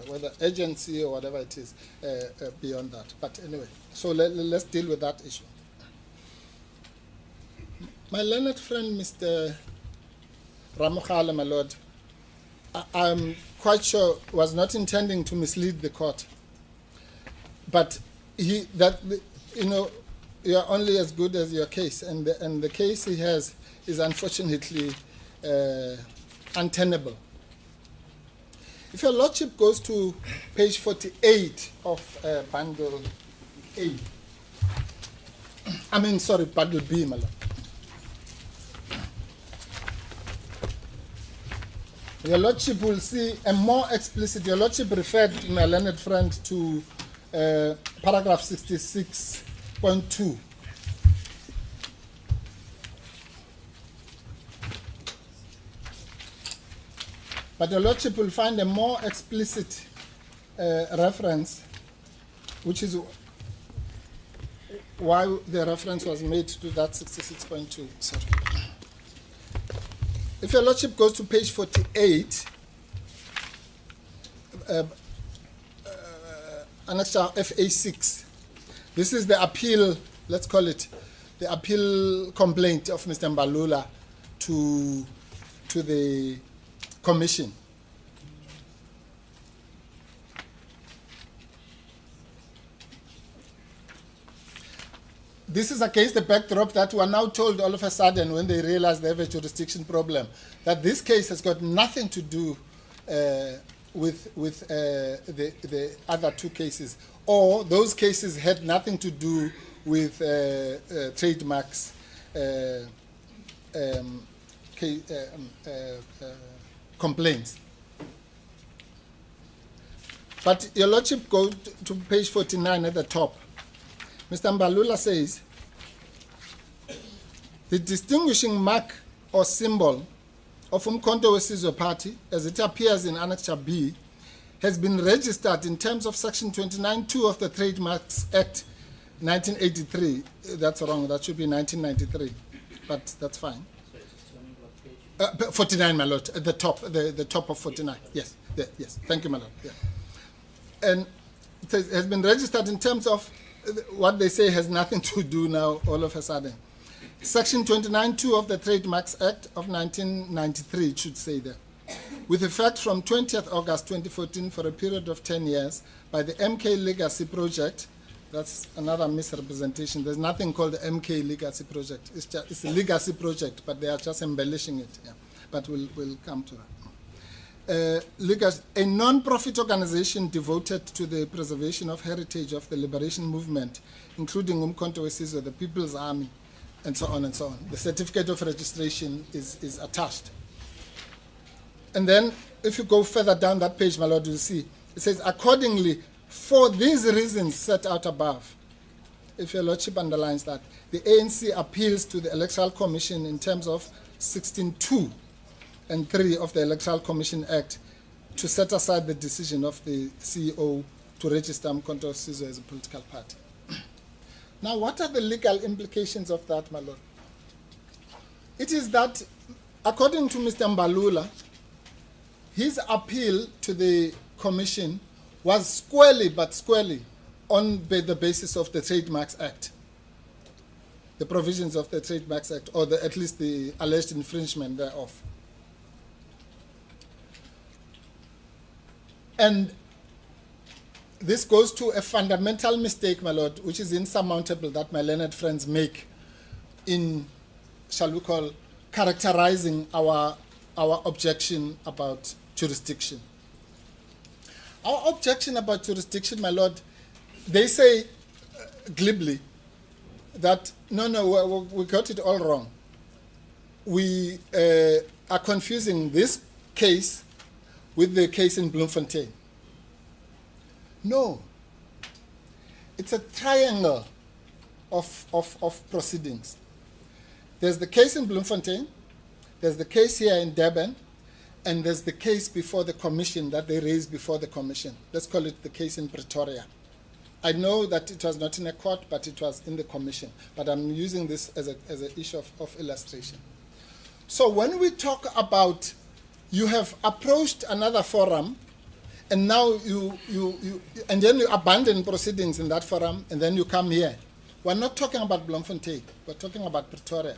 whether agency or whatever it is, beyond that. But anyway, so let's deal with that issue. My learned friend, Mr. Ramokgale, my lord, I'm quite sure was not intending to mislead the court, but you are only as good as your case, and the case he has is unfortunately untenable. If your Lordship goes to page 48 of bundle A, bundle B, my lord. Your Lordship will see a more explicit, your Lordship referred, my learned friend, to paragraph 66.2. But your Lordship will find a more explicit reference, which is why the reference was made to that 66.2. Sorry. If your Lordship goes to page 48, annexure FA6, this is the appeal, let's call it, the appeal complaint of Mr. Mbalula to the Commission. This is against the backdrop that we are now told all of a sudden, when they realize they have a jurisdiction problem, that this case has got nothing to do with the other two cases, or those cases had nothing to do with trademarks complaints. But your Lordship, go to page 49 at the top. Mr. Mbalula says, the distinguishing mark or symbol of uMkhonto weSizwe Party, as it appears in Annexure B, has been registered in terms of Section 29(2) of the Trademarks Act 1983. That's wrong, that should be 1993, but that's fine. 49, my lord, at the top, the top of 49. Yes, yes. Thank you, my lord. Yeah. And it says, has been registered in terms of what they say has nothing to do now all of a sudden. Section 29(2) of the Trademarks Act of 1993, it should say there, with effect from 20th August 2014 for a period of 10 years by the MK Legacy Project. That's another misrepresentation. There's nothing called the MK Legacy Project. It's a legacy project, but they are just embellishing it. Yeah. But we'll come to that. A non-profit organization devoted to the preservation of heritage of the liberation movement, including uMkhonto weSizwe, the People's Army, and so on and so on. The certificate of registration is attached. And then, if you go further down that page, my lord, you'll see, it says, accordingly, for these reasons set out above, if your Lordship underlines that, the ANC appeals to the Electoral Commission in terms of 16(2) and 3 of the Electoral Commission Act to set aside the decision of the CEO to register uMkhonto weSizwe as a political party. Now, what are the legal implications of that, my lord? It is that, according to Mr. Mbalula, his appeal to the Commission was squarely on the basis of the Trademarks Act, the provisions of the Trademarks Act, or at least the alleged infringement thereof. And this goes to a fundamental mistake, my lord, which is insurmountable, that my learned friends make in, shall we call, characterizing our objection about jurisdiction. Our objection about jurisdiction, my lord, they say glibly that, no, we got it all wrong. We are confusing this case with the case in Bloemfontein. No. It's a triangle of proceedings. There's the case in Bloemfontein, there's the case here in Durban, and there's the case before the Commission that they raised before the Commission. Let's call it the case in Pretoria. I know that it was not in a court, but it was in the Commission. But I'm using this as an issue of illustration. So when we talk about you have approached another forum, and now and then you abandon proceedings in that forum, and then you come here. We're not talking about Bloemfontein. We're talking about Pretoria.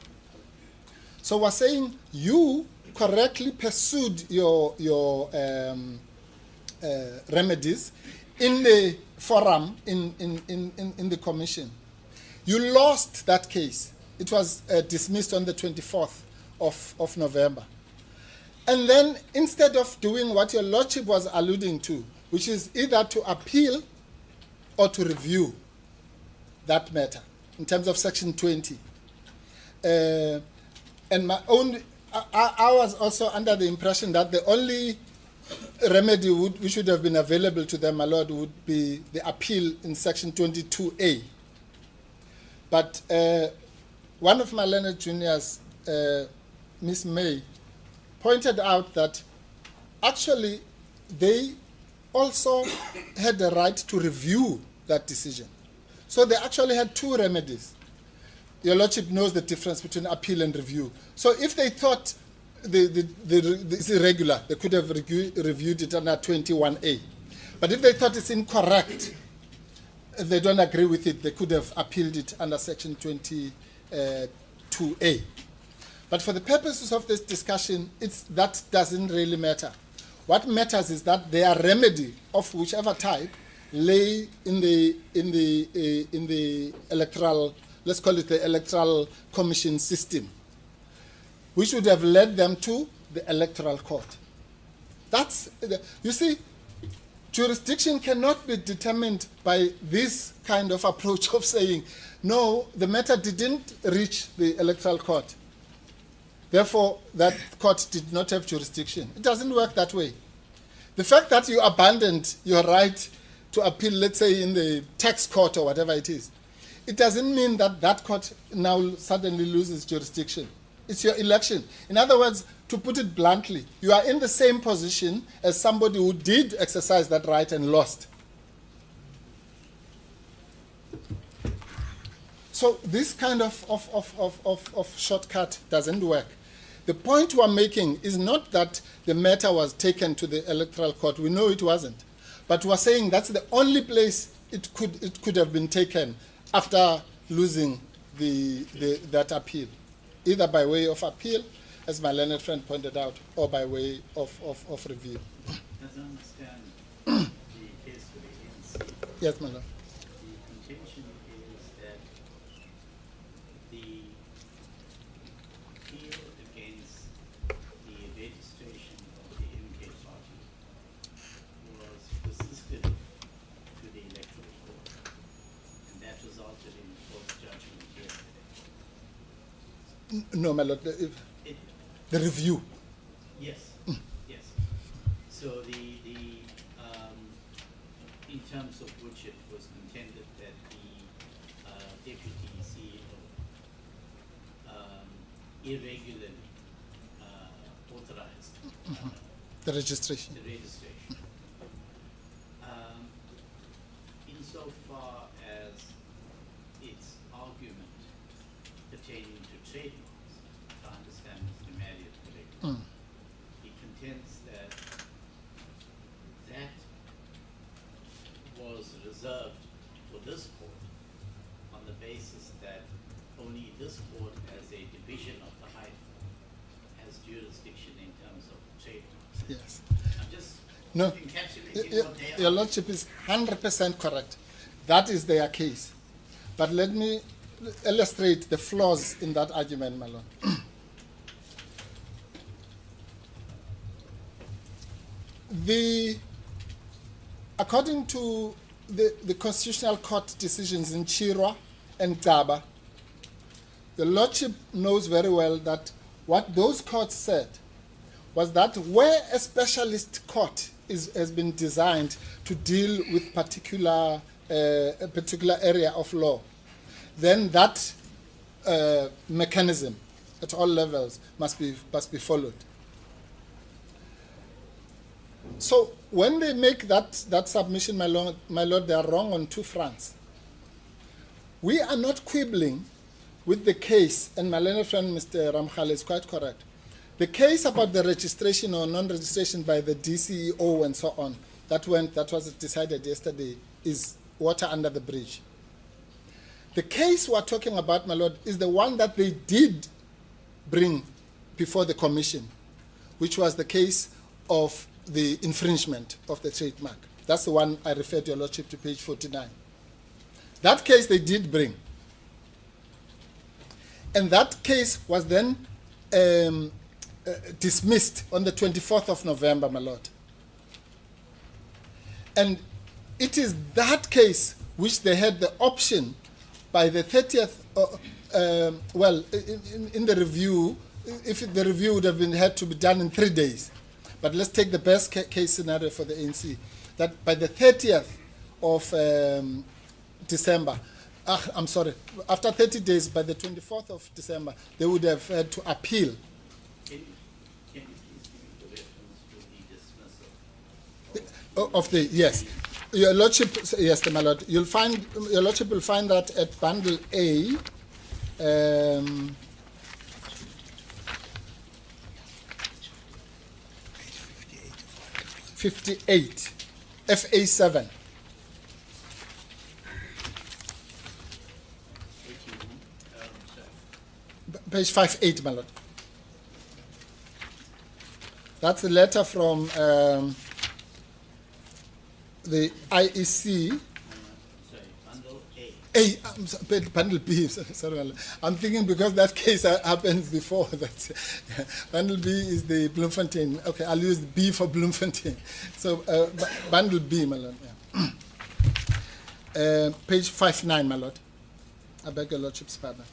So we're saying you correctly pursued your remedies in the forum, in the Commission. You lost that case. It was dismissed on the 24th of November. And then instead of doing what your lordship was alluding to, which is either to appeal or to review that matter in terms of section 20. And my own, I was also under the impression that the only remedy which would have been available to them, my lord, would be the appeal in section 22A. But one of my learned juniors, Miss May, pointed out that actually they also had the right to review that decision. So they actually had two remedies. Your lordship knows the difference between appeal and review. So if they thought it's irregular, they could have reviewed it under 21A. But if they thought it's incorrect, if they don't agree with it, they could have appealed it under section 22A. But for the purposes of this discussion, that doesn't really matter. What matters is that their remedy of whichever type lay in the electoral, let's call it the Electoral Commission system, which would have led them to the Electoral Court. You see, jurisdiction cannot be determined by this kind of approach of saying, no, the matter didn't reach the Electoral Court. Therefore, that court did not have jurisdiction. It doesn't work that way. The fact that you abandoned your right to appeal, let's say in the tax court or whatever it is, it doesn't mean that that court now suddenly loses jurisdiction. It's your election. In other words, to put it bluntly, you are in the same position as somebody who did exercise that right and lost. So this kind of shortcut doesn't work. The point we're making is not that the matter was taken to the Electoral Court. We know it wasn't. But we're saying that's the only place it could have been taken after losing that appeal, either by way of appeal, as my learned friend pointed out, or by way of review. As I understand the case for the ANC, Yes, my lord. the contention is that the appeal against the registration of the MK party was persisted to the Electoral Court, and that resulted in the court's judgment yesterday. No, my lord. The review. Yes, yes. So in terms of which it was contended that the deputy CEO irregularly authorized The registration. the registration. Insofar as its argument pertaining to trademarks, if I understand Mr. Marriott correctly, he contends that that was reserved for this court on the basis that only this court, as a division of the High Court, has jurisdiction in terms of trademarks. Yes. I'm just No. encapsulating what they Your are. lordship is 100% correct. That is their case. But let me illustrate the flaws in that argument, my lord. According to the Constitutional Court decisions in Chirwa and Gaba, the lordship knows very well that what those courts said was that where a specialist court has been designed to deal with a particular area of law, then that mechanism at all levels must be followed. So when they make that submission, my lord, they are wrong on two fronts. We are not quibbling with the case, and my learned friend Mr. Ramkhale is quite correct. The case about the registration or non-registration by the DCEO and so on, that was decided yesterday, is water under the bridge. The case we're talking about, my lord, is the one that they did bring before the commission, which was the case of the infringement of the trademark. That's the one I referred your lordship to page 49. That case they did bring. And that case was then dismissed on the 24th of November, my lord. And it is that case which they had the option by the 30th, in the review, if the review would have had to be done in 3 days. But let's take the best case scenario for the ANC, that by the 30th of December, after 30 days, by the 24th of December, they would have had to appeal. Can you please give me the reference to the dismissal? Of the, yes. Your Lordship, yes, my Lord. Your Lordship will find that at Bundle A, 58, FA7. Page 58, my Lord. That's a letter from the IEC. Sorry, bundle A. Bundle B. Sorry, I'm thinking because that case happened before. That bundle B is the Bloemfontein. Okay, I'll use B for Bloemfontein. So bundle B, my Lord. Yeah. Page 59, my Lord. I beg your Lordship's pardon.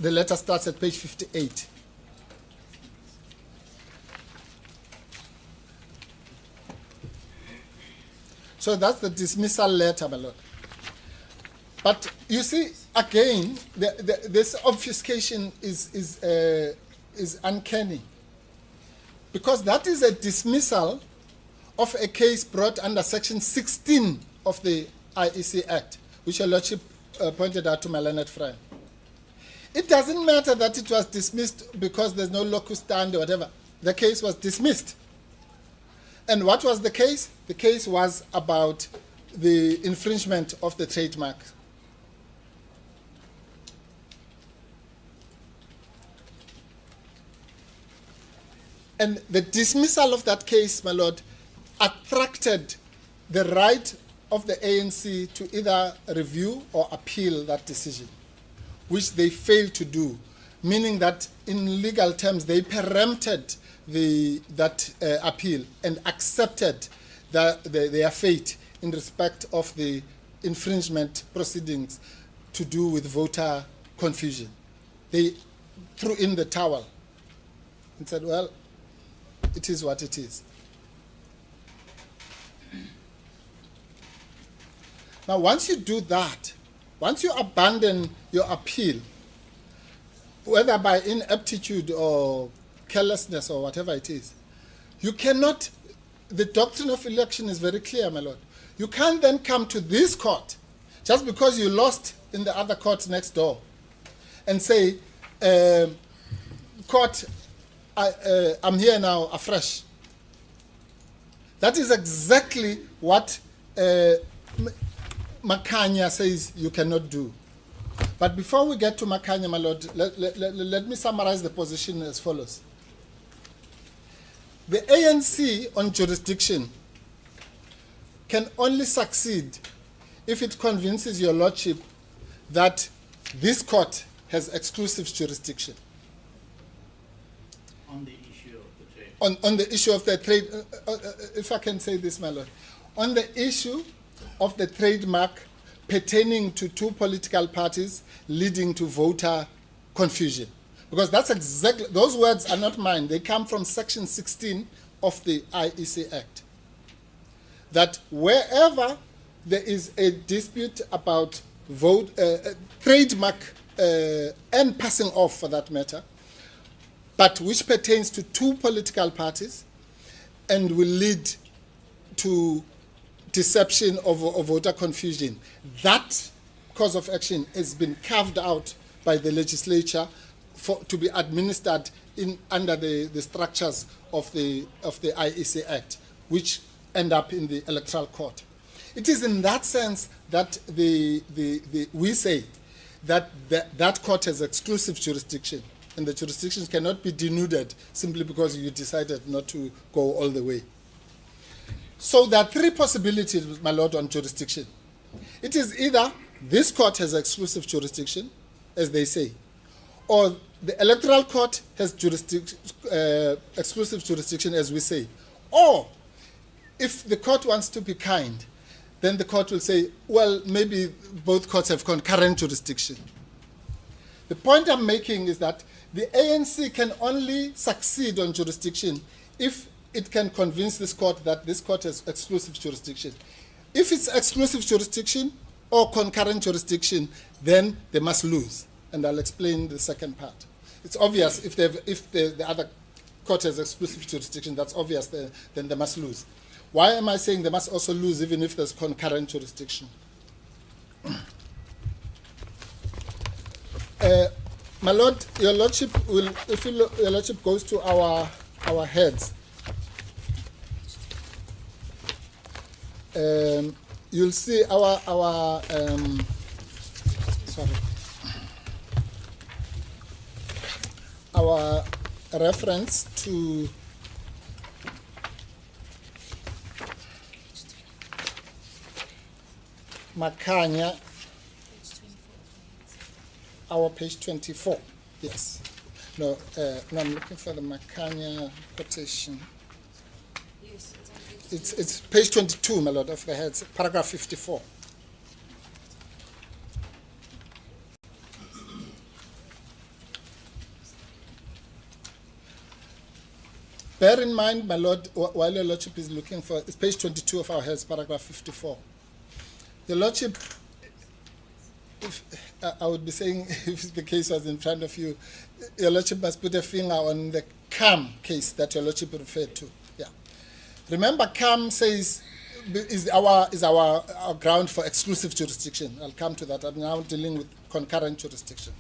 The letter starts at page 58. So that's the dismissal letter, my lord. But you see, again, this obfuscation is uncanny, because that is a dismissal of a case brought under Section 16 of the IEC Act, which your Lordship pointed out to my learned friend. It doesn't matter that it was dismissed because there's no locus standi or whatever. The case was dismissed. And what was the case? The case was about the infringement of the trademark. And the dismissal of that case, my lord, attracted the right of the ANC to either review or appeal that decision, which they failed to do, meaning that in legal terms they preempted that appeal and accepted their fate in respect of the infringement proceedings to do with voter confusion. They threw in the towel and said, well, it is what it is. Now, once you do that, once you abandon your appeal, whether by ineptitude or carelessness or whatever it is, you cannot, the doctrine of election is very clear, my lord. You can't then come to this court, just because you lost in the other court next door, and say, court, I'm here now afresh. That is exactly what Makanya says you cannot do. But before we get to Makanya, my lord, let me summarize the position as follows. The ANC on jurisdiction can only succeed if it convinces your lordship that this court has exclusive jurisdiction. On the issue of the trade. On the issue of the trade, if I can say this, my lord, on the issue of the trademark pertaining to two political parties leading to voter confusion. Because that's exactly, those words are not mine. They come from Section 16 of the IEC Act. That wherever there is a dispute about trademark and passing off for that matter, but which pertains to two political parties and will lead to deception or voter confusion, that cause of action has been carved out by the legislature to be administered under the structures of the IEC Act, which end up in the Electoral Court. It is in that sense that we say that that court has exclusive jurisdiction, and the jurisdictions cannot be denuded simply because you decided not to go all the way. So there are three possibilities, my lord, on jurisdiction. It is either this court has exclusive jurisdiction, as they say, or the electoral court has exclusive jurisdiction, as we say. Or if the court wants to be kind, then the court will say, well, maybe both courts have concurrent jurisdiction. The point I'm making is that the ANC can only succeed on jurisdiction if it can convince this court that this court has exclusive jurisdiction. If it's exclusive jurisdiction or concurrent jurisdiction, then they must lose. And I'll explain the second part. It's obvious if the other court has exclusive jurisdiction, that's obvious, then they must lose. Why am I saying they must also lose even if there's concurrent jurisdiction? My Lord, Your Lordship will, if Your Lordship goes to our heads, you'll see our reference to Makanya, our page 24. Yes. No, I'm looking for the Makanya quotation. Yes, it's page 22, my Lord, of the heads, paragraph 54. Bear in mind, my Lord, while Your Lordship is looking for, it's page 22 of our heads, paragraph 54. Your Lordship, I would be saying, if the case was in front of you, Your Lordship must put a finger on the CAM case that Your Lordship referred to. Yeah. Remember, CAM says is our ground for exclusive jurisdiction. I'll come to that. I'm now dealing with concurrent jurisdiction.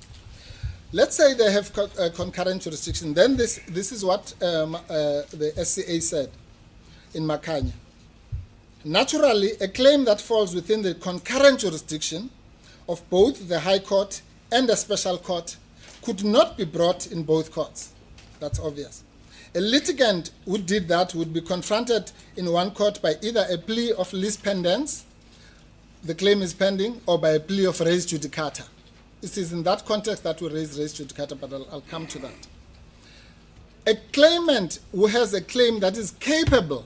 Let's say they have concurrent jurisdiction. Then this is what the SCA said in Makanya. Naturally, a claim that falls within the concurrent jurisdiction of both the High Court and the Special Court could not be brought in both courts. That's obvious. A litigant who did that would be confronted in one court by either a plea of lis pendens, the claim is pending, or by a plea of res judicata. It is in that context that we raise res judicata, but I'll come to that. A claimant who has a claim that is capable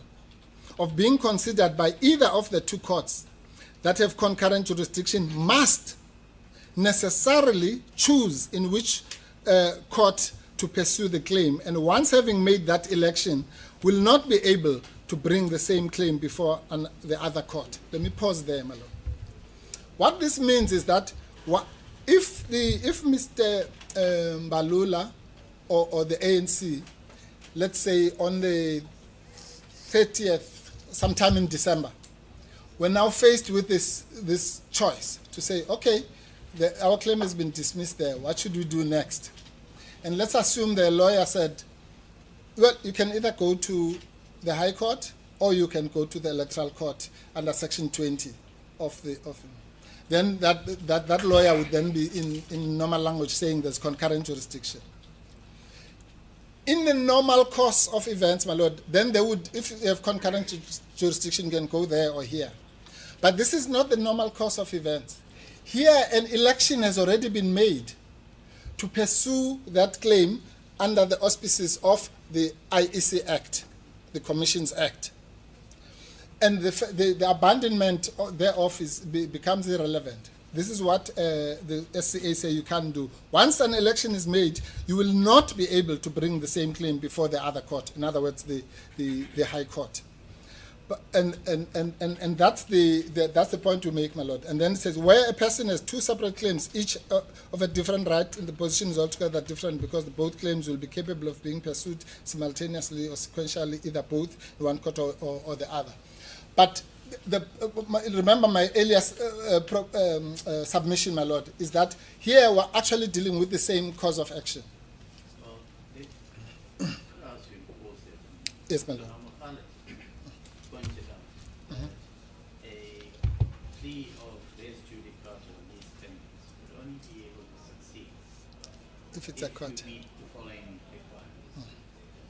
of being considered by either of the two courts that have concurrent jurisdiction must necessarily choose in which court to pursue the claim, and once having made that election, will not be able to bring the same claim before the other court. Let me pause there, my Lord. What this means is that if Mr. Mbalula or the ANC, let's say on the 30th, sometime in December, we're now faced with this choice to say, okay, our claim has been dismissed there. What should we do next? And let's assume the lawyer said, well, you can either go to the High Court or you can go to the Electoral Court under Section 20 of the. Then that lawyer would then be in normal language saying there's concurrent jurisdiction. In the normal course of events, my Lord, then they would, if you have concurrent jurisdiction, you can go there or here. But this is not the normal course of events. Here, an election has already been made to pursue that claim under the auspices of the IEC Act, the Commissions Act. And the abandonment thereof becomes irrelevant. This is what the SCA say you can't do. Once an election is made, you will not be able to bring the same claim before the other court. In other words, the High Court. But, and that's the point we make, my Lord. And then it says, where a person has two separate claims, each of a different right, and the position is altogether different because both claims will be capable of being pursued simultaneously or sequentially, either both in one court or the other. But remember my earlier submission, my Lord, is that here we're actually dealing with the same cause of action. Yes, my Lord. Pointed out that a plea of res judicata or lis pendens would only be able to succeed if it's a court. You meet the following requirements.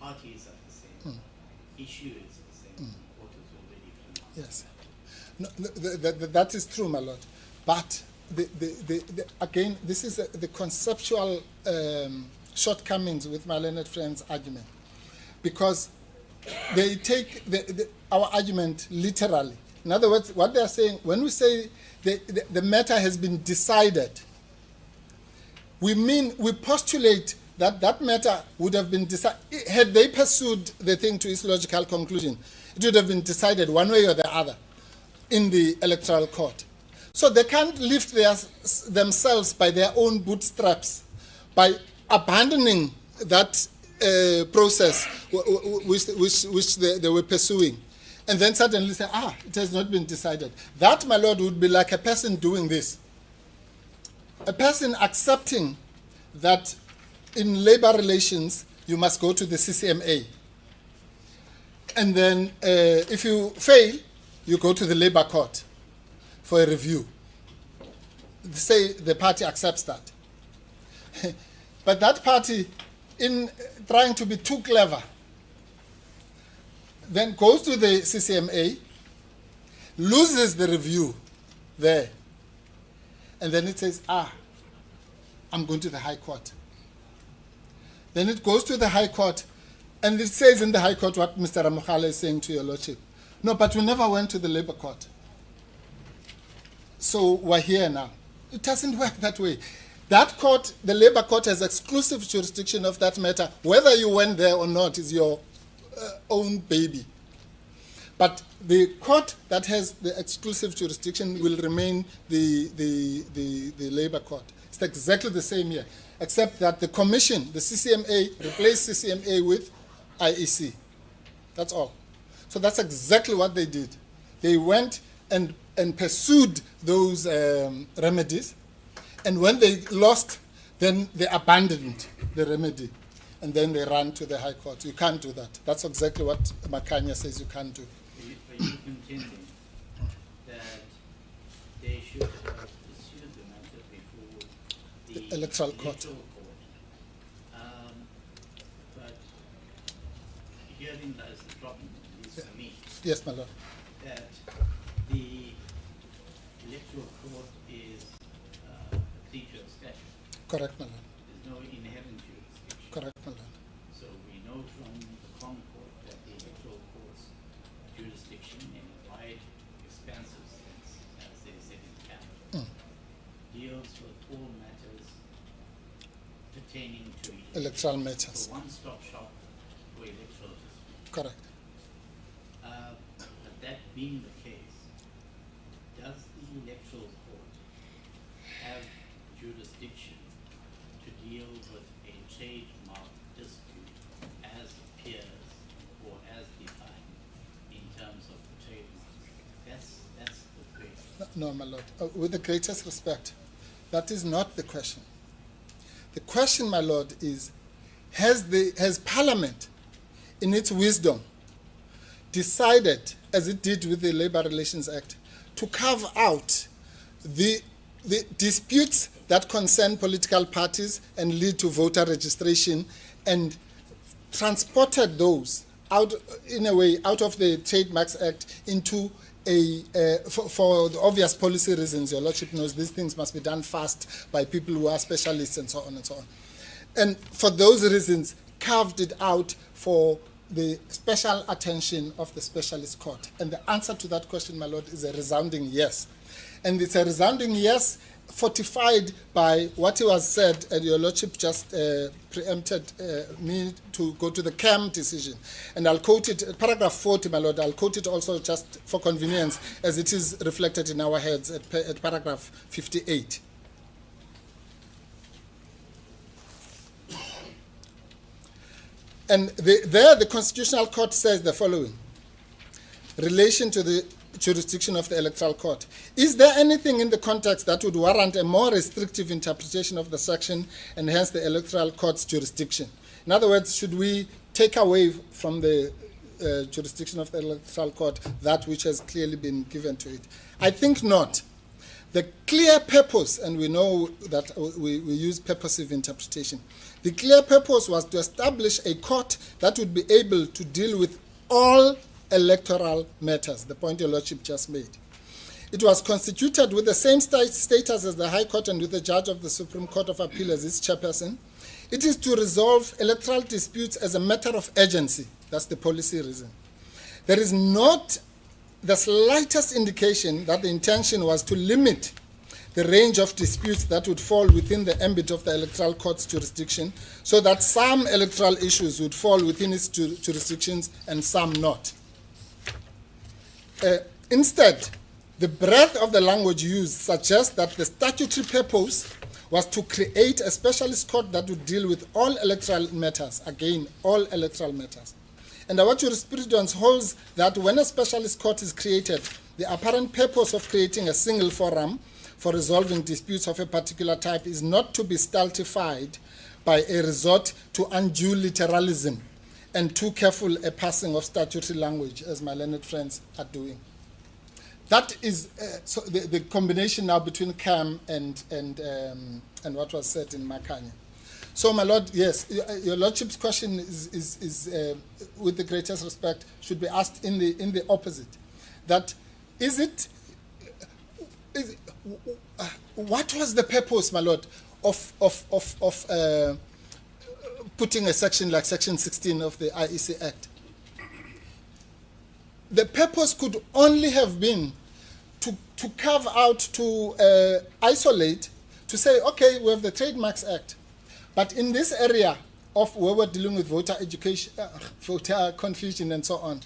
Parties are the same. Issue is the same. Court is already pronounced. Yes. No, that is true, my Lord. But again, this is the conceptual shortcomings with my learned friend's argument, because they take our argument literally. In other words, what they are saying, when we say the matter has been decided, we postulate that matter would have been decided. Had they pursued the thing to its logical conclusion, it would have been decided one way or the other in the electoral court. So they can't lift themselves by their own bootstraps by abandoning that process which they were pursuing, and then suddenly say, it has not been decided. That, my lord, would be like a person doing this. A person accepting that in labor relations you must go to the CCMA. And then if you fail, you go to the labor court for a review. Say the party accepts that. But that party, in trying to be too clever, then goes to the CCMA, loses the review there, and then it says, I'm going to the High Court. Then it goes to the High Court, and it says in the High Court what Mr. Ramokhala is saying to your Lordship. No, but we never went to the Labour Court. So we're here now. It doesn't work that way. That court, the Labour Court, has exclusive jurisdiction of that matter. Whether you went there or not is your own baby. But the court that has the exclusive jurisdiction will remain the Labour Court. It's exactly the same here, except that the Commission, the CCMA, replaced CCMA with IEC. That's all. So that's exactly what they did. They went and pursued those remedies, and when they lost, then they abandoned the remedy, and then they ran to the High Court. You can't do that. That's exactly what Makanya says you can't do. Are you contending that they should have pursued the matter before the Electoral Court? But herein lies the problem, at least for me. Yes, my lord. That the Electoral Court is a creature of statute. Correct, my lord. There's no inherent jurisdiction. Correct, my lord. So we know from the Common Court that the Electoral Court's jurisdiction in a wide, expansive sense, as they said in Canada, deals with all matters pertaining to Electoral matters. So one-stop shop for electoral disputes. Correct. But that being the case, does the Electoral Court have jurisdiction to deal with a trademark dispute as appears or as defined in terms of the trademarks? That's the question. No, my lord. With the greatest respect, that is not the question. The question, my lord, is has Parliament, in its wisdom, decided, as it did with the Labour Relations Act, to carve out the disputes that concern political parties and lead to voter registration, and transported those out, in a way, out of the Trademarks Act into for the obvious policy reasons. Your Lordship knows these things must be done fast by people who are specialists and so on and so on. And for those reasons, carved it out for the special attention of the specialist court. And the answer to that question, my lord, is a resounding yes. And it's a resounding yes, fortified by what was said, and your Lordship just preempted me to go to the CAM decision. And I'll quote it, paragraph 40, my lord, I'll quote it also just for convenience, as it is reflected in our heads at paragraph 58. And there the Constitutional Court says the following: relation to the jurisdiction of the Electoral Court. Is there anything in the context that would warrant a more restrictive interpretation of the section and hence the Electoral Court's jurisdiction? In other words, should we take away from the jurisdiction of the Electoral Court that which has clearly been given to it? I think not. The clear purpose, and we know that we use purposive interpretation, the clear purpose was to establish a court that would be able to deal with all electoral matters, the point your Lordship just made. It was constituted with the same status as the High Court and with the Judge of the Supreme Court of Appeal as its chairperson. It is to resolve electoral disputes as a matter of urgency. That's the policy reason. There is not the slightest indication that the intention was to limit the range of disputes that would fall within the ambit of the Electoral Court's jurisdiction, so that some electoral issues would fall within its jurisdictions and some not. Instead, the breadth of the language used suggests that the statutory purpose was to create a specialist court that would deal with all electoral matters, again, all electoral matters. And our jurisprudence holds that when a specialist court is created, the apparent purpose of creating a single forum for resolving disputes of a particular type is not to be stultified by a resort to undue literalism and too careful a passing of statutory language, as my learned friends are doing. That is so the combination now between CAM and what was said in Makanya. So, my Lord, yes, your Lordship's question is with the greatest respect, should be asked in the opposite. That what was the purpose, my Lord, of putting a section like Section 16 of the IEC Act? The purpose could only have been to carve out, to isolate, to say, okay, we have the Trademarks Act, but in this area of where we're dealing with voter education, voter confusion and so on,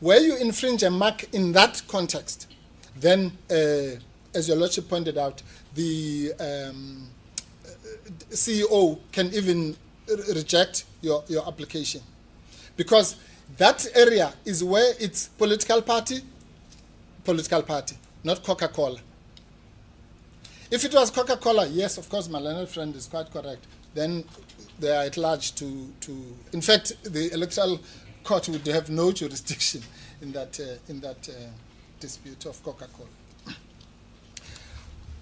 where you infringe a mark in that context, then, as your Lordship pointed out, the CEO can even reject your application, because that area is where it's political party, not Coca-Cola. If it was Coca-Cola, yes, of course, my learned friend is quite correct. Then they are at large to in fact, the Electoral Court would have no jurisdiction in that dispute of Coca-Cola.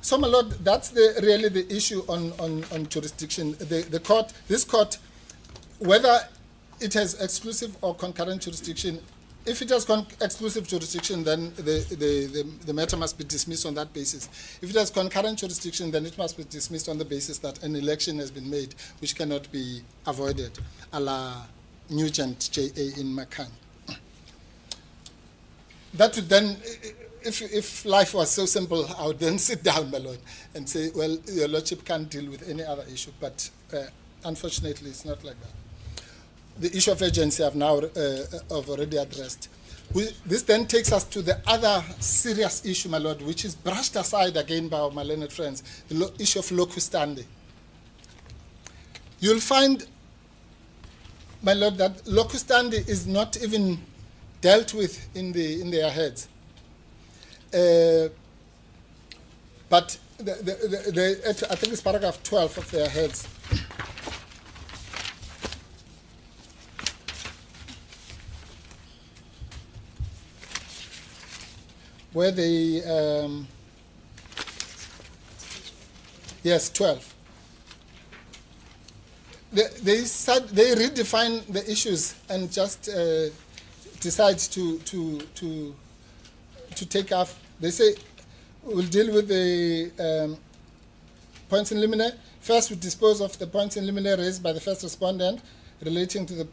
So, my Lord, that's really the issue on jurisdiction. This court, whether it has exclusive or concurrent jurisdiction, if it has exclusive jurisdiction, then the matter must be dismissed on that basis. If it has concurrent jurisdiction, then it must be dismissed on the basis that an election has been made, which cannot be avoided, a la Nugent J.A. in Macan. That would then, if life was so simple, I would then sit down, my Lord, and say, well, your Lordship can't deal with any other issue. But unfortunately, it's not like that. The issue of urgency I've now already addressed. This then takes us to the other serious issue, my Lord, which is brushed aside again by my learned friends, the issue of locus standi. You'll find, my Lord, that locus standi is not even dealt with in their heads. But I think it's paragraph 12 of their heads. Where they, yes, 12. They redefine the issues and just decide to take off. They say, we'll deal with the points in limine. First, we dispose of the points in limine raised by the first respondent relating to the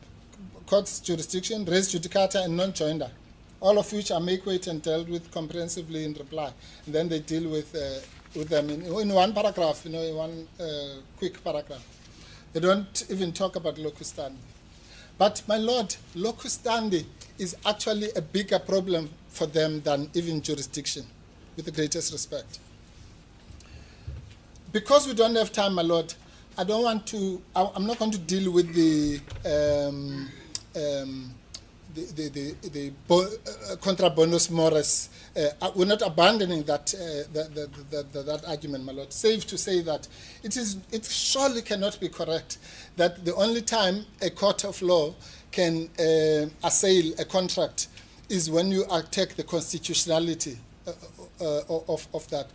court's jurisdiction, res judicata, and non-joinder, all of which are make weight and dealt with comprehensively in reply. And then they deal with them in one paragraph, in one quick paragraph. They don't even talk about locus standi. But, my Lord, locus standi is actually a bigger problem for them than even jurisdiction, with the greatest respect. Because we don't have time, my Lord, I'm not going to deal with the contra bonus mores. We're not abandoning that argument, my Lord. Safe to say that it surely cannot be correct that the only time a court of law can assail a contract is when you attack the constitutionality of that.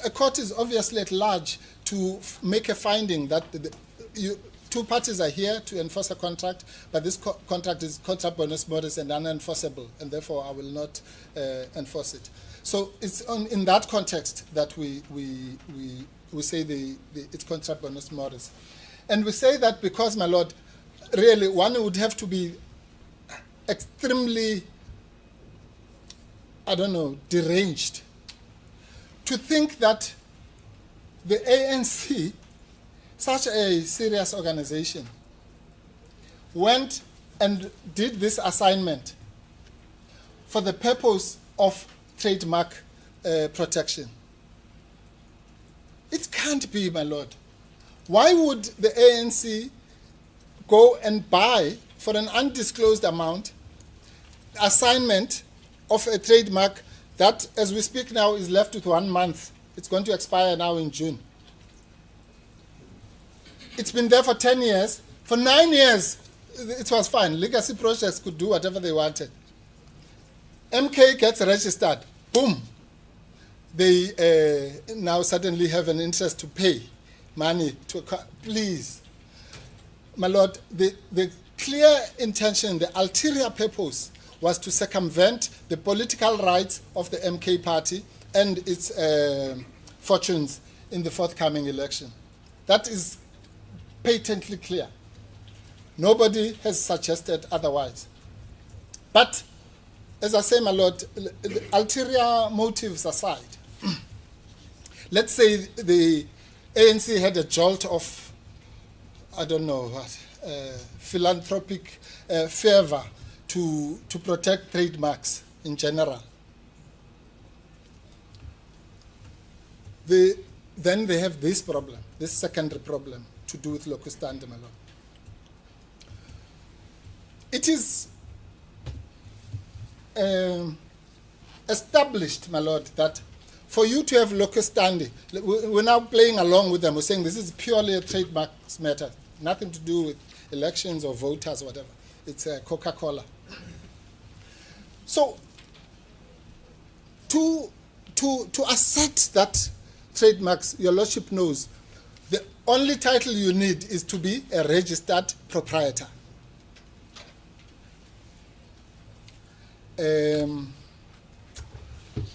A court is obviously at large to make a finding that two parties are here to enforce a contract, but this contract is contra bonus modus and unenforceable, and therefore I will not enforce it. So it's in that context that we say it's contra bonus modus. And we say that because, my lord, really one would have to be extremely, I don't know, deranged to think that the ANC, such a serious organization, went and did this assignment for the purpose of trademark protection. It can't be, my lord. Why would the ANC go and buy for an undisclosed amount assignment of a trademark that, as we speak now, is left with 1 month? It's going to expire now in June. It's been there for 10 years. For 9 years, it was fine. Legacy projects could do whatever they wanted. MK gets registered. Boom. They now suddenly have an interest to pay money to... Please. My lord, the clear intention, the ulterior purpose was to circumvent the political rights of the MK party and its fortunes in the forthcoming election. That is patently clear. Nobody has suggested otherwise. But, as I say, my lord, the ulterior motives aside, let's say the ANC had a jolt of, I don't know what, philanthropic fervor to protect trademarks in general. Then they have this problem, this secondary problem to do with locus standi, my lord. It is established, my lord, that for you to have locus standi, we're now playing along with them. We're saying this is purely a trademarks matter, nothing to do with elections or voters or whatever. It's Coca-Cola. So to assert that trademarks, your lordship knows, the only title you need is to be a registered proprietor.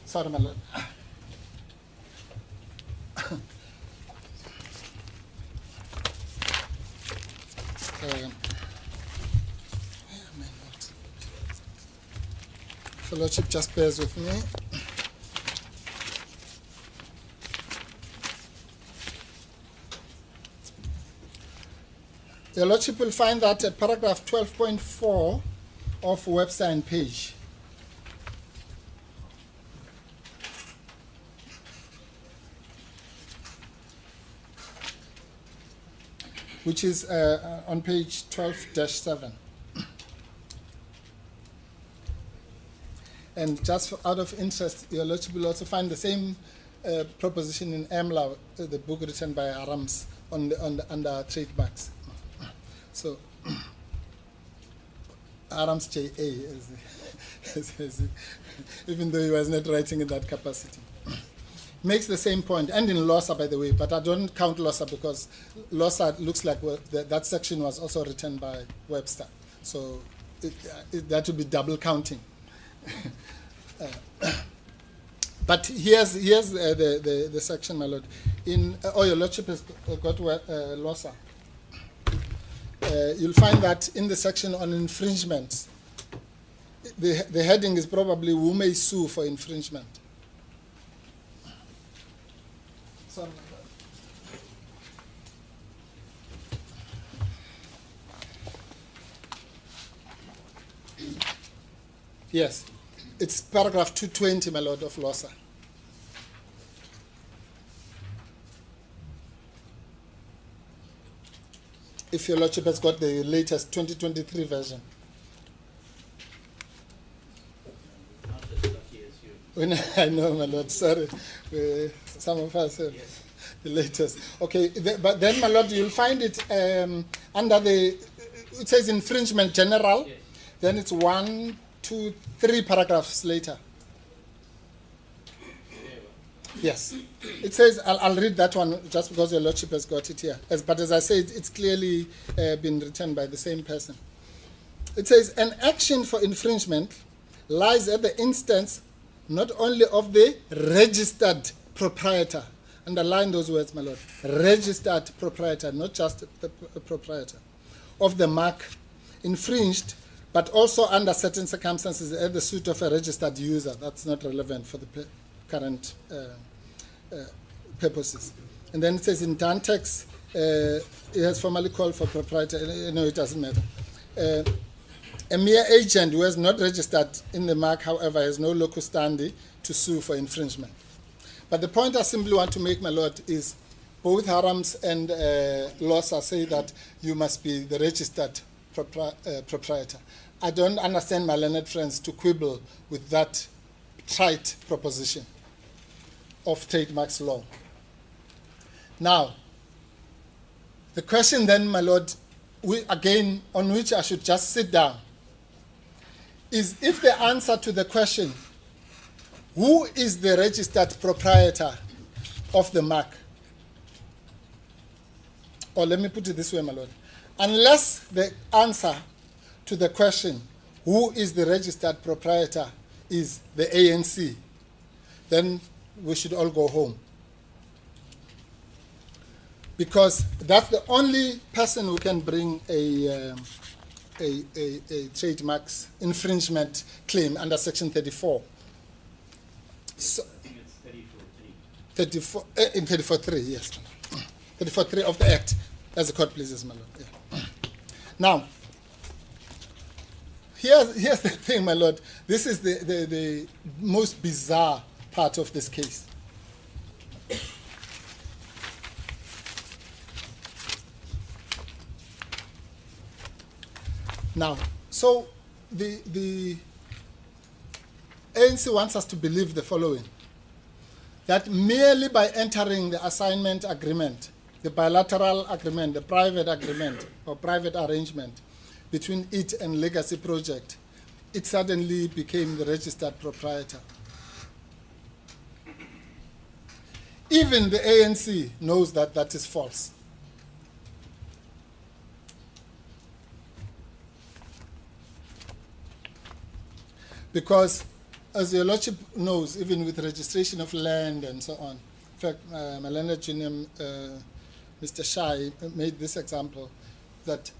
Sorry, my lord. Your lordship just bears with me. Your lordship will find that at paragraph 12.4 of website page. Which is on page 12-7. And just out of interest, your lordship will also find the same proposition in EMLA, the book written by Arams under trademarks. So, Arams J.A., even though he was not writing in that capacity. Makes the same point, and in LOSA, by the way, but I don't count LOSA because LOSA looks like that section was also written by Webster. So that would be double counting. But here's the section, my lord. Your lordship has got LOSA. You'll find that in the section on infringements, the heading is probably "Who may sue for infringement." Sorry. Yes, it's paragraph 220, my lord, of LOSA. If your lordship has got the latest 2023 version. I know, my lord, sorry. Some of us have the latest. Okay, but then, my lord, you'll find it under it says infringement general. Yes. Then it's 1, 2, 3 paragraphs later. Yes. It says, I'll read that one just because your Lordship has got it here. But as I said, it's clearly been written by the same person. It says, an action for infringement lies at the instance not only of the registered proprietor. Underline those words, my lord. Registered proprietor, not just the proprietor. Of the mark infringed, but also under certain circumstances at the suit of a registered user. That's not relevant for the current purposes. And then it says in Dantex, it has formally called for proprietor. No, it doesn't matter. A mere agent who has not registered in the mark, however, has no locus standi to sue for infringement. But the point I simply want to make, my lord, is both Harams and Losa say that you must be the registered proprietor. I don't understand my learned friends to quibble with that trite proposition of trademarks law. Now, the question then, my lord, again, on which I should just sit down, is if the answer to the question, who is the registered proprietor of the mark? Or let me put it this way, my lord. Unless the answer to the question, who is the registered proprietor, is the ANC, then we should all go home. Because that's the only person who can bring a trademarks infringement claim under Section 34. So, I think it's 34, in 34.3, yes. 34.3 of the Act, as the court pleases, my lord. Yeah. Now, here's the thing, my lord. This is the most bizarre part of this case. Now, so the ANC wants us to believe the following, that merely by entering the assignment agreement, the bilateral agreement, the private agreement or private arrangement between it and Legacy Project, it suddenly became the registered proprietor. Even the ANC knows that that is false. Because, as your lordship knows, even with registration of land and so on, in fact, my learned junior, Mr. Shai, made this example, that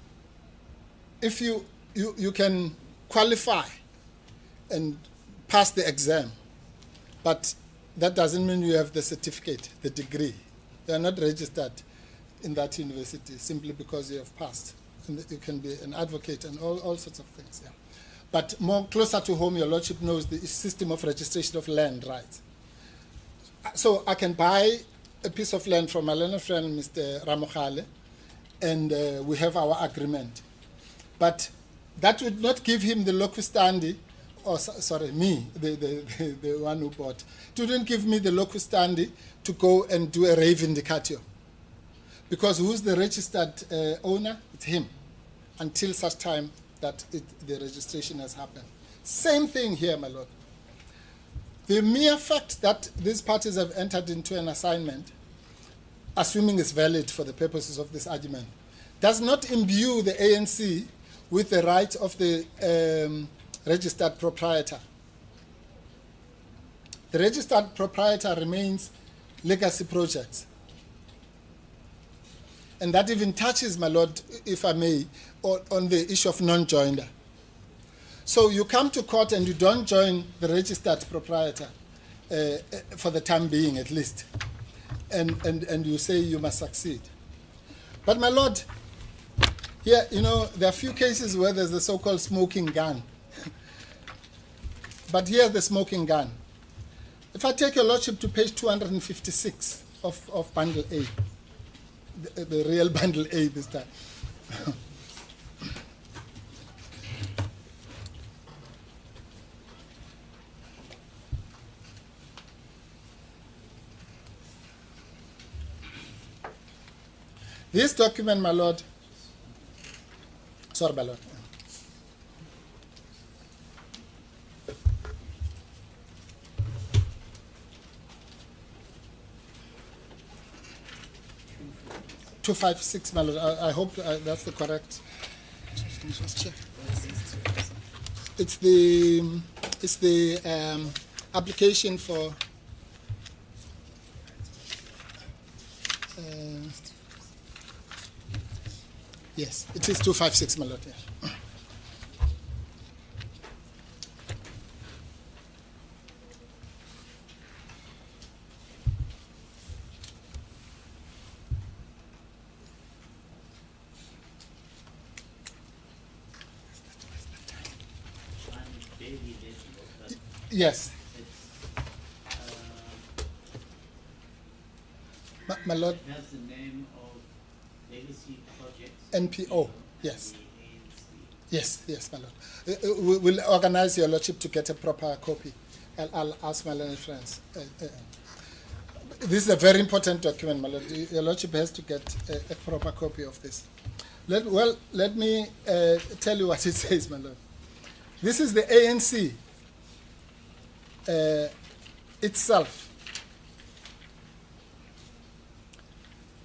if you can qualify and pass the exam, but that doesn't mean you have the certificate, the degree. You are not registered in that university simply because you have passed. And you can be an advocate and all sorts of things. Yeah. But more closer to home, your lordship knows the system of registration of land rights. So I can buy a piece of land from my learned friend, Mr. Ramokhale, and we have our agreement. But that would not give him the locus standi, or sorry, me, the one who bought. It wouldn't give me the locus standi to go and do a reivindicatio. Because who's the registered owner? It's him, until such time that the registration has happened. Same thing here, my lord. The mere fact that these parties have entered into an assignment, assuming it's valid for the purposes of this argument, does not imbue the ANC with the right of the registered proprietor. The registered proprietor remains Legacy Projects. And that even touches, my lord, if I may, on the issue of non-joinder. So you come to court and you don't join the registered proprietor, for the time being at least, and you say you must succeed. But my lord, here, you know, there are few cases where there's the so-called smoking gun. But here's the smoking gun. If I take your lordship to page 256 of Bundle A, the real Bundle A this time. This document, my lord, sorry, my lord. 256, my lord. I hope that's the correct. Just check. It's the application for. Yes, it is 256, my lord. Yeah. Yes. My lord. That's the name of Legacy Projects. NPO. Yes. The ANC. Yes, my lord. We'll organize your lordship to get a proper copy. I'll ask my learned friends. This is a very important document, my lord. Your lordship has to get a proper copy of this. Let me tell you what it says, my lord. This is the ANC itself.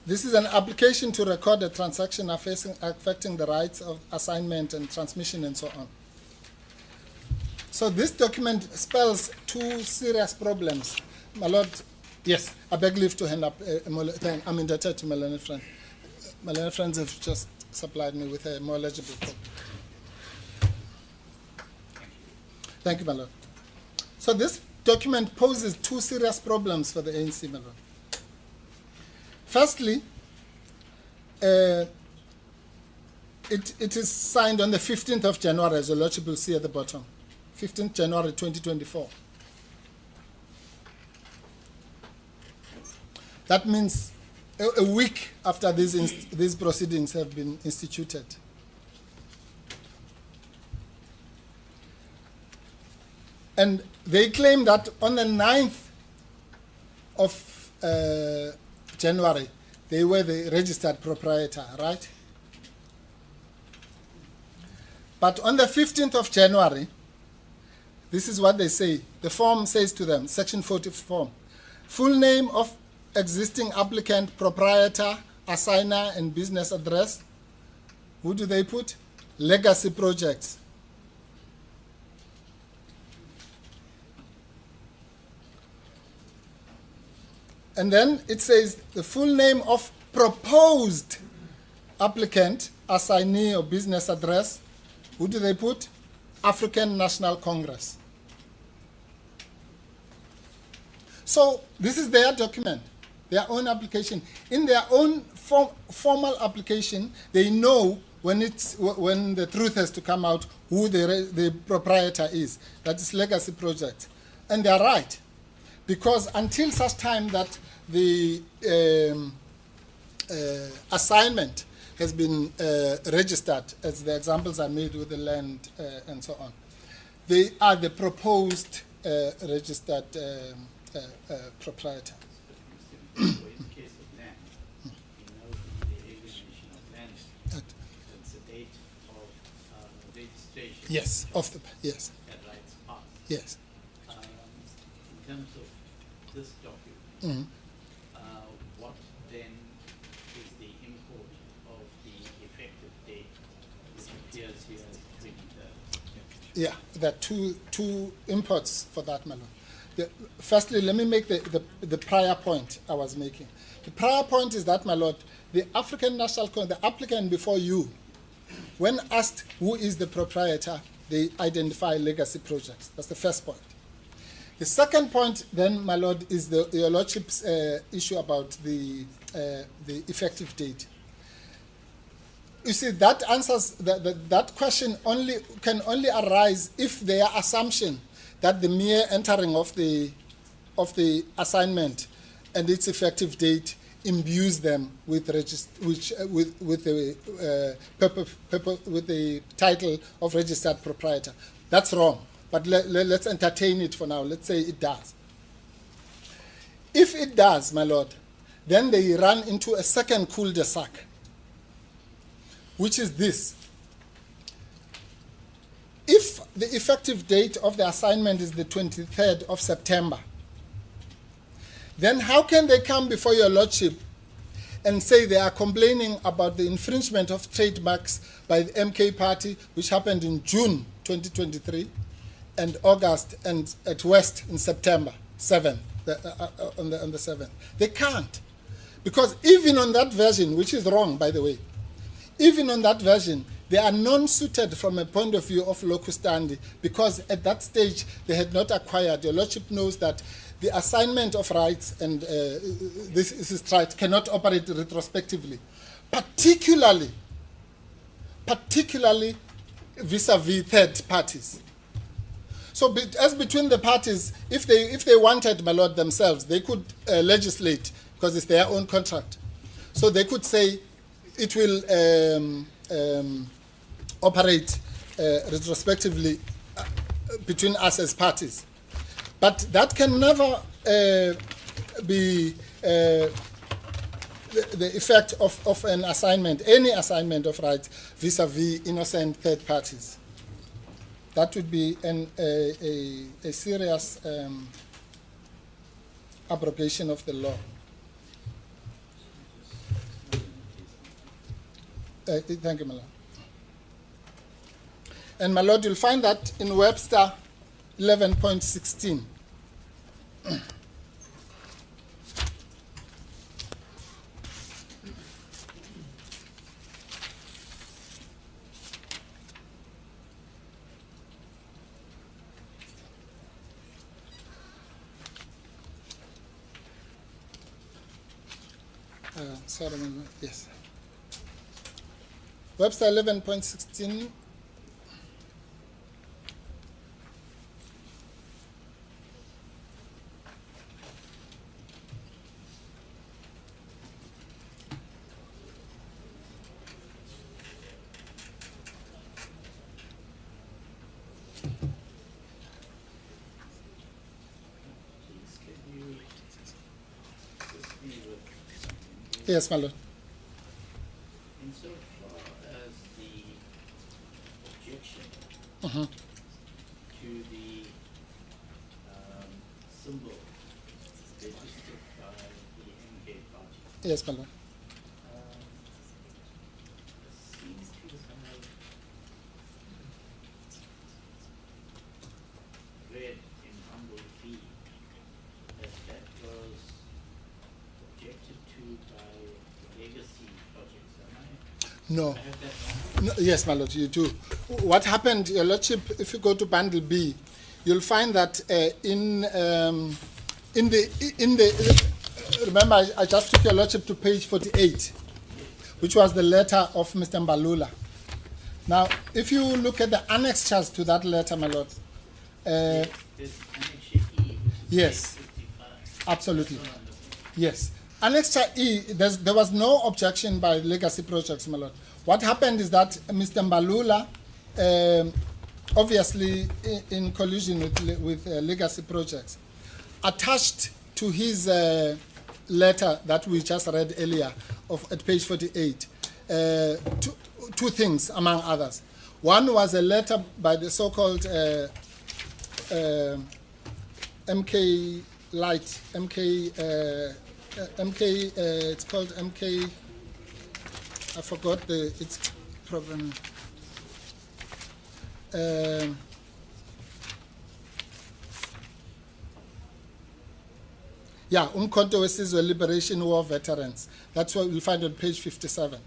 This is an application to record a transaction affecting the rights of assignment and transmission and so on. So this document spells two serious problems. My lord, yes, I beg leave to hand up. I'm indebted to my learned friend. My learned friends have just supplied me with a more legible copy. Thank you, my lord. So this document poses two serious problems for the ANC, my lord. Firstly, it is signed on the 15th of January, as the lordship will see at the bottom, 15th January 2024. That means a week after these proceedings have been instituted. And they claim that on the 9th of January, they were the registered proprietor, right? But on the 15th of January, this is what they say. The form says to them, Section 40 form, full name of existing applicant, proprietor, assigner, and business address. Who do they put? Legacy Projects. And then it says the full name of proposed applicant, assignee, or business address. Who do they put? African National Congress. So this is their document, their own application. In their own formal application, they know when the truth has to come out who the proprietor is. That is Legacy Project. And they are right. Because until such time that the assignment has been registered, as the examples are made with the land and so on, they are the proposed registered proprietor. In the case of land, you know the regulation of land, it's the date of registration. Yes, yes. That rights pass. Yes. In terms of this document, what then is the import of the effective date which appears here as 23rd? Yeah, there are two imports for that, my lord. Firstly, let me make the prior point I was making. The prior point is that, my lord, the African National Congress, the applicant before you, when asked who is the proprietor, they identify Legacy Projects. That's the first point. The second point, then, my lord, is your lordship's issue about the effective date. You see, that answers that question can only arise if their assumption that the mere entering of the assignment and its effective date imbues them with the title of registered proprietor. That's wrong. But let's entertain it for now. Let's say it does. If it does, my lord, then they run into a second cul-de-sac, which is this. If the effective date of the assignment is the 23rd of September, then how can they come before your lordship and say they are complaining about the infringement of trademarks by the MK party, which happened in June 2023, and August, and at West in September 7th, on the 7th. They can't. Because even on that version, which is wrong, by the way, even on that version, they are non-suited from a point of view of locus standi, because at that stage they had not acquired. Your Lordship knows that the assignment of rights, and this is right, cannot operate retrospectively, particularly vis-a-vis third parties. So as between the parties, if they wanted, my lord, themselves, they could legislate, because it's their own contract. So they could say it will operate retrospectively between us as parties. But that can never be the effect of an assignment, any assignment of rights vis-a-vis innocent third parties. That would be a serious abrogation of the law. Thank you, my lord. And my lord, you'll find that in Webster 11.16. Sorry, my lord. Yes. Webster 11.16. Yes, my lord. Insofar as the objection Uh-huh. to the symbol registered by the MK party Yes, my lord. seems to have read in humble B that that was objected to by legacy projects. Am I? No. I have that wrong? No, yes, my lord, you do. What happened, your lordship, if you go to bundle B, you'll find that in the remember, I just took your lordship to page 48, which was the letter of Mr. Mbalula. Now, if you look at the annexures to that letter, my lord, There's annexure E, which is yes, page 55. absolutely, That's what I'm looking at. yes. Annexure E, there was no objection by legacy projects, my lord. What happened is that Mr. Mbalula, obviously in collusion with legacy projects, attached to his letter that we just read earlier at page 48, two things, among others. One was a letter by the so-called MK Light, it's called MK, I forgot its program. Yeah, uMkhonto weSizwe Liberation War Veterans. That's what we'll find on page 57.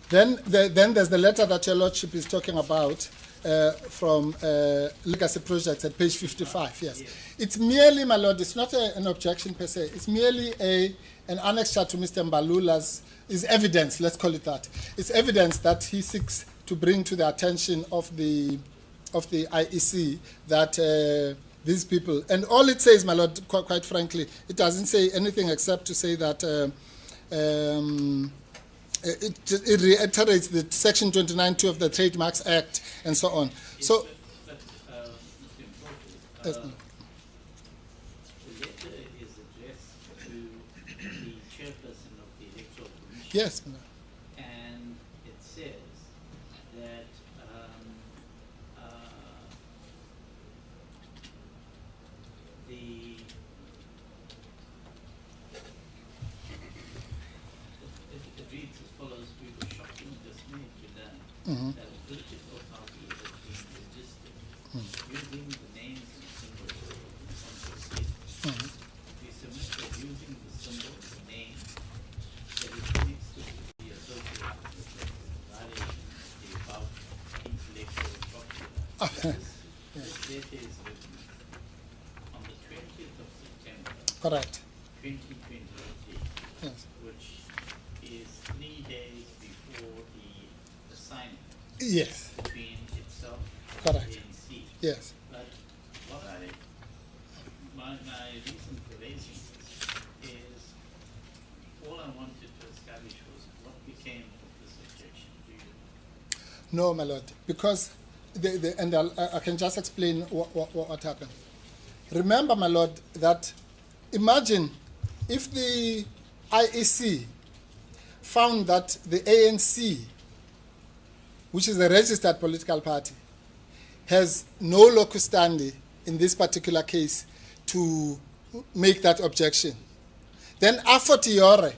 Then there's the letter that your lordship is talking about from legacy projects at page 55, yes. It's merely, my lord, it's not an objection per se, it's merely an annexure to Mr. Mbalula's, is evidence, let's call it that. It's evidence that he seeks to bring to the attention of the IEC that these people, and all it says, my lord, quite frankly, it doesn't say anything except to say that it reiterates the section 29.2 of the Trademarks Act and so on. So, But Mr. Mkhonto, yes, the letter is addressed to the chairperson of the Electoral Commission. yes, And it says that that a political party has been registered using the names and symbols of the state. We submit that using the symbol, the name, that is inextricably associated with the violation of the above intellectual property. This date is written on the 20th of September, Correct. 2028, Yes. which is 3 days before the signing Yes. between itself and Correct. the ANC. Yes. But what my reason for raising this is all I wanted to establish was what became of this objection. Do you? No, my lord, because and I can just explain what happened. Remember, my lord, that imagine if the IEC found that the ANC, which is a registered political party, has no locus standi in this particular case to make that objection. Then a fortiori,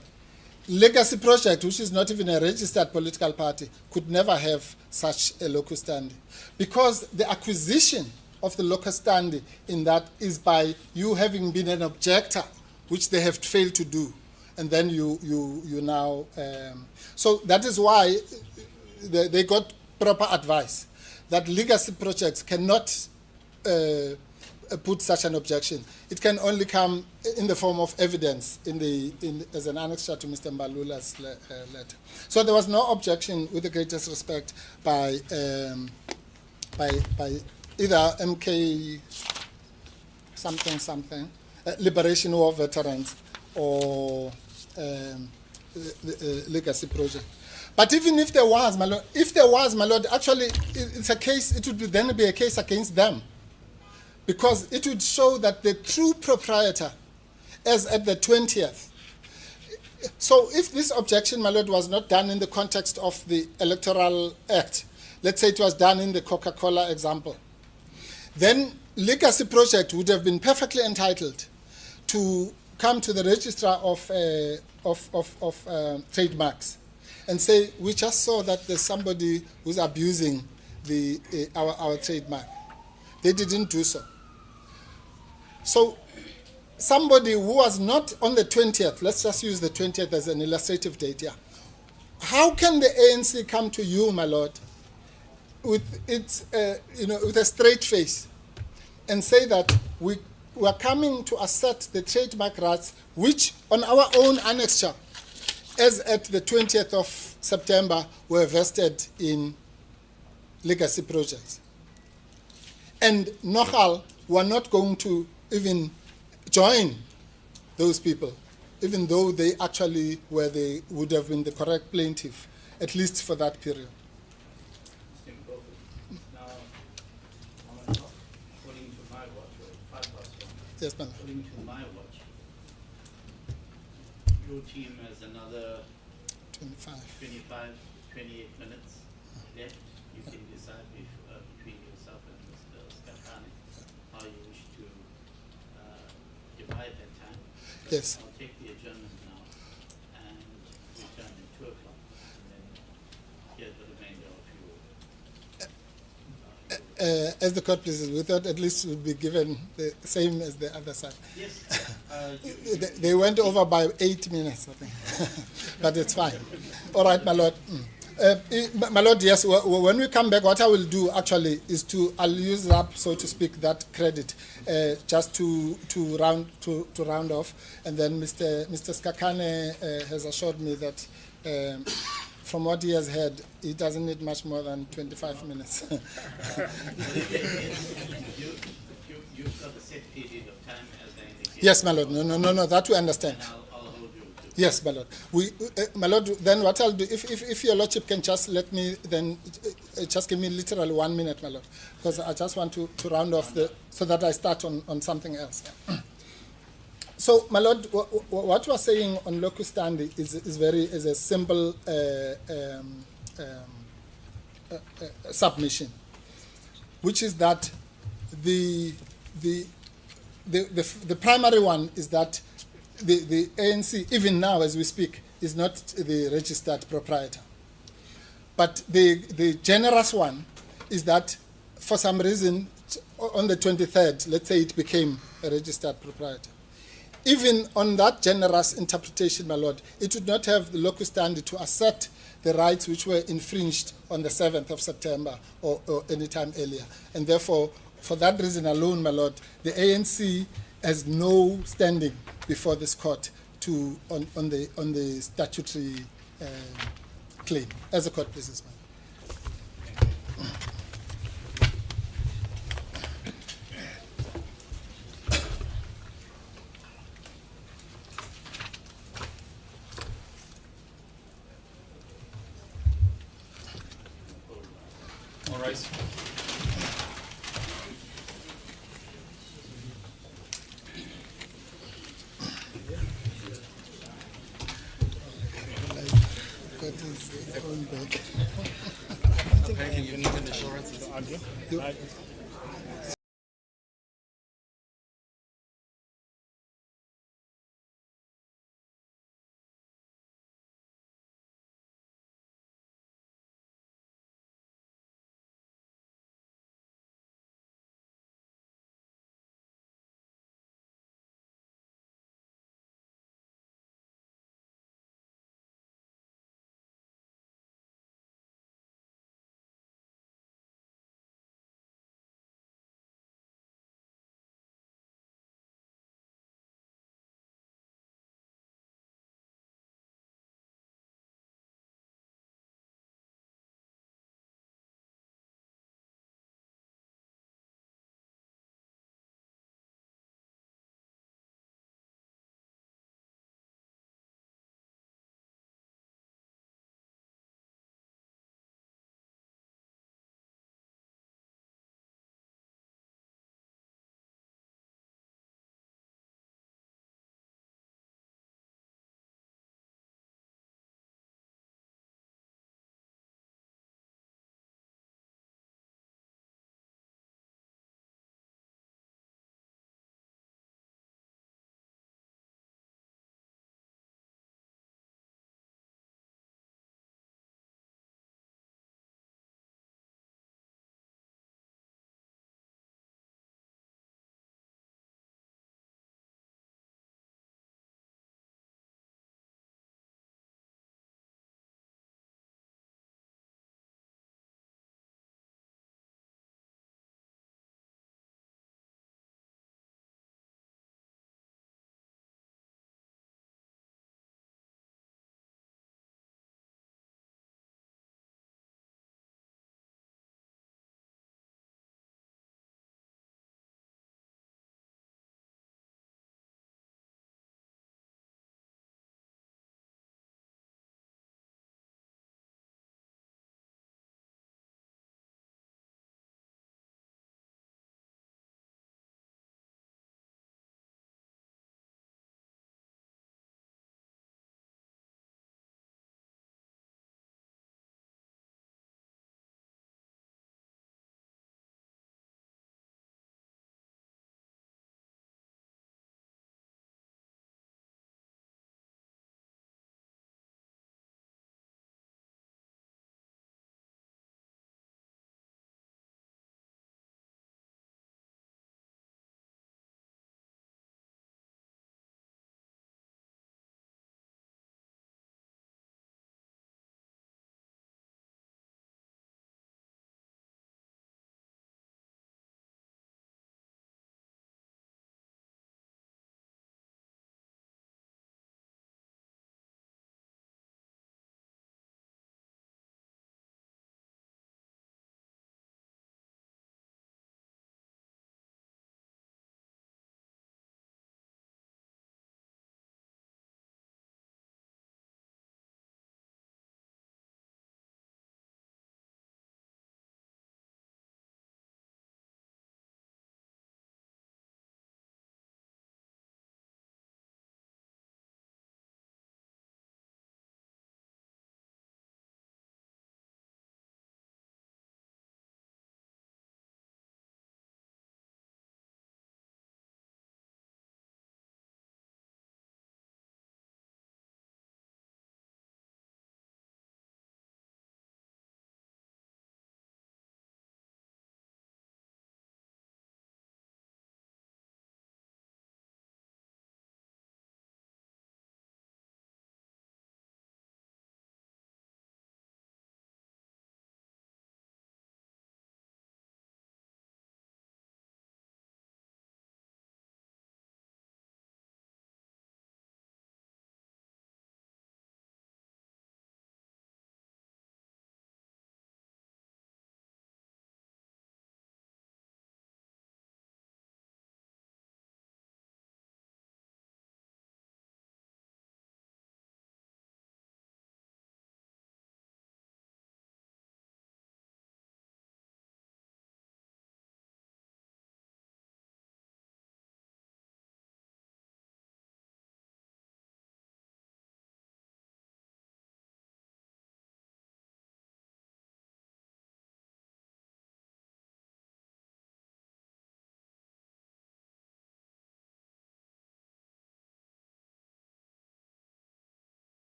Legacy Project, which is not even a registered political party, could never have such a locus standi. Because the acquisition of the locus standi in that is by you having been an objector, which they have failed to do. And then you now... so that is why they got proper advice that legacy projects cannot put such an objection. It can only come in the form of evidence as an annexure to Mr. Mbalula's letter. So there was no objection, with the greatest respect, by either MK something, Liberation War veterans, or the legacy project. But even if there was, my lord, actually it's a case. It would then be a case against them, because it would show that the true proprietor, as at the 20th. So if this objection, my lord, was not done in the context of the Electoral Act, let's say it was done in the Coca-Cola example, then legacy project would have been perfectly entitled to come to the registrar of trademarks and say, we just saw that there's somebody who's abusing our trademark. They didn't do so. So somebody who was not on the 20th, let's just use the 20th as an illustrative date, yeah. How can the ANC come to you, my lord, with its, with a straight face and say that we are coming to assert the trademark rights, which on our own annexure, as at the 20th of September, were vested in legacy projects. And Nochal were not going to even join those people, even though they actually they would have been the correct plaintiff, at least for that period. Now, according to my watch, 5+1. Yes, ma'am. According to my watch, your team has another 25. 28 minutes left. You can decide between yourself and Mr. Skakane how you wish to divide that time. But Yes. I'll take the adjournment now and return at 2 o'clock, and then hear the remainder of your As the court pleases, we thought at least it would be given the same as the other side. Yes. They went over by 8 minutes, I think. But it's fine. All right, my lord. My lord, yes, when we come back, what I will do actually is I'll use up, so to speak, that credit just to round off. And then Mr. Skakane has assured me that from what he has heard, he doesn't need much more than 25 minutes. You've got a set period of time as I indicated. Yes, my lord. No, that we understand. And I'll hold you to. Yes, my lord. My lord, then what I'll do, if your lordship can just let me, then just give me literally 1 minute, my lord, because I just want to round off so that I start on something else. So, my lord, what we're saying on locus standi is a simple submission, which is that the primary one is that the ANC, even now as we speak, is not the registered proprietor. But the generous one is that for some reason, on the 23rd, let's say it became a registered proprietor. Even on that generous interpretation, my Lord, it would not have the locus standi to assert the rights which were infringed on the 7th of September or any time earlier. And therefore, for that reason alone, my Lord, the ANC has no standing before this court on the statutory claim. As a court pleases, ma'am. All rise. Okay, you need an assurance.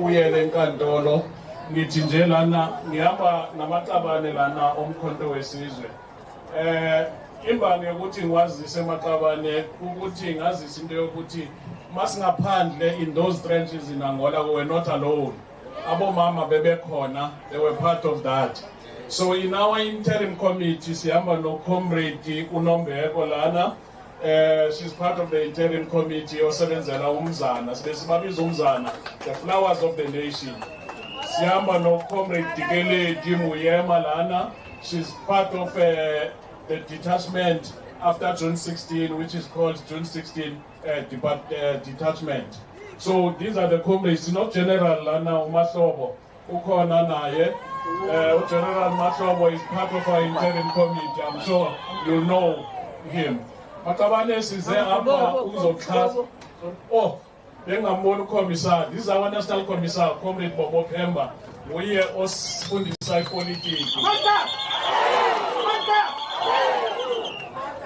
uyele enkantolo ngithi nje lana ngihamba namaqabane lana uMkhonto weSizwe. Imbali yokuthi ngiwazise amaqabane ukuthi ngazise into yokuthi masingaphandle in those trenches in Angola we were not alone. Abomama bebekhona, they were part of that. So in our interim committee sihamba no comrade uNombeko lana. She's part of the interim committee osebenzela umzana sibesibabiza umzana the flowers of the nation. Sihamba no comrade Dikeledi Muyema lana. She's part of the detachment after June 16, which is called June 16 detachment. So these are the comrades, not General Lana Umashobo, Ukona Naye. General Mashobo is part of our interim committee. I'm sure you know him. Makabane is there, oh, Bengamon Commissar. This is our national commissar, Comrade Bobo Pemba. We are also on the side politics.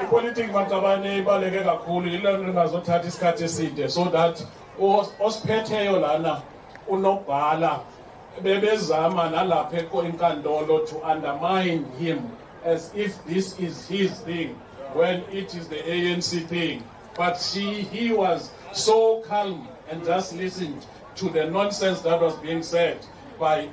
Politics makabane baleke kakhulu ilona ngazothatha isikhathi eside so that osiphetheyo lana unobhala bebezama nalapha enkantolo to undermine him as if this is his thing when it is the ANC thing. But he was so calm and just listened to the nonsense that was being said by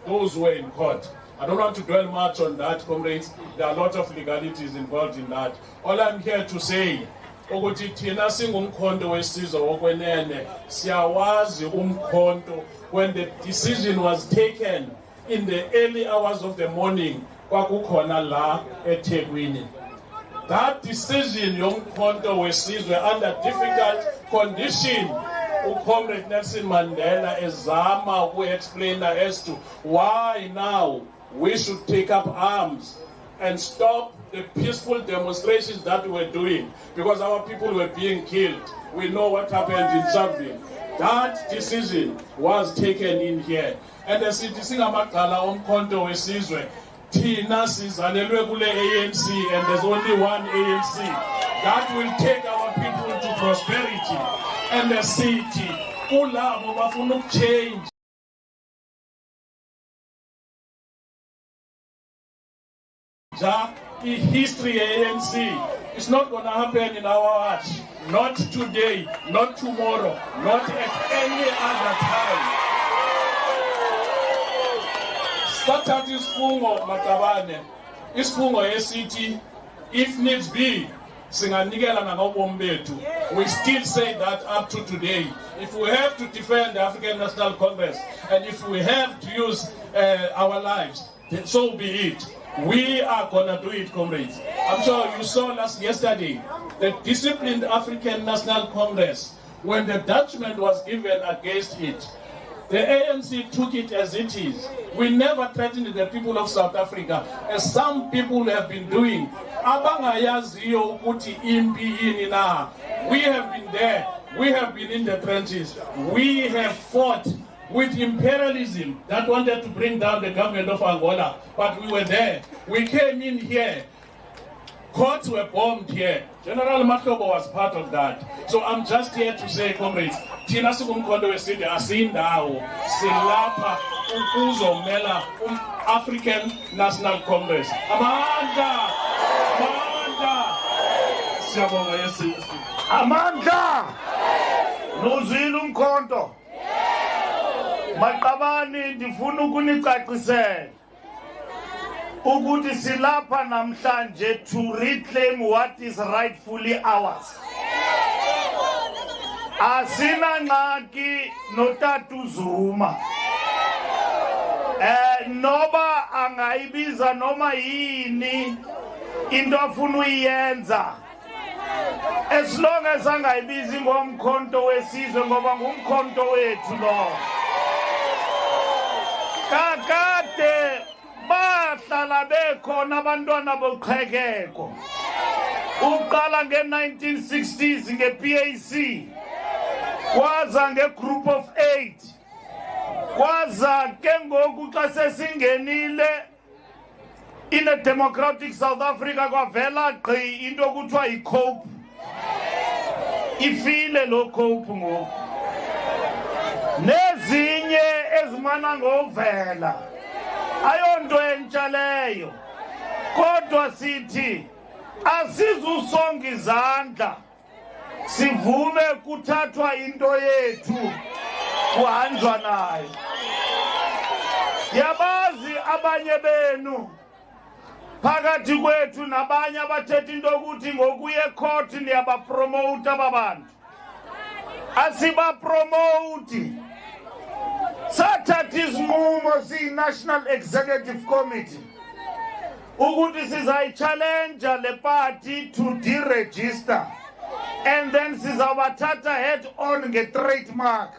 those who were in court. I don't want to dwell much on that, comrades. There are a lot of legalities involved in that. All I'm here to say, ukuthi thina singumkhonto weSizwe wokwenene siyawazi uMkhonto. When the decision was taken in the early hours of the morning kwakukhona la eThekwini. That decision yoMkhonto weSizwe under difficult condition, uComrade Nelson Mandela ezama uku-explain as to why now we should take up arms and stop the peaceful demonstrations that we were doing because our people were being killed. We know what happened in Sharpeville. That decision was taken in here. And as it is in Amagala uMkhonto weSizwe, thina sizalelwe kule ANC and there's only one ANC that will take our people to prosperity and the city. Kulabo bafuna ukuchange. The history ANC is not going to happen in our watch. Not today, not tomorrow, not at any other time. Started isifungo makabane, isifungo esithi, if needs be, singanikela nangobomi bethu. We still say that up to today. If we have to defend the African National Congress, and if we have to use our lives, then so be it. We are gonna do it, comrades. I'm sure you saw yesterday, the disciplined African National Congress, when the judgment was given against it, the ANC took it as it is. We never threatened the people of South Africa, as some people have been doing. We have been there. We have been in the trenches. We have fought with imperialism that wanted to bring down the government of Angola, but we were there. We came in here. Courts were bombed here. General Makobo was part of that. So I'm just here to say, comrades, thina singumkhonto weSizwe asindawo silapha ukuzomela African National Congress. Amandla! Amandla! Siyabonga yeSizwe. Amandla! Nozwile uMkhonto. Maqabani ndifuna ukunicacisela ukuthi silapha namhlanje to reclaim what is rightfully ours. Asina ngxaki noTata Zuma. Noba angayibiza noma yini into afuna uyenza. As long as angayibizi ngomkhonto weSizwe ngoba ngumkhonto wethu lo. Kakade bahlala bekhona abantwana boqhekeko. Uqala nge-1960s nge-PAC. Kwaza nge-Group of 8. Kwaza ke ngoku xa sesingenile in a democratic South Africa kwavela gqi into kuthiwa yi-COPE. Ifile lo COPE ngoku. Nezinye ezimana ngovela ayonto entsha leyo kodwa sithi asizusonga izandla sivume kuthathwa into yethu kuhanjwa nayo. Yabazi abanye benu phakathi kwethu nabanye abathetha into ukuthi ngokuye court niyabapromote ababantu. Asibapromote. Sathatha isinqumo siyi-National Executive Committee ukuthi sizayi-challenge le party to deregister and then sizabathatha head on nge-trademark.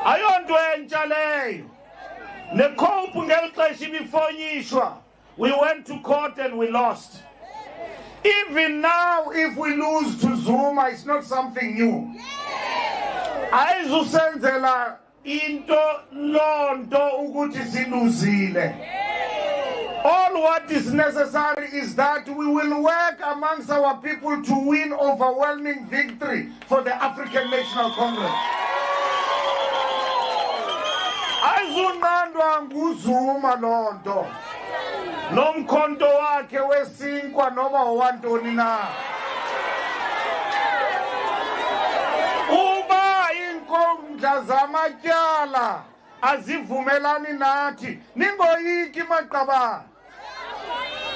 Ayonto entsha leyo. Ne-cope ngeli xesha ibifonyishwa. We went to court and we lost. Even now, if we lose to Zuma, it's not something new. Ayizusenzela into lonto ukuthi siluzile. All what is necessary is that we will work amongst our people to win overwhelming victory for the African National Congress. Ayizunqandwa nguZuma lonto. Nomkhonto wakhe wesinkwa noma wantoni na. Uba inkundla zamatyala azivumelani nathi ningoyiki maqabane.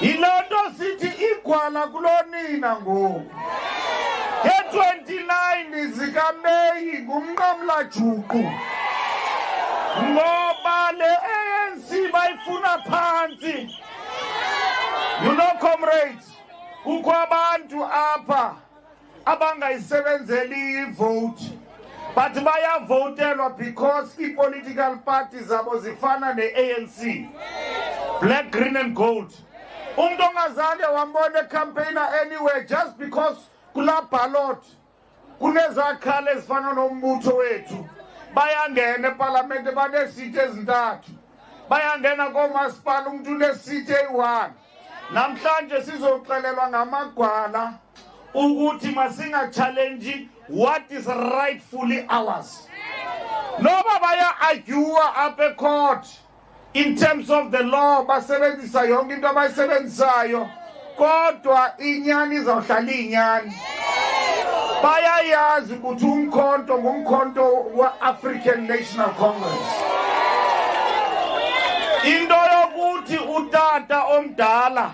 Yilonto sithi igwala kulonina ngoku. Ye-29 zikaMeyi ngumnqamla juqu. Ngoba le ANC bayifuna phansi. You know, comrades, kukho abantu apha abangayisebenzeli vote, but bayavotelwa because i-political parties zabo zifana ne-ANC, black, green and gold. Umuntu ongazange wambona campaigner anywhere just because kula ballot kunezakhala ezifana nombutho wethu. Bayangena eParliament banesite ezintathu. Bayangena komasipala umuntu unesite eyi-1. Namhlanje sizoxelelwa ngamagwala ukuthi masinga challenge what is rightfully ours. Noba baya argue up court in terms of the law basebenzisa yonke into abayisebenzisayo kodwa inyani izawuhlala inyani. Bayayazi ukuthi uMkhonto ngumkhonto wa-African National Congress. Into yokuthi utata omdala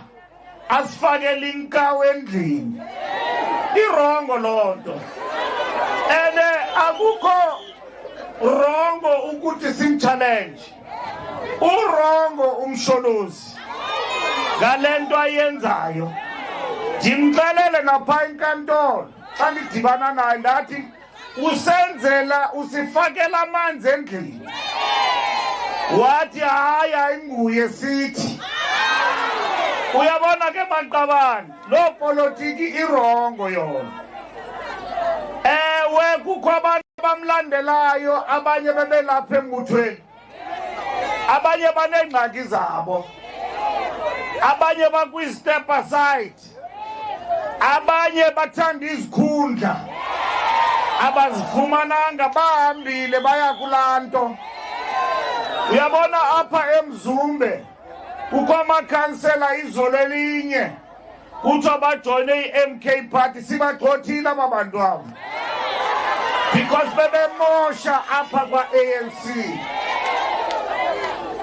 asifakele inkawu endlini irongo lonto. Ene akukho rongo ukuthi sim-challenge. Urongo umsholozi ngalento ayenzayo. Ndimxelele napha enkantolo xa ndidibana naye ndathi usenzela usifakela amanzi endlini. Wathi haya inguye sithi. Uyabona ke maqabane lo politiki irongo yona. Ewe kukho abantu abamlandelayo abanye bebelapha embuthweni. Abanye banengxaki zabo. Abanye bakwi-step aside. Abanye bathanda izikhundla. Abazifumananga bahambile baya kulanto. Uyabona apha eMzumbe kukho amakhansela izolo elinye kuthiwa bajoyine i-MK party sibagxothile aba bantu abo because bebemosha apha kwa-ANC.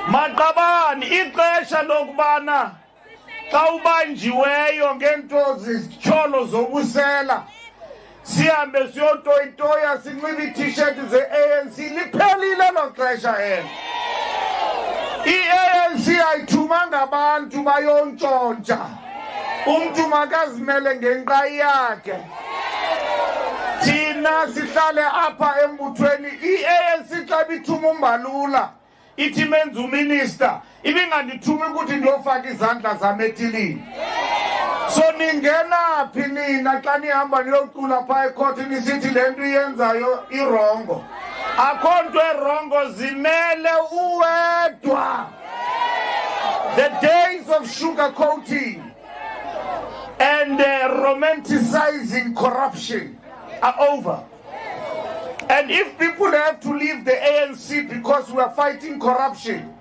Maqabane ixesha lokubana xa ubanjiweyo ngento zityholo zobusela sihambe siyotoyitoya sinxibe ii-t-shirt ze-ANC liphelile lo xesha elo. I-ANC ayithumanga abantu bayontshontsha. Umntu makazimele ngenqayi yakhe. Thina sihlale apha embuthweni. I-ANC xa ibithuma uMbalula ithi menza uminister ibingandithumi ukuthi ndiyofaka izandla zam etilini. So ningena phi nina xa nihamba niyocula phaa ecourt nisithi le nto iyenzayo irongo. Akho nto erongo, zimele uwedwa. The days of sugarcoating and romanticizing corruption are over. And if people have to leave the ANC because we are fighting corruption,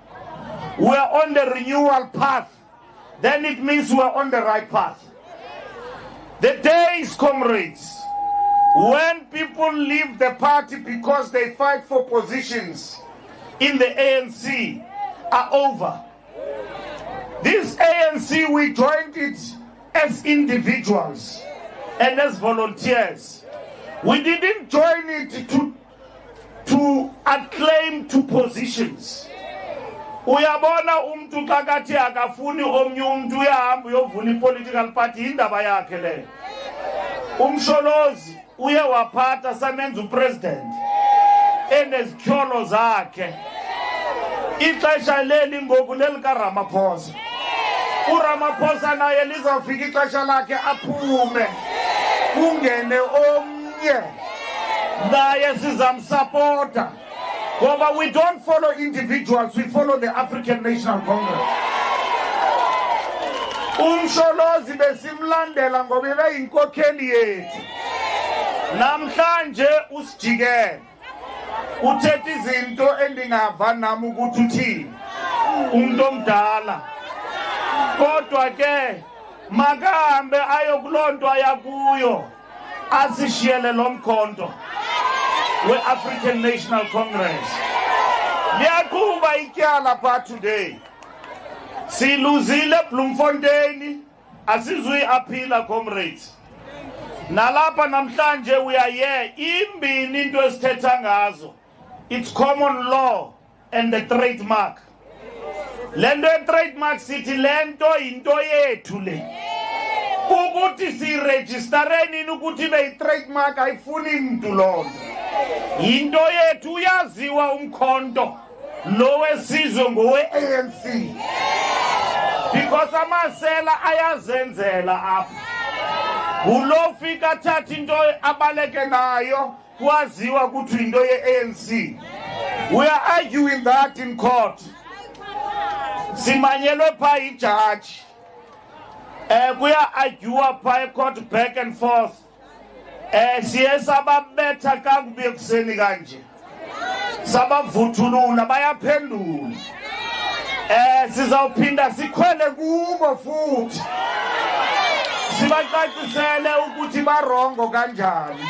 we are on the renewal path, then it means we are on the right path. The days, comrades, when people leave the party because they fight for positions in the ANC are over. This ANC, we joined it as individuals and as volunteers. We didn't join it to acclaim to positions. Uyabona umntu xa kathi akafuni omnye umntu uyahamba uyovula i-political party indaba yakhe le. Umsholozi uye waphatha samenza upresident enezityholo zakhe. Ixesha leli ngoku lelika Ramaphosa. uRamaphosa naye lizawufika ixesha lakhe aphume kungene omnye naye sizamsupporta. But we don't follow individuals, we follow the African National Congress. Umsholozi besimlandela ngoba ebeyinkokheli yethu. Namhlanje usijikele. Uthetha izinto endingava nami ukuthi uthini. Umuntu omdala. Kodwa ke makahambe ayokulonto ayakuyo. Asishiyele lo mkhonto. we-African National Congress. Liyaqhuba ityala pha today. Siluzile Bloemfontein, asizuyi-aphila comrades. Nalapha namhlanje we are here, imbini into esithetha ngazo. It's common law and the trademark. Lento ye-trademark sithi lento into yethu le. Ukuthi siregister nini ukuthi beyi-trademark ayifuni mntu lonto. Into yethu uyaziwa uMkhonto lo weSizwe ngowe-ANC. Because amasela ayazenzela apha. Ulo fika athatha into abaleke nayo kwaziwa ukuthi into ye-ANC. We are arguing that in court. Simanyelwe pha ijaji. Kuya-arguwa pha e-court back and forth. Siye sababetha kakubi ekuseni kanje. Sabavuthulula bayaphendula. Sizawuphinda sikhwele kubo futhi. Sibacacisele ukuthi barongo kanjani.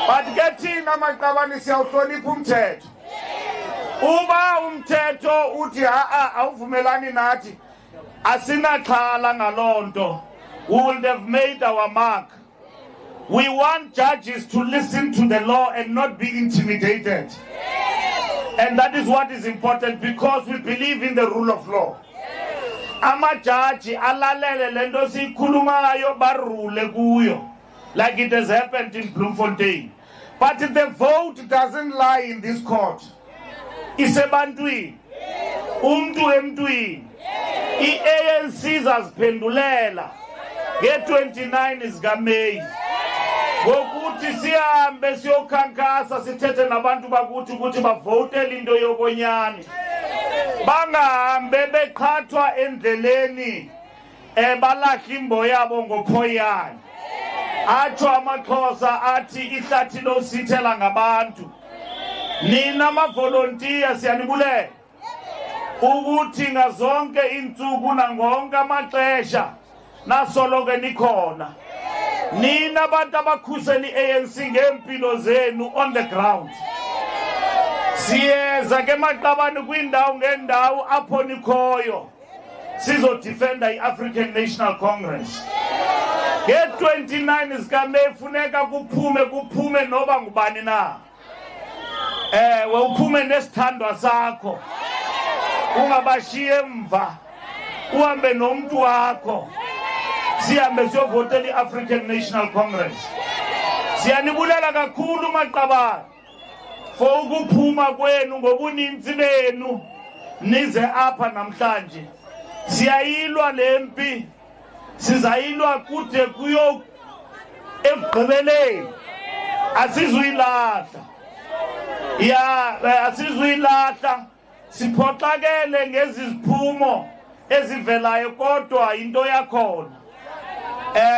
But ke thina maqabane siyawuhlonipha umthetho. Uba umthetho uthi awuvumelani nathi asinaxhala ngalonto. We would have made our mark. We want judges to listen to the law and not be intimidated. And that is what is important because we believe in the rule of law. Amajaji alalele lento sikhulumayo barule kuyo, like it has happened in Bloemfontein. But the vote doesn't lie in this court. Isebantwini, umntu emntwini. I-ANC zaziphendulela nge-29 zikaMeyi. Ngokuthi sihambe siyokhankasa sithethe nabantu bakuthi ukuthi bavotele into yokonyani. Bangahambe beqhathwa endleleni balahla imbo yabo ngophoyana. Atsho amaXhosa athi ihlathi losithela ngabantu. Nina amavolontiya siyanibulela ukuthi ngazonke iintsuku nangonke amaxesha nasoloke nikhona. Nina abantu abakhusela i-ANC ngempilo zenu on the ground. Siyeza ke maqabane kwindawo ngendawo apho nikhoyo. Sizodefenda i-African National Congress. Nge-29 zikaMeyi funeka kuphume noba ngubani na. Uphume nesithandwa sakho. Ungabashiye emva. Uhambe nomntu wakho. Sihambe siyovotela i-African National Congress. Siyanibulela kakhulu maqabane for ukuphuma kwenu ngobuninzi benu nize apha namhlanje. Siyayilwa lempi. Sizayilwa kude kuyo ekugqibeleni. Asizuyilahla. Asizuyilahla. Siphoxakele ngezi ziphumo ezivelayo kodwa into yakhona.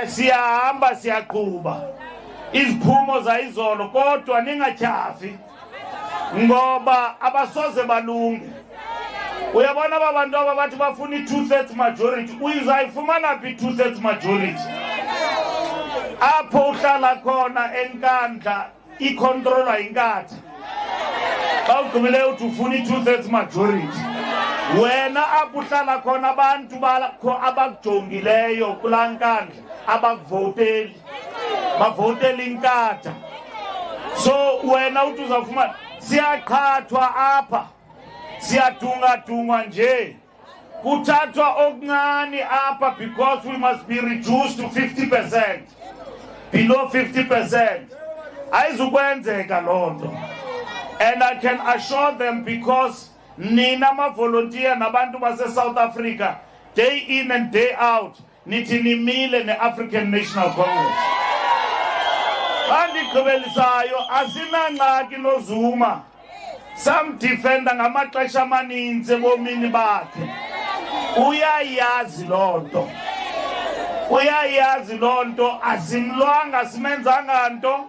Siyahamba siyaqhuba. iziphumo zayizolo kodwa ningatyhafi ngoba abasoze balunge. Uyabona abantu aba bathi bafuna i-2/3 majority, uyizayifumana phi i-2/3 majority? Apho uhlala khona enkandla icontrolwa inkatha. Bawugqibile uthi ufuna i-2/3 majority. Wena apho uhlala khona abantu bakho abakujongileyo kulaa nkandla abakuvoteli, bavotela inkatha. So wena uthi uzawufumana, siyaqhathwa apha, siyadunga nje, kuthathwa okuncane apha because we must be reduced to 50%, below 50%. Ayizukwenzeka loo nto. And I can assure them, because nina ma-volunteer nabantu base-South Africa, day in and day out, nithi nimile ne-African National Congress. Andigqibelisayo, asinangxaki noZuma. Samdifenda ngamaxesha amaninzi ebomini bakhe. Uyayazi loo nto. Uyayazi loo nto, asimlwanga, simenzanga nto.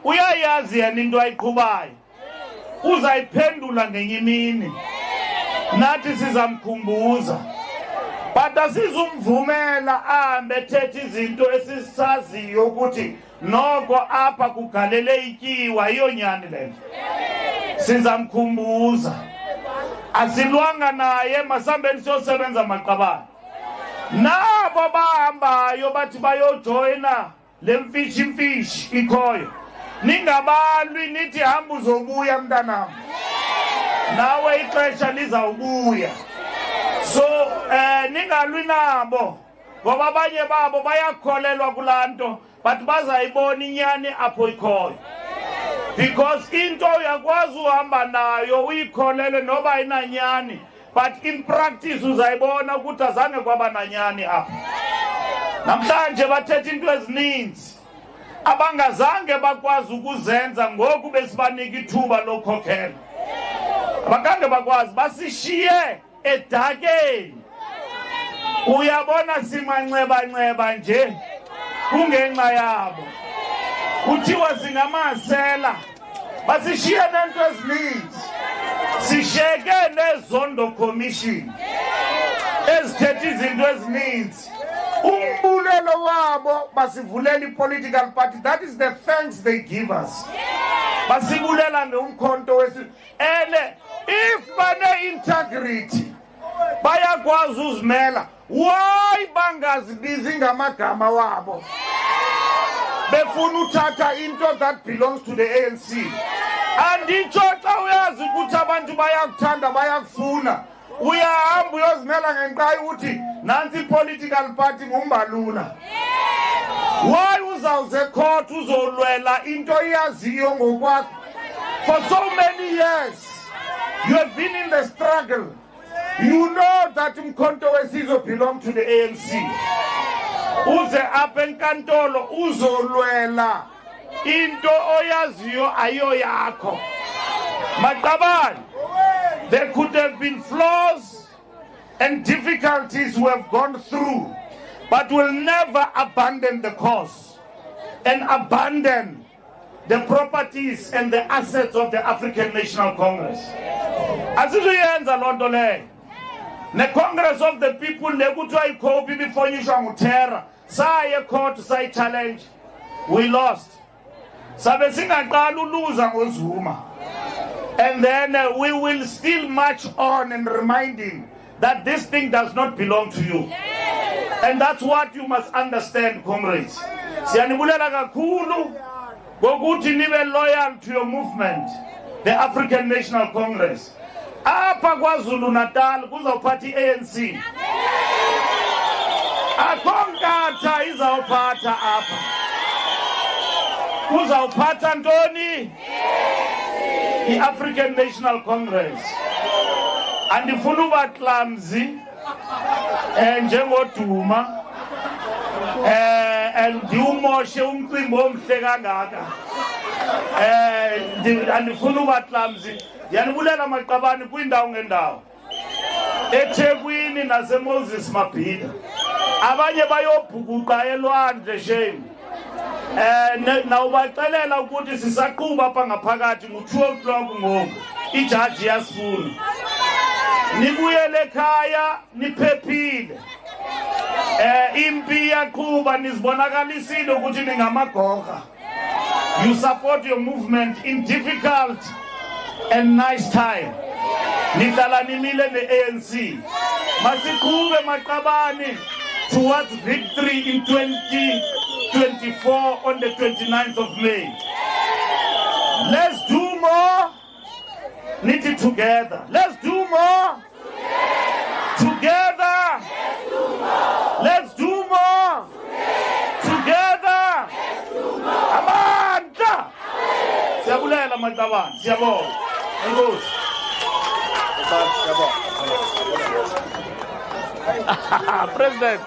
Uyayazi yena into ayiqhubayo. Uzayiphendula ngenye imini. Nathi sizamkhumbuza. But asizumvumela ahambe ethetha izinto esisaziyo ukuthi noko apha kugalele ityiwa, yiyo nyani le nto. Sizamkhumbuza. Asilwanga naye, masihambeni siyosebenza maqabane. Nabo bahambayo bathi bayojoyina le mfishi ikhoyo, ningabalwi nithi hamba uzobuya mntanam, nawe ixesha lizawubuya. So ningalwi nabo ngoba abanye babo bayakholelwa kulaa nto, but bazayibona inyani apho ikhoyo. Because into uyakwazi uhamba nayo uyikholele noba ayinanyani, but in practice uzayibona ukuthi azange kwaba nanyani apha. Namhlanje bathetha into ezininzi abangazange bakwazi ukuzenza ngoku besibanika ithuba lokhokhela. Abakhange bakwazi, basishiye edakeni. Uyabona simanxeba nje kungenxa yabo. Kuthiwa singamasela, basishiye nento ezininzi. Sishiyeke nezondo commission ezithetha izinto ezininzi. Umbulelo wabo basivulela i-political party. That is the thanks they give us. Basibulela uMkhonto wesizwe. And if bane-integrity bayakwazi uzimela, why bangazibizi ngamagama wabo befuna uthatha into that belongs to the ANC? Anditsho xa uyazi ukuthi abantu bayakuthanda bayakufuna, uyahamba uyozimela ngenqayi uthi nansi political party ngumbalula. Why uzawuze court uzolwela into iyaziyo ngokwakho? For so many years you have been in the struggle. You know that uMkhonto weSizwe belong to the ANC. Uze apha enkantolo uzolwela into oyaziyo ayo yakho. Maqabane, there could have been flaws and difficulties we have gone through, but we'll never abandon the cause and abandon the properties and the assets of the African National Congress. Asizuyenza loo nto leyo. The Congress of the People lekuthiwa ikhopi bifonyishwa nguTerra, saye court sayi challenge, we lost. Sabe singaqala uluza ngoZuma. And then we will still march on and remind him that this thing does not belong to you. And that's what you must understand, comrades. Siyanibulela kakhulu ngokuthi nibe loyal to your movement, the African National Congress. Apa KwaZulu Natal kuzawuphatha i-ANC. Akonkatha izawuphatha apha. Kuzawuphatha ntoni? I-African National Congress. Andifuna uba clumsy njengoDuma ndiwumoshe umcimbi omhle kangaka. Andifuna uba clumsy. Yanibulela maqabane kwindawo ngendawo. eThekwini naseMoses Mabhida abanye bayobhukuqa elwandle shame nawubacelela ukuthi sisaqhuba apha ngaphakathi ngo-2 o'clock ngoku ijaji yasifuna nibuyele ekhaya niphephile impi yaqhuba nizibonakalisile ukuthi ningamagorha. You support your movement in difficult and nice time. Nihlala nimile ne-ANC. Masiqhube maqabane towards victory in 2024 on the 29th of May. Let's do more. Knit it together. Let's do more. Together. Let's do more. Together. Amandla. Siyabulela maqabane. Siyabonga. Enkosi. President.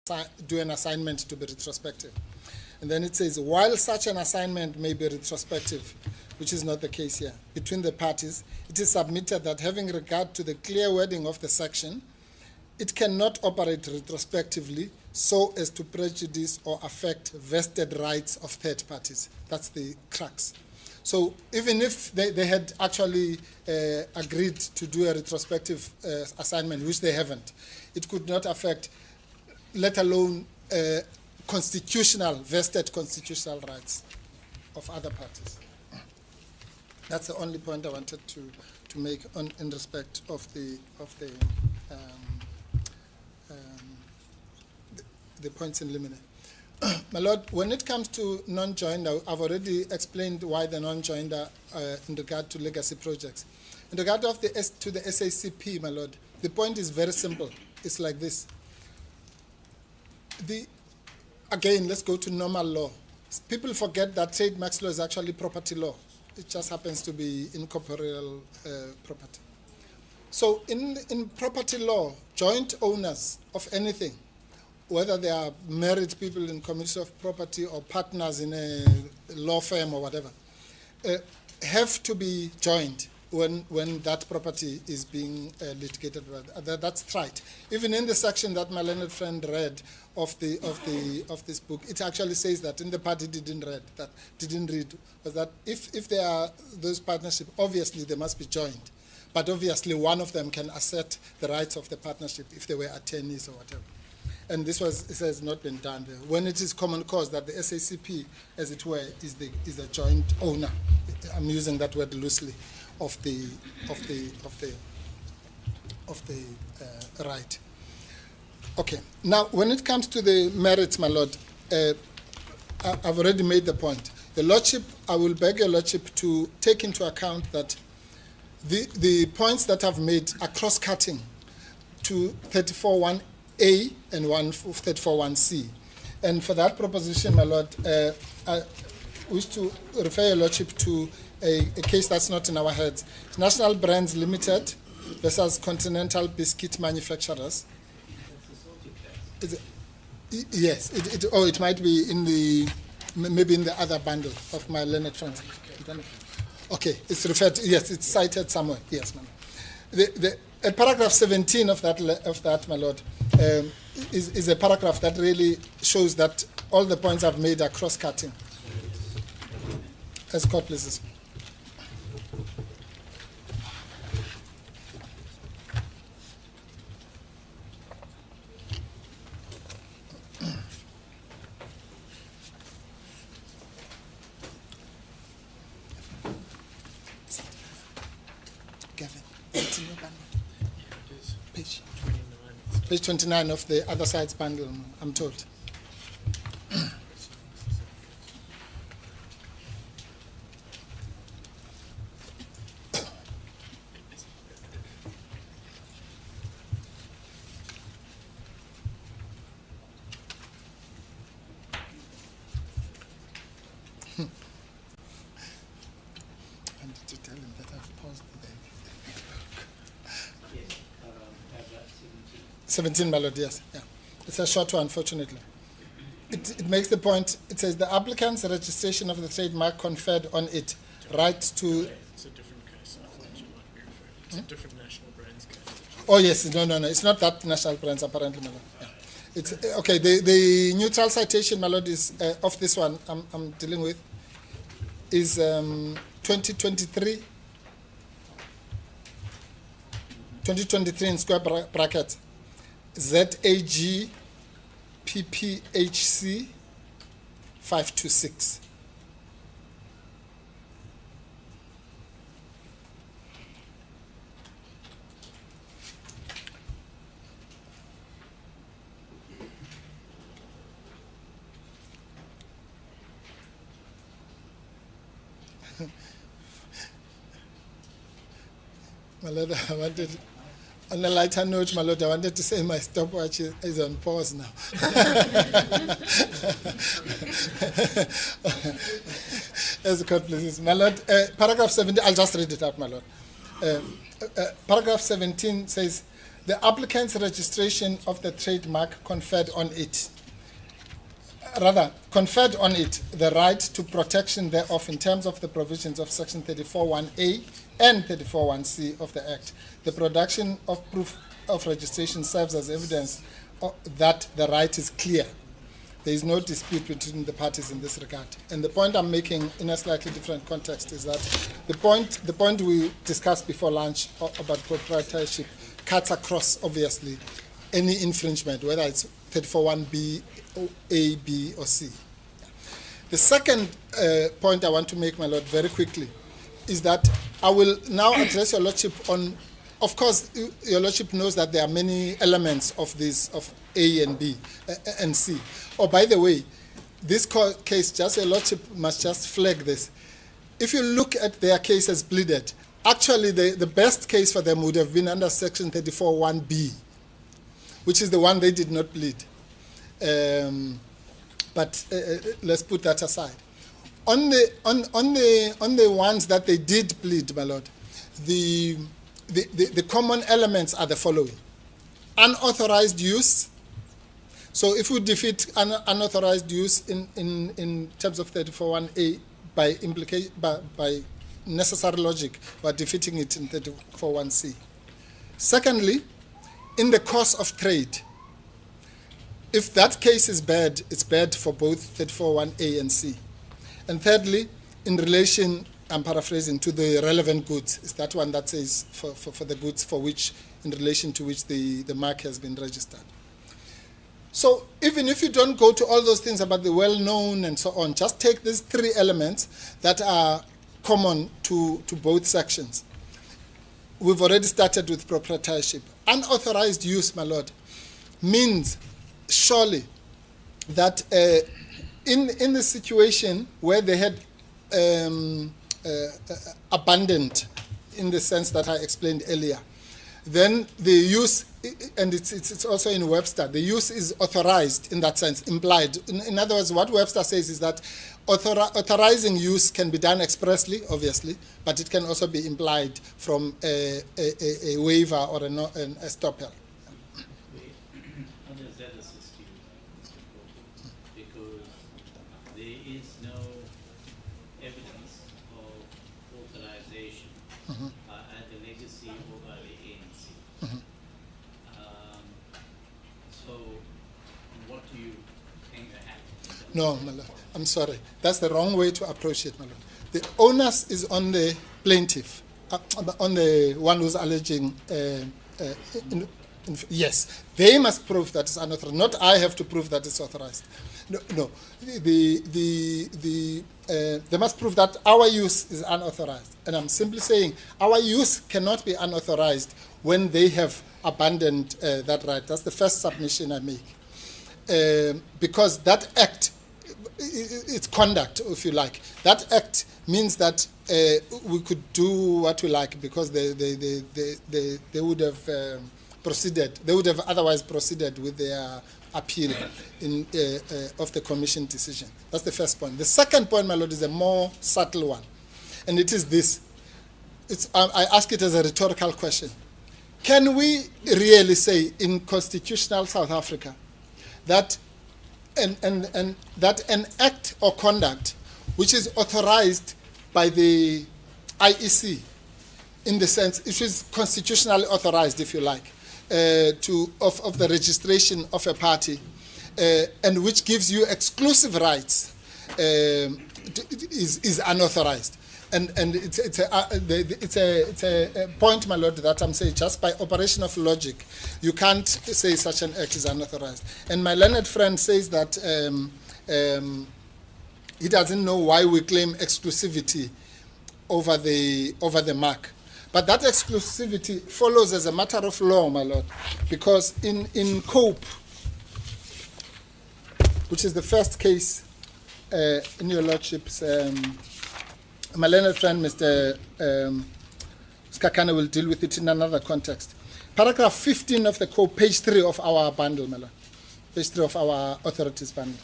do an assignment to be retrospective. And then it says, while such an assignment may be retrospective, which is not the case here, between the parties, it is submitted that having regard to the clear wording of the section, it cannot operate retrospectively so as to prejudice or affect vested rights of third parties. That's the crux. So even if they had actually agreed to do a retrospective assignment, which they haven't, it could not affect, let alone vested constitutional rights of other parties. That's the only point I wanted to make in respect of the points in limine. My Lord, when it comes to non-joinder, I've already explained why the non-joinder in regard to legacy projects. In regard to the SACP, my Lord, the point is very simple. It's like this. Again, let's go to normal law. People forget that trademarks law is actually property law. It just happens to be incorporeal property. So in property law, joint owners of anything, whether they are married people in community of property or partners in a law firm or whatever, have to be joined when that property is being litigated. That's right. Even in the section that my learned friend read of this book, it actually says that in the part he didn't read, was that if there are those partnerships, obviously they must be joined. But obviously one of them can assert the rights of the partnership if they were attorneys or whatever. And this has not been done there. When it is common cause that the SACP, as it were, is a joint owner. I'm using that word loosely, of the right. Okay. Now, when it comes to the merits, my Lord, I've already made the point. The Lordship, I will beg your Lordship to take into account that the points that I've made are cross-cutting to 34.1a and 34.1c. And for that proposition, my Lord, I wish to refer your Lordship to a case that's not in our heads. National Brands Limited versus Continental Biscuit Manufacturers. Yes, it might be maybe in the other bundle of my learned friends. Okay, it's referred to, yes, it's cited somewhere. Yes, ma'am. Paragraph 17 of that, my Lord, is a paragraph that really shows that all the points I've made are cross-cutting. As court pleases. Page 29 of the other side's bundle, I'm told. I need to tell him that I've paused the 17, my Lord, yes. Yeah. It's a short one, unfortunately. It makes the point, it says the applicant's registration of the trademark conferred on it right to... It's a different case. I thought you might be referring. It's a different national brands case. Oh, yes. No. It's not that national brands, apparently, my Lord. Yeah. It's, okay, the neutral citation, my Lord, is of this one I'm dealing with, is 2023 in square brackets. ZAG PPHC 526. My Lord, I wanted, on a lighter note, my Lord, I wanted to say my stopwatch is on pause now. As the court pleases. My Lord, paragraph 17, I'll just read it out, my Lord. Paragraph 17 says, the applicant's registration of the trademark conferred on it the right to protection thereof in terms of the provisions of Section 34(1)A and 34(1)C of the Act. The production of proof of registration serves as evidence that the right is clear. There is no dispute between the parties in this regard. And the point I'm making in a slightly different context is that the point we discussed before lunch about proprietorship cuts across, obviously, any infringement, whether it's 34(1)B, A, B, or C. The second point I want to make, my Lord, very quickly, is that I will now address Your Lordship on, of course, Your Lordship knows that there are many elements of this, of A and B and C. Oh, by the way, this case, just Your Lordship must just flag this. If you look at their cases pleaded, actually the best case for them would have been under Section 34(1)B, which is the one they did not plead. But let's put that aside. On the ones that they did plead, my Lord, the common elements are the following: unauthorized use. So if we defeat unauthorized use in terms of 34(1)A by necessary logic, we're defeating it in 34(1)C. Secondly, in the course of trade. If that case is bad, it's bad for both 34(1)A and C. And thirdly, in relation, I'm paraphrasing, to the relevant goods, is that one that says for the goods for which, in relation to which the mark has been registered. So even if you don't go to all those things about the well-known and so on, just take these three elements that are common to both sections. We've already started with proprietorship. Unauthorized use, my Lord, means surely that in the situation where they had abandoned, in the sense that I explained earlier, then the use, and it's also in Webster, the use is authorized in that sense, implied. In other words, what Webster says is that authorizing use can be done expressly, obviously, but it can also be implied from a waiver or a estoppel. How does that assist you, Mr. Koto? Because there is no evidence of authorization at the legacy or by the ANC. So what do you think that happened? No, my Lord, I'm sorry. That's the wrong way to approach it, my Lord. The onus is on the plaintiff, on the one who's alleging. Yes, they must prove that it's unauthorized. Not I have to prove that it's authorized. No. They must prove that our use is unauthorized. And I'm simply saying our use cannot be unauthorized when they have abandoned that right. That's the first submission I make. Because that act, it's conduct, if you like. That act means that we could do what we like because they would have proceeded. They would have otherwise proceeded with their appeal of the commission decision. That's the first point. The second point, my Lord, is a more subtle one, and it is this. I ask it as a rhetorical question. Can we really say in constitutional South Africa that that an act or conduct which is authorized by the IEC, in the sense it is constitutionally authorized, if you like, of the registration of a party, and which gives you exclusive rights, is unauthorized? And it's a point, my Lord, that I'm saying just by operation of logic, you can't say such an act is unauthorized. And my learned friend says that he doesn't know why we claim exclusivity over the mark. But that exclusivity follows as a matter of law, my Lord, because in Cope, which is the first case in your Lordship's, my learned friend, Mr. Skakane, will deal with it in another context. Paragraph 15 of the Cope, page 3 of our bundle, my Lord, page 3 of our authorities bundle.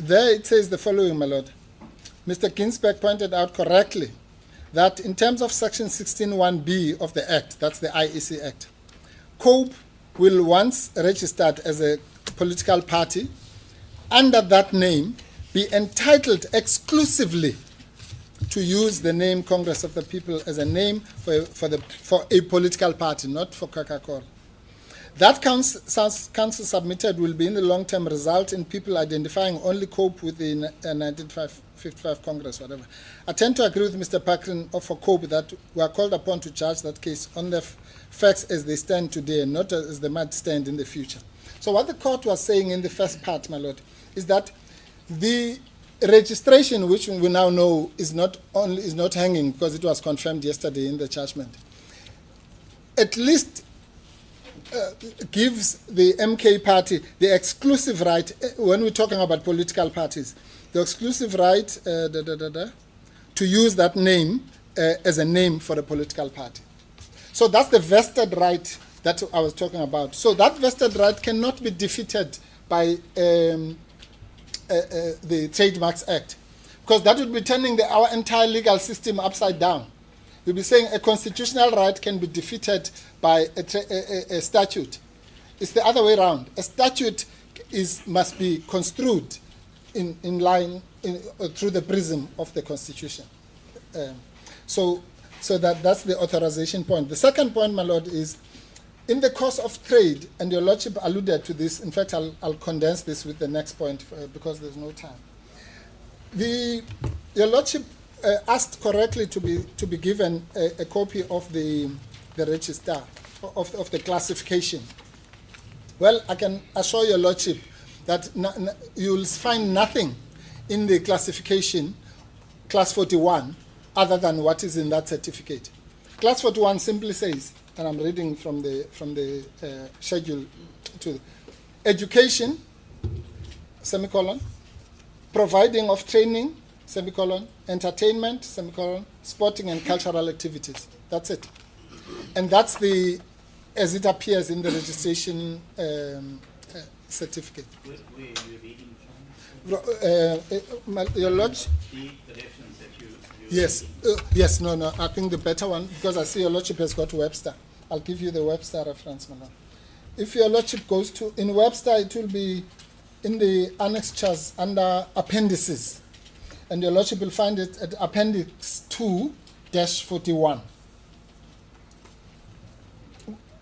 there it says the following, my lord. Mr. Ginsberg pointed out correctly that in terms of section 16(1)(b) of the Act, that's the IEC Act, COPE will, once registered as a political party, under that name, be entitled exclusively to use the name Congress of the People as a name for a political party, not for Coca-Cola. That council submitted will be in the long term result in people identifying only COPE within 1955 Congress, whatever. I tend to agree with Mr. Pakrin for COPE that we are called upon to charge that case on the facts as they stand today and not as they might stand in the future. So what the court was saying in the first part, my lord, is that the registration, which we now know is not hanging because it was confirmed yesterday in the judgment, at least gives the MK party the exclusive right, when we're talking about political parties, the exclusive right to use that name as a name for a political party. So that's the vested right that I was talking about. So that vested right cannot be defeated by the Trademarks Act, because that would be turning our entire legal system upside down. You'll be saying a constitutional right can be defeated by a statute. It's the other way around. A statute must be construed in line through the prism of the Constitution. So that's the authorization point. The second point, my lord, is in the course of trade, and your lordship alluded to this. In fact, I'll condense this with the next point because there's no time. Your lordship asked correctly to be given a copy of the register of the classification. Well, I can assure your lordship that you'll find nothing in the classification, class 41, other than what is in that certificate. Class 41 simply says, and I'm reading from the schedule to education, semicolon, providing of training, semicolon, entertainment, semicolon, sporting and cultural activities. That's it. And that's as it appears in the registration certificate. Where are you reading from? Your lordship? The reference that you Yes. Yes, no. I think the better one, because I see your lordship has got Webster. I'll give you the Webster reference, Madam. If your lordship goes in Webster, it will be in the annexures under appendices. And your lordship will find it at appendix 2-41.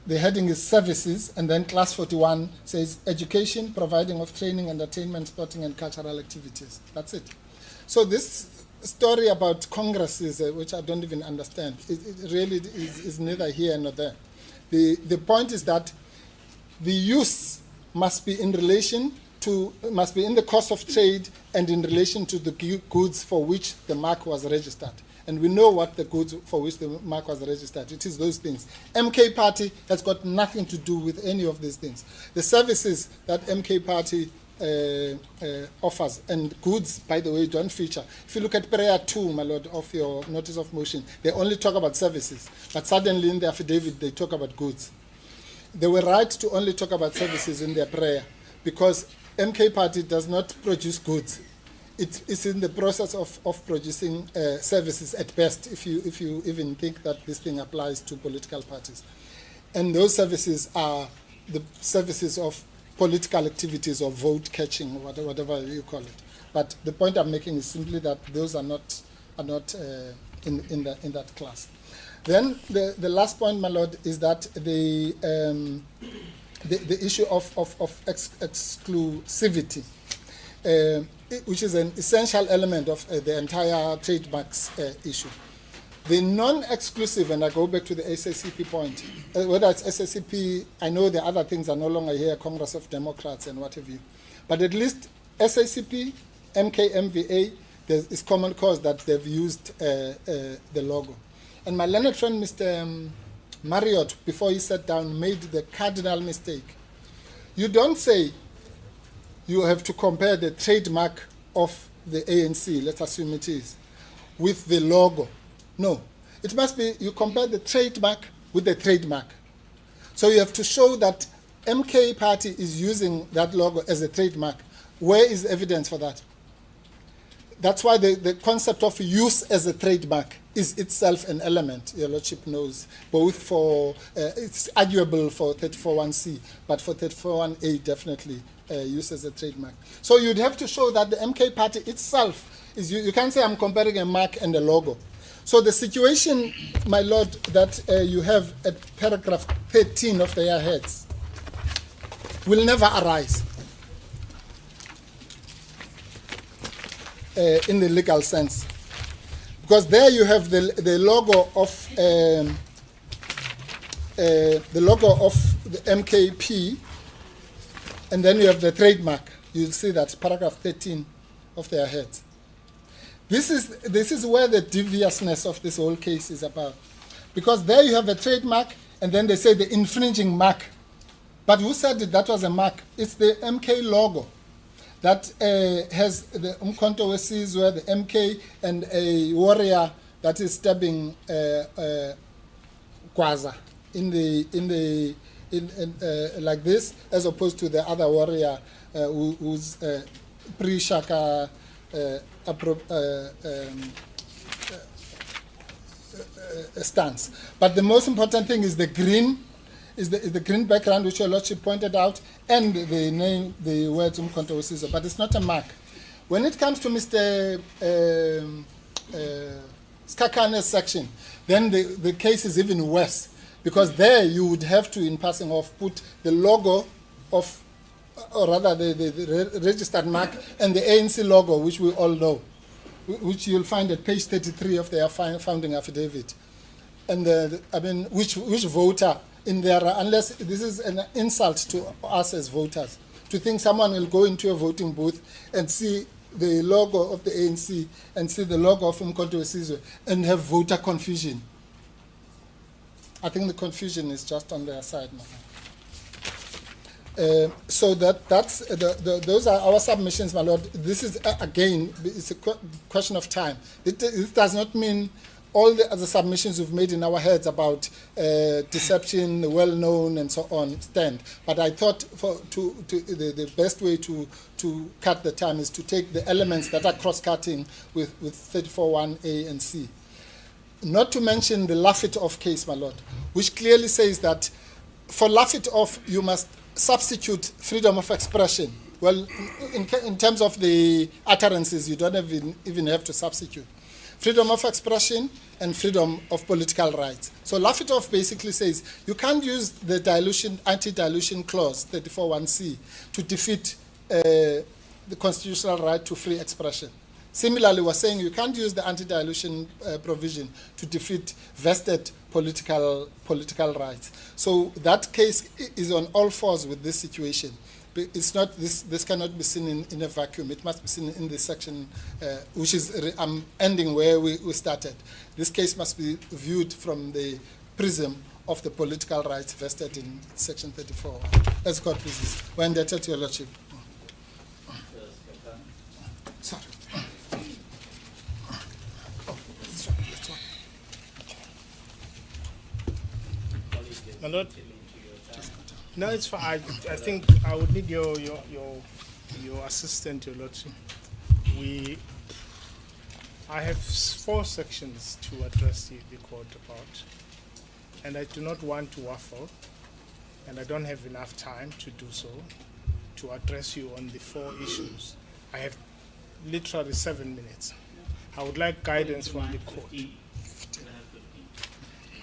The heading is services, and then class 41 says education, providing of training, entertainment, sporting and cultural activities. That's it. So this story about congresses, which I don't even understand, it really is neither here nor there. The point is that the use must be in relation to, must be in the course of trade and in relation to the goods for which the mark was registered. And we know what the goods for which the mark was registered. It is those things. MK Party has got nothing to do with any of these things. The services that MK Party offers and goods, by the way, don't feature. If you look at prayer 2, my lord, of your notice of motion, they only talk about services. But suddenly in the affidavit, they talk about goods. They were right to only talk about services in their prayer because MK Party does not produce goods. It's in the process of producing services at best, if you even think that this thing applies to political parties. And those services are the services of political activities or vote catching, or whatever you call it. But the point I'm making is simply that those are not in that class. Then the last point, my lord, is that the issue of exclusivity, which is an essential element of the entire trademarks issue. The non-exclusive, and I go back to the SACP point, whether it's SACP, I know the other things are no longer here, Congress of Democrats and what have you, but at least SACP, MKMVA, there is common cause that they've used the logo. And my learned friend, Mr. Marriott, before he sat down, made the cardinal mistake. You don't say you have to compare the trademark of the ANC, let's assume it is, with the logo. No, it must be you compare the trademark with the trademark. So you have to show that MK Party is using that logo as a trademark. Where is evidence for that? that's why the concept of use as a trademark is itself an element. Your Lordship knows, both for, it's arguable for 34.1c, but for 34.1a definitely use as a trademark. So you'd have to show that the MK party itself is, you can't say I'm comparing a mark and a logo. So the situation, my Lord, that you have at paragraph 13 of their heads will never arise in the legal sense. Because there you have the logo of the MKP, and then you have the trademark. You'll see that paragraph 13 of their heads. This is where the deviousness of this whole case is about, because there you have a trademark, and then they say the infringing mark. But who said that was a mark? It's the MK logo that has the uMkhonto weSizwe, the MK, and a warrior that is stabbing Kwaza like this, as opposed to the other warrior who's pre-Shaka stance. But the most important thing is the green, is the green background, which Your Lordship pointed out, and the name, the words uMkhonto weSizwe, but it's not a mark. When it comes to Mr. Skakane's section, then the case is even worse, because there you would have to, in passing off, put the logo of, or rather the registered mark, and the ANC logo, which we all know, which you'll find at page 33 of their founding affidavit. And I mean, which voter in there, unless this is an insult to us as voters, to think someone will go into a voting booth and see the logo of the ANC and see the logo of uMkhonto weSizwe and have voter confusion. I think the confusion is just on their side now. So those are our submissions, my Lord. This is, again, it's a question of time. It does not mean all the other submissions we've made in our heads about deception, well-known, and so on stand. But I thought the best way to cut the time is to take the elements that are cross-cutting with 34.1a and c. Not to mention the laugh-it-off case, my Lord, which clearly says that for laugh-it-off, you must substitute freedom of expression. Well, in terms of the utterances, you don't even have to substitute. Freedom of expression and freedom of political rights. So laugh-it-off basically says you can't use the dilution, anti-dilution clause, 34.1c, to defeat the constitutional right to free expression. Similarly, we're saying you can't use the anti-dilution provision to defeat vested political rights. So that case is on all fours with this situation. It's not, this cannot be seen in a vacuum. It must be seen in this section, which is, I'm ending where we started. This case must be viewed from the prism of the political rights vested in section 34. As God pleases. We're indebted to Your Lordship. Sorry. My Lord, no, it's fine. I think I would need your assistant, Your Lordship. I have 4 sections to address the court about, and I do not want to waffle, and I don't have enough time to do so, to address you on the 4 issues. I have literally 7 minutes. I would like guidance from the court.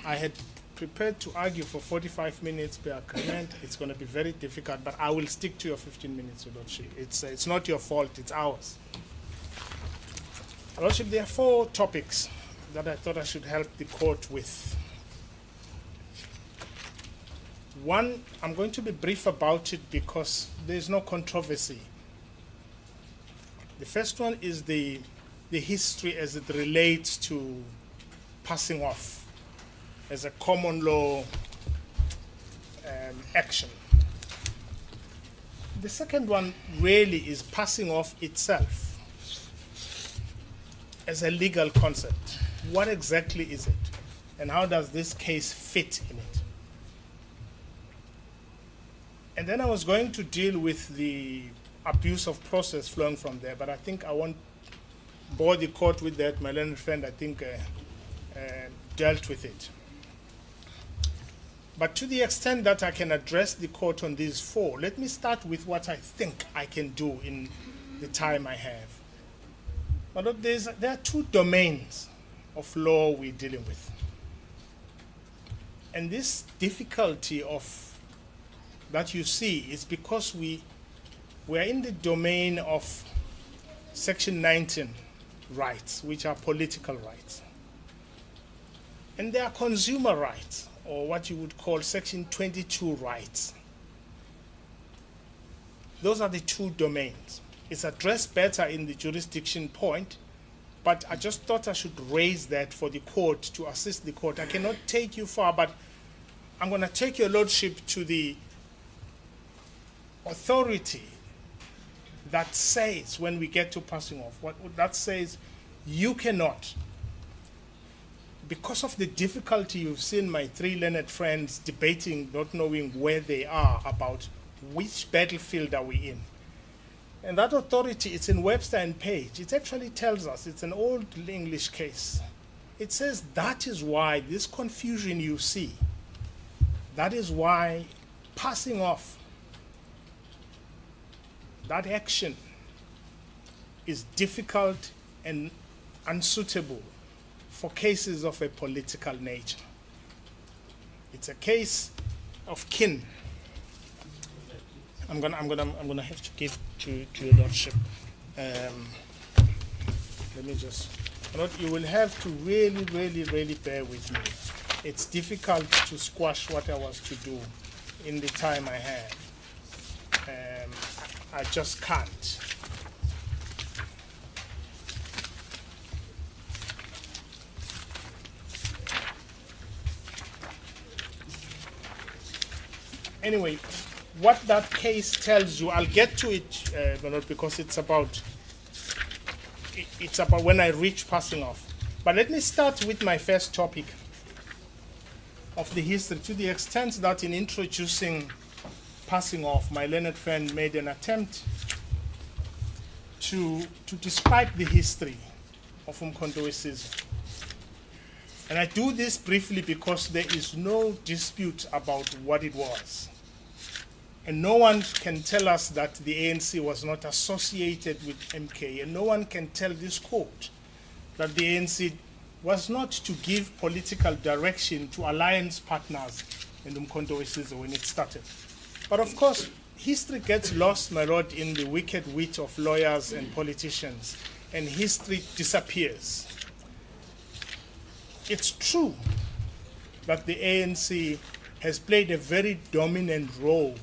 I had prepared to argue for 45 minutes per agreement. It's going to be very difficult, but I will stick to your 15 minutes, Your Lordship. It's not your fault, it's ours. Your Lordship, there are 4 topics that I thought I should help the court with. One, I'm going to be brief about it because there's no controversy. The first one is the history as it relates to passing off as a common law action. The second one really is passing off itself as a legal concept. What exactly is it? And how does this case fit in it? And then I was going to deal with the abuse of process flowing from there, but I think I want bore the court with that. My learned friend, I think, dealt with it. But to the extent that I can address the court on these four, let me start with what I think I can do in the time I have. But look, there are two domains of law we're dealing with. And this difficulty that you see is because we are in the domain of Section 19 rights, which are political rights. And there are consumer rights, or what you would call Section 22 rights. Those are the two domains. It's addressed better in the jurisdiction point, but I just thought I should raise that for the court to assist the court. I cannot take you far, but I'm going to take your lordship to the authority that says, when we get to passing off, what that says, you cannot, because of the difficulty you've seen my three learned friends debating, not knowing where they are about which battlefield are we in. And that authority, it's in Webster and Page. It actually tells us, it's an old English case. It says that is why this confusion you see, that is why passing off that action is difficult and unsuitable for cases of a political nature. It's a case of kin. I'm gonna have to give to your lordship. Let me just. You will have to really bear with me. It's difficult to squash what I was to do in the time I have. I just can't. Anyway, what that case tells you, I'll get to it, because it's about when I reach passing off. But let me start with my first topic of the history, to the extent that in introducing passing off, my learned friend made an attempt to describe the history of uMkhonto weSizwe. And I do this briefly because there is no dispute about what it was. And no one can tell us that the ANC was not associated with MK, and no one can tell this court that the ANC was not to give political direction to alliance partners in uMkhonto weSizwe when it started. But of course, history gets lost, my lord, in the wicked wit of lawyers and politicians, and history disappears. It's true that the ANC has played a very dominant role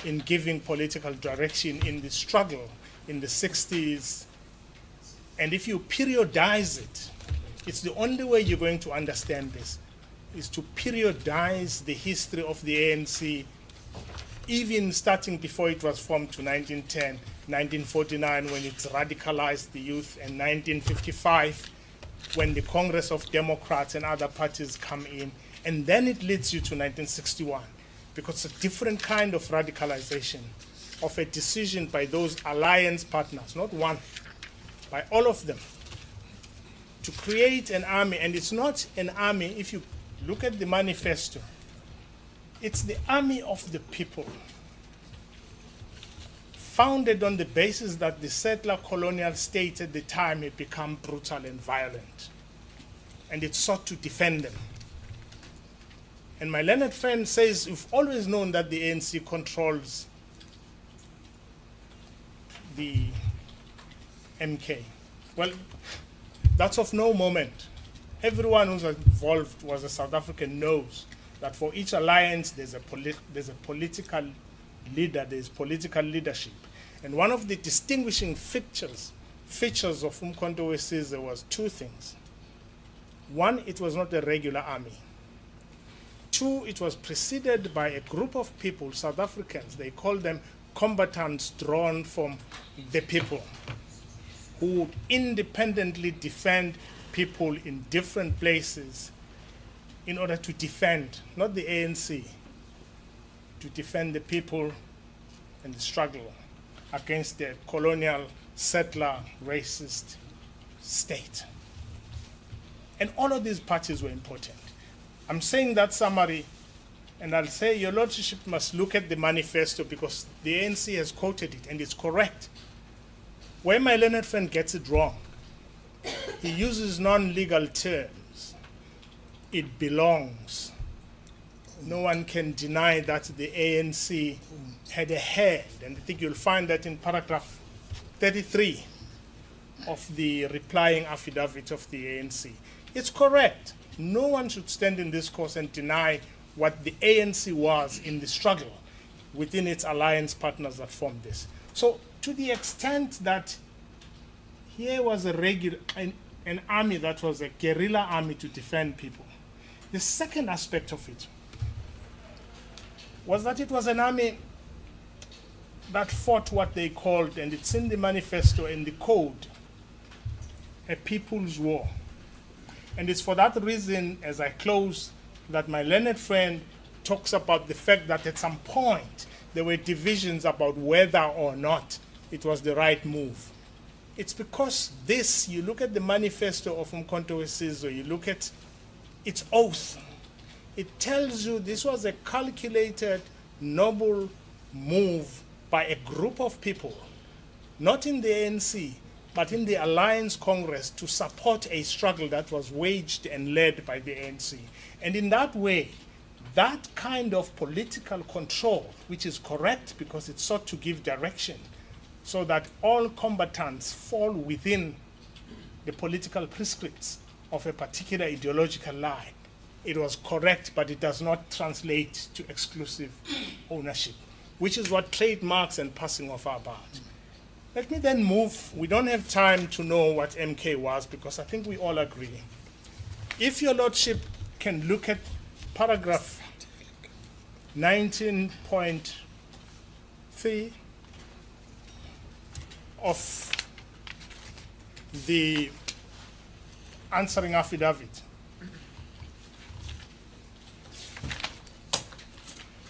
in giving political direction in the struggle in the 60s. And if you periodize it, it's the only way you're going to understand this, is to periodize the history of the ANC, even starting before it was formed to 1910, 1949 when it radicalized the youth, and 1955 when the Congress of Democrats and other parties come in, and then it leads you to 1961, because it's a different kind of radicalization of a decision by those alliance partners, not one, by all of them, to create an army. And it's not an army, if you look at the manifesto, it's the army of the people, founded on the basis that the settler colonial state at the time had become brutal and violent, and it sought to defend them. And my learned friend says, we've always known that the ANC controls the MK. Well, that's of no moment. Everyone who's involved was a South African knows that for each alliance there's a political leader, there's political leadership. And one of the distinguishing features of uMkhonto weSizwe was two things. One, it was not a regular army. Two, it was preceded by a group of people, South Africans, they call them combatants drawn from the people, who independently defend people in different places in order to defend, not the ANC, to defend the people in the struggle against the colonial, settler, racist state. And all of these parties were important. I'm saying that summary, and I'll say your lordship must look at the manifesto because the ANC has quoted it and it's correct. Where my learned friend gets it wrong, he uses non-legal terms. It belongs. No one can deny that the ANC had a head, and I think you'll find that in paragraph 33 of the replying affidavit of the ANC. It's correct. No one should stand in this course and deny what the ANC was in the struggle within its alliance partners that formed this. So to the extent that here was an army that was a guerrilla army to defend people, the second aspect of it was that it was an army that fought what they called, and it's in the manifesto and the code, a people's war. And it's for that reason, as I close, that my learned friend talks about the fact that at some point there were divisions about whether or not it was the right move. It's because this, you look at the manifesto of uMkhonto weSizwe, you look at its oath, it tells you this was a calculated, noble move by a group of people, not in the ANC, but in the Alliance Congress, to support a struggle that was waged and led by the ANC. And in that way, that kind of political control, which is correct because it sought to give direction, so that all combatants fall within the political prescripts of a particular ideological line. It was correct, but it does not translate to exclusive ownership, which is what trademarks and passing off are about. Let me then move. We don't have time to know what MK was because I think we all agree. If your lordship can look at paragraph 19.3 of the answering affidavit,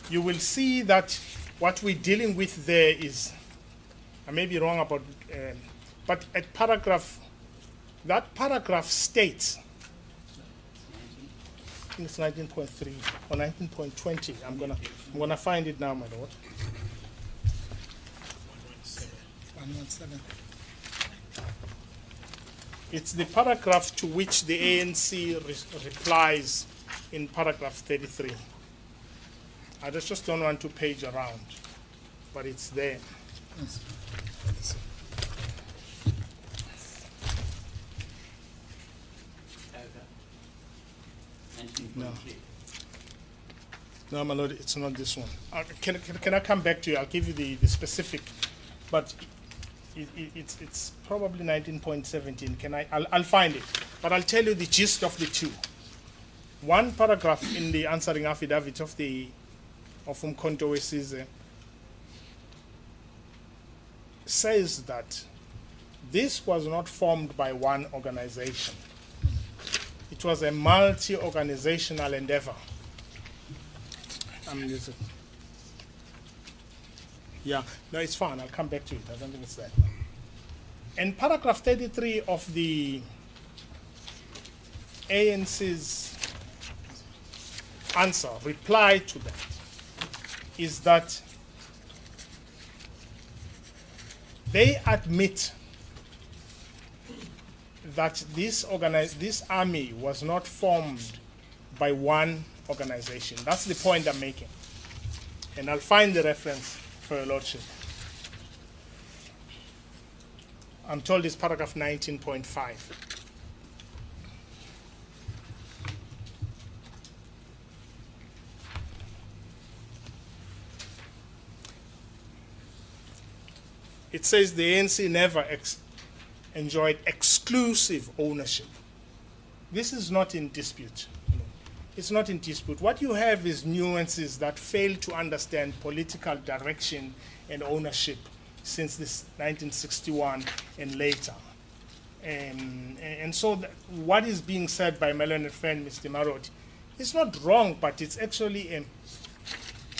you will see that what we're dealing with there is, I may be wrong about, but at paragraph, that paragraph states, I think it's 19.3 or 19.20. I'm gonna find it now, my lord. 117. It's the paragraph to which the ANC replies in paragraph 33. I just don't want to page around, but it's there. Yes. No. No, my lord, it's not this one. Can I come back to you? I'll give you the specific, but it's probably 19.17. I'll find it, but I'll tell you the gist of the two. One paragraph in the answering affidavit of uMkhonto weSizwe says that this was not formed by one organization. It was a multi-organizational endeavor. Yeah, no, it's fine. I'll come back to it. I don't think it's that one. And paragraph 33 of the ANC's answer, reply to that, is that they admit that this army was not formed by one organization. That's the point I'm making. And I'll find the reference for your lordship. I'm told it's paragraph 19.5. It says the ANC never enjoyed exclusive ownership. This is not in dispute. It's not in dispute. What you have is nuances that fail to understand political direction and ownership since this 1961 and later. And so what is being said by my learned friend, Mr. Marot, is not wrong, but it's actually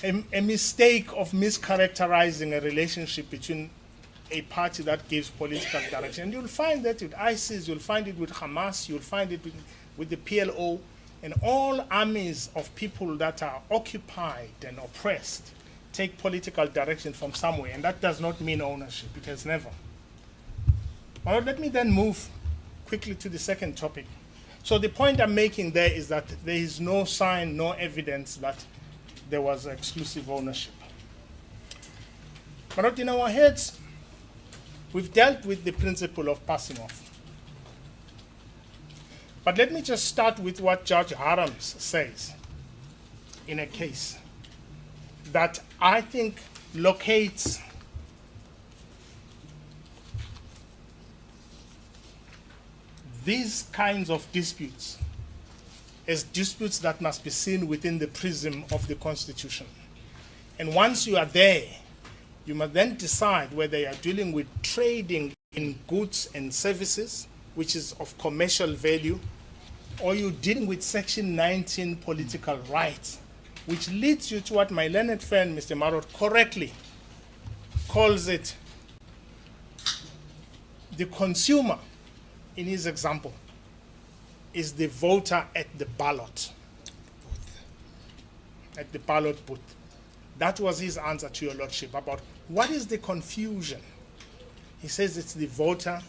a mistake of mischaracterizing a relationship between a party that gives political direction. And you'll find that with ISIS, you'll find it with Hamas, you'll find it with the PLO, and all armies of people that are occupied and oppressed take political direction from somewhere, and that does not mean ownership. It has never. Well, let me then move quickly to the second topic. So the point I'm making there is that there is no sign, no evidence that there was exclusive ownership. But in our heads, we've dealt with the principle of passing off. But let me just start with what Judge Harams says in a case that I think locates these kinds of disputes as disputes that must be seen within the prism of the Constitution. And once you are there, you must then decide whether you are dealing with trading in goods and services, which is of commercial value, or you're dealing with Section 19 political rights, which leads you to what my learned friend, Mr. Marot, correctly calls it the consumer, in his example, is the voter at the ballot. At the ballot booth. That was his answer to your Lordship about what is the confusion. He says it's the voter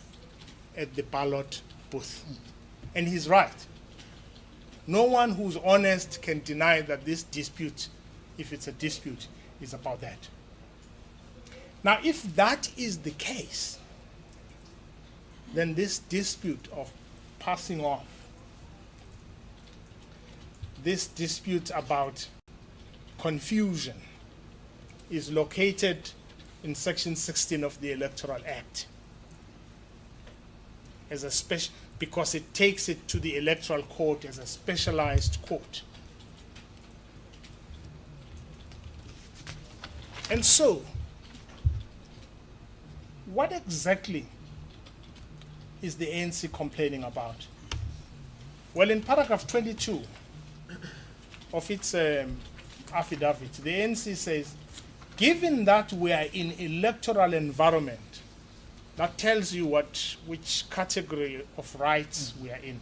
at the ballot booth. And he's right. No one who's honest can deny that this dispute, if it's a dispute, is about that. Now, if that is the case, then this dispute of passing off, this dispute about confusion, is located in Section 16 of the Electoral Act as a special, because it takes it to the Electoral Court as a specialized court. And so, what exactly is the ANC complaining about? Well, in paragraph 22 of its affidavit, the ANC says, given that we are in electoral environment, that tells you which category of rights we are in.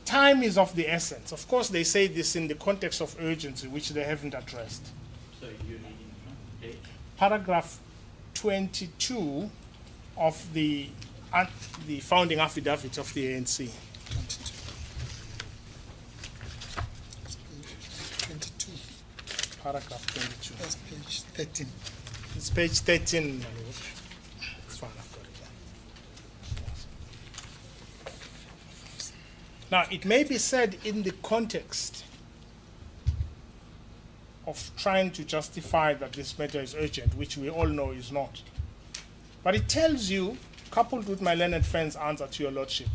Time is of the essence. Of course, they say this in the context of urgency, which they haven't addressed. So you're reading Paragraph 22 of the founding affidavit of the ANC. 22. Paragraph 22. That's page 13. It's page 13. It's fine, I've got it there. Now, it may be said in the context of trying to justify that this matter is urgent, which we all know is not. But it tells you, coupled with my learned friend's answer to your Lordship,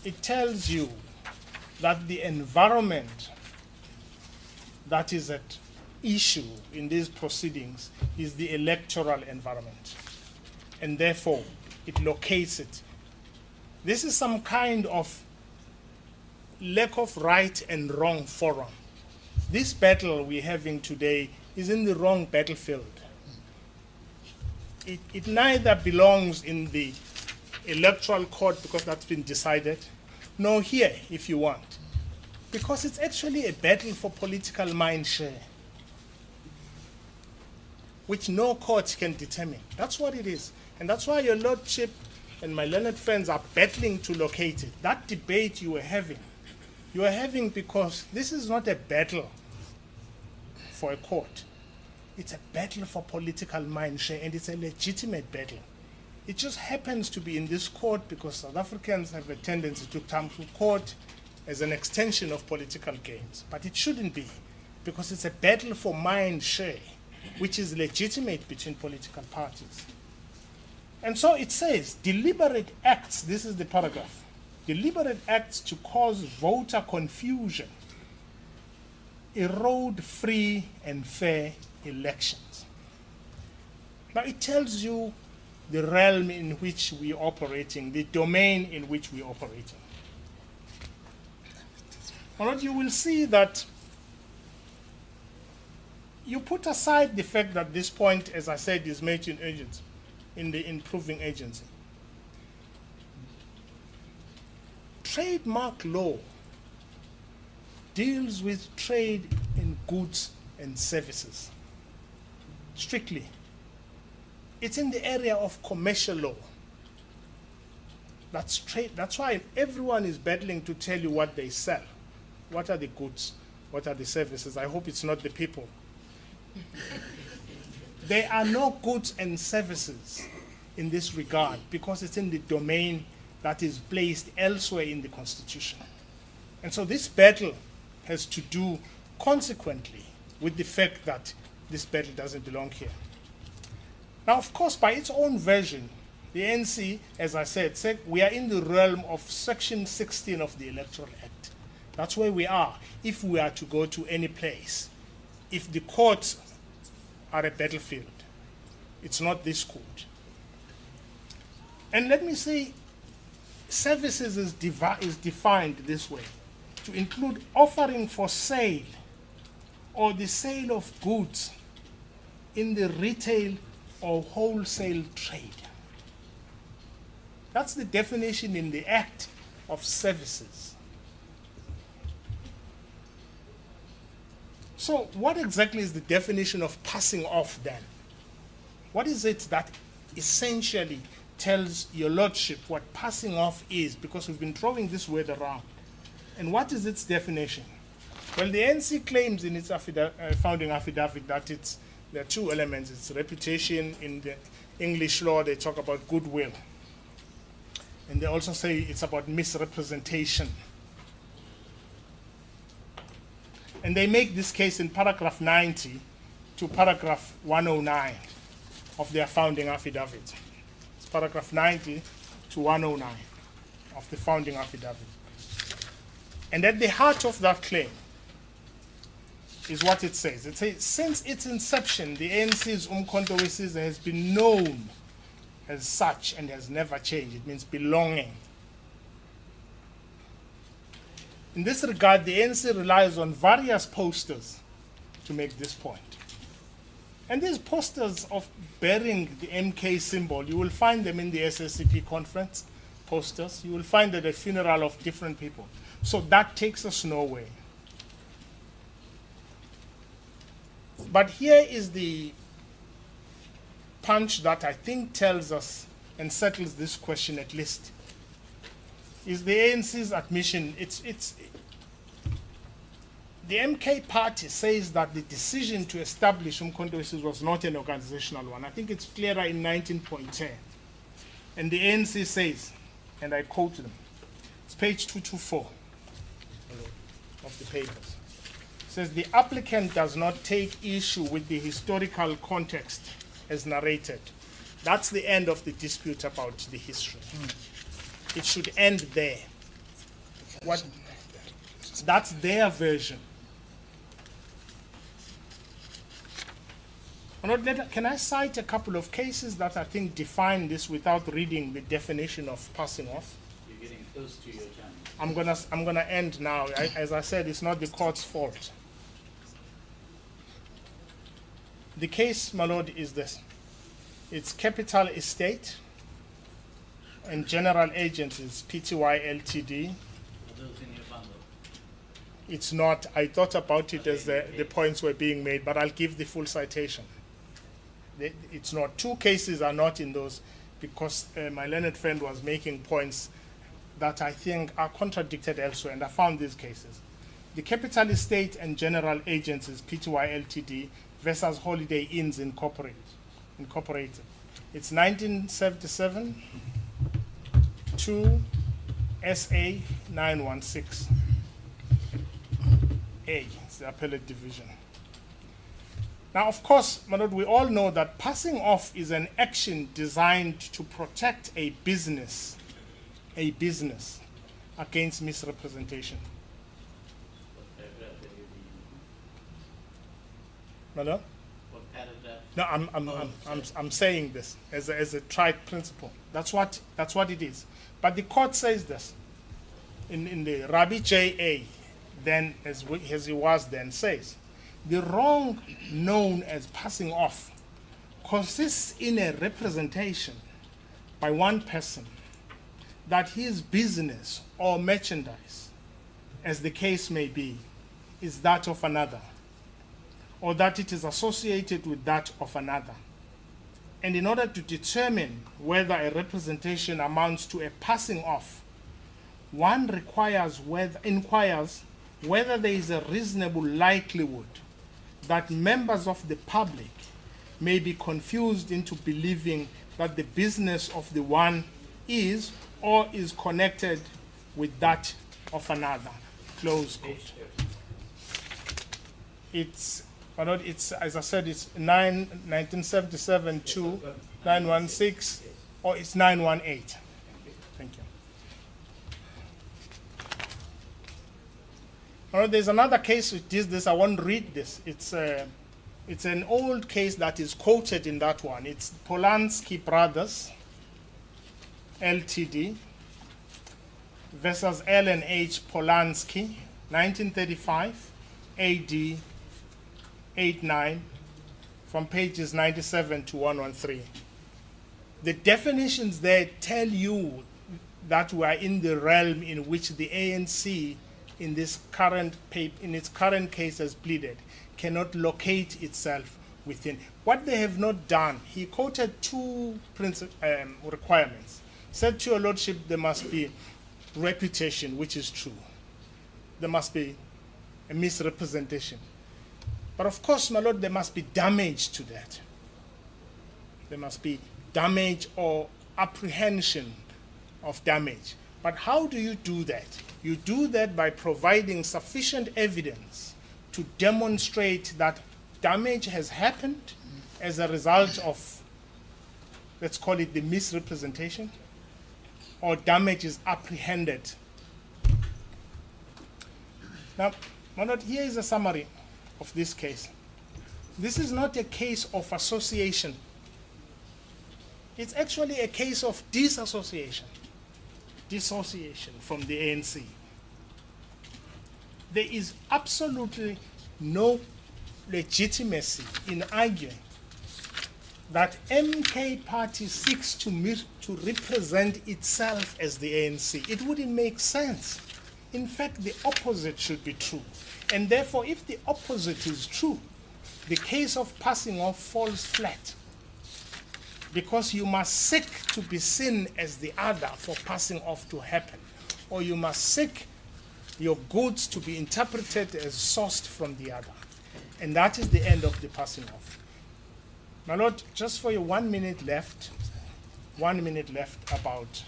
it tells you that the environment that is at issue in these proceedings is the electoral environment. And therefore, it locates it. This is some kind of lack of right and wrong forum. This battle we're having today is in the wrong battlefield. It neither belongs in the electoral court because that's been decided, nor here, if you want, because it's actually a battle for political mind share, which no court can determine. That's what it is. And that's why your Lordship and my learned friends are battling to locate it. That debate you are having because this is not a battle for a court. It's a battle for political mind share, and it's a legitimate battle. It just happens to be in this court because South Africans have a tendency to come to court as an extension of political gains. But it shouldn't be, because it's a battle for mind share, which is legitimate between political parties. And so it says, deliberate acts, this is the paragraph, deliberate acts to cause voter confusion erode free and fair elections. Now it tells you the realm in which we're operating, the domain in which we're operating. All right, you will see that you put aside the fact that this point, as I said, is made in urgency. in the improving agency. Trademark law deals with trade in goods and services. Strictly. It's in the area of commercial law. That's trade. That's why everyone is battling to tell you what they sell. What are the goods? What are the services? I hope it's not the people. There are no goods and services in this regard because it's in the domain that is placed elsewhere in the Constitution. And so this battle has to do consequently with the fact that this battle doesn't belong here. Now, of course, by its own version, the ANC, as I said, we are in the realm of Section 16 of the Electoral Act. That's where we are if we are to go to any place. If the courts are a battlefield, it's not this court. And let me say, services is defined this way, to include offering for sale or the sale of goods in the retail or wholesale trade. That's the definition in the Act of services. So what exactly is the definition of passing off then? What is it that essentially tells your lordship what passing off is? Because we've been throwing this word around. And what is its definition? Well, the ANC claims in its founding affidavit that there are two elements. It's reputation. In the English law, they talk about goodwill. And they also say it's about misrepresentation. And they make this case in paragraph 90 to paragraph 109 of their founding affidavit. It's paragraph 90 to 109 of the founding affidavit. And at the heart of that claim is what it says. It says, since its inception, the ANC's uMkhonto weSizwe has been known as such and has never changed. It means belonging. In this regard, the ANC relies on various posters to make this point. And these posters of bearing the MK symbol, you will find them in the SSCP conference posters. You will find at the funeral of different people. So that takes us nowhere. But here is the punch that I think tells us and settles this question at least. Is the ANC's admission, the MK party says that the decision to establish uMkhonto weSizwe was not an organizational one. I think it's clearer in 19.10. And the ANC says, and I quote them, it's page 224 of the papers. It says, the applicant does not take issue with the historical context as narrated. That's the end of the dispute about the history. It should end there. That's their version. Can I cite a couple of cases that I think define this without reading the definition of passing off? You're getting close to your time. I'm gonna end now. As I said, it's not the court's fault. The case, my lord, is this. It's Capital Estate and General Agencies, Pty Ltd. Are those in your bundle? It's not. I thought about it as the points were being made, but I'll give the full citation. It's not. Two cases are not in those because my learned friend was making points that I think are contradicted elsewhere, and I found these cases. The Capital Estate and General Agencies, Pty Ltd. versus Holiday Inns Incorporated. It's 1977 to SA 916. A, it's the appellate division. Now, of course, my lord, we all know that passing off is an action designed to protect a business against misrepresentation. What paragraph are you reading? My lord? What paragraph? No, I'm saying this as a tried principle. That's what it is. But the court says this in the Rabbi J.A. then as he was then says, the wrong known as passing off consists in a representation by one person that his business or merchandise, as the case may be, is that of another, or that it is associated with that of another. And in order to determine whether a representation amounts to a passing off, one inquires whether there is a reasonable likelihood that members of the public may be confused into believing that the business of the one is or is connected with that of another. Close quote. It's, as I said, it's 1977 to 916, or it's 918. Thank you. There's another case with this. I won't read this. It's an old case that is quoted in that one. It's Polanski Brothers, Ltd. versus L&H Polanski, 1935, AD 89, from pages 97 to 113. The definitions there tell you that we are in the realm in which the ANC in its current case has pleaded, cannot locate itself within. What they have not done, he quoted two requirements. Said to your lordship, there must be reputation, which is true. There must be a misrepresentation. But of course, my lord, there must be damage to that. There must be damage or apprehension of damage. But how do you do that? You do that by providing sufficient evidence to demonstrate that damage has happened as a result of, let's call it the misrepresentation, or damage is apprehended. Now, my lord, here is a summary of this case. This is not a case of association. It's actually a case of dissociation from the ANC. There is absolutely no legitimacy in arguing that MK Party seeks to represent itself as the ANC. It wouldn't make sense. In fact, the opposite should be true. And therefore, if the opposite is true, the case of passing off falls flat. Because you must seek to be seen as the other for passing off to happen. Or you must seek your goods to be interpreted as sourced from the other. And that is the end of the passing off. My lord, just for you 1 minute left about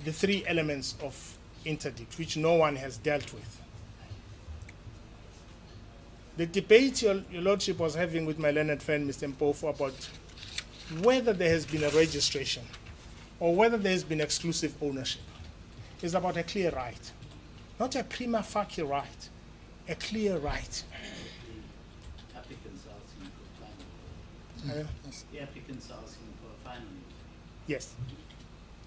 the three elements of interdict, which no one has dealt with. The debate your lordship was having with my learned friend, Mr. Mpofu, about whether there has been a registration or whether there has been exclusive ownership is about a clear right. Not a prima facie right, a clear right. The applicants are asking for a final. The applicants are asking for a final. Yes.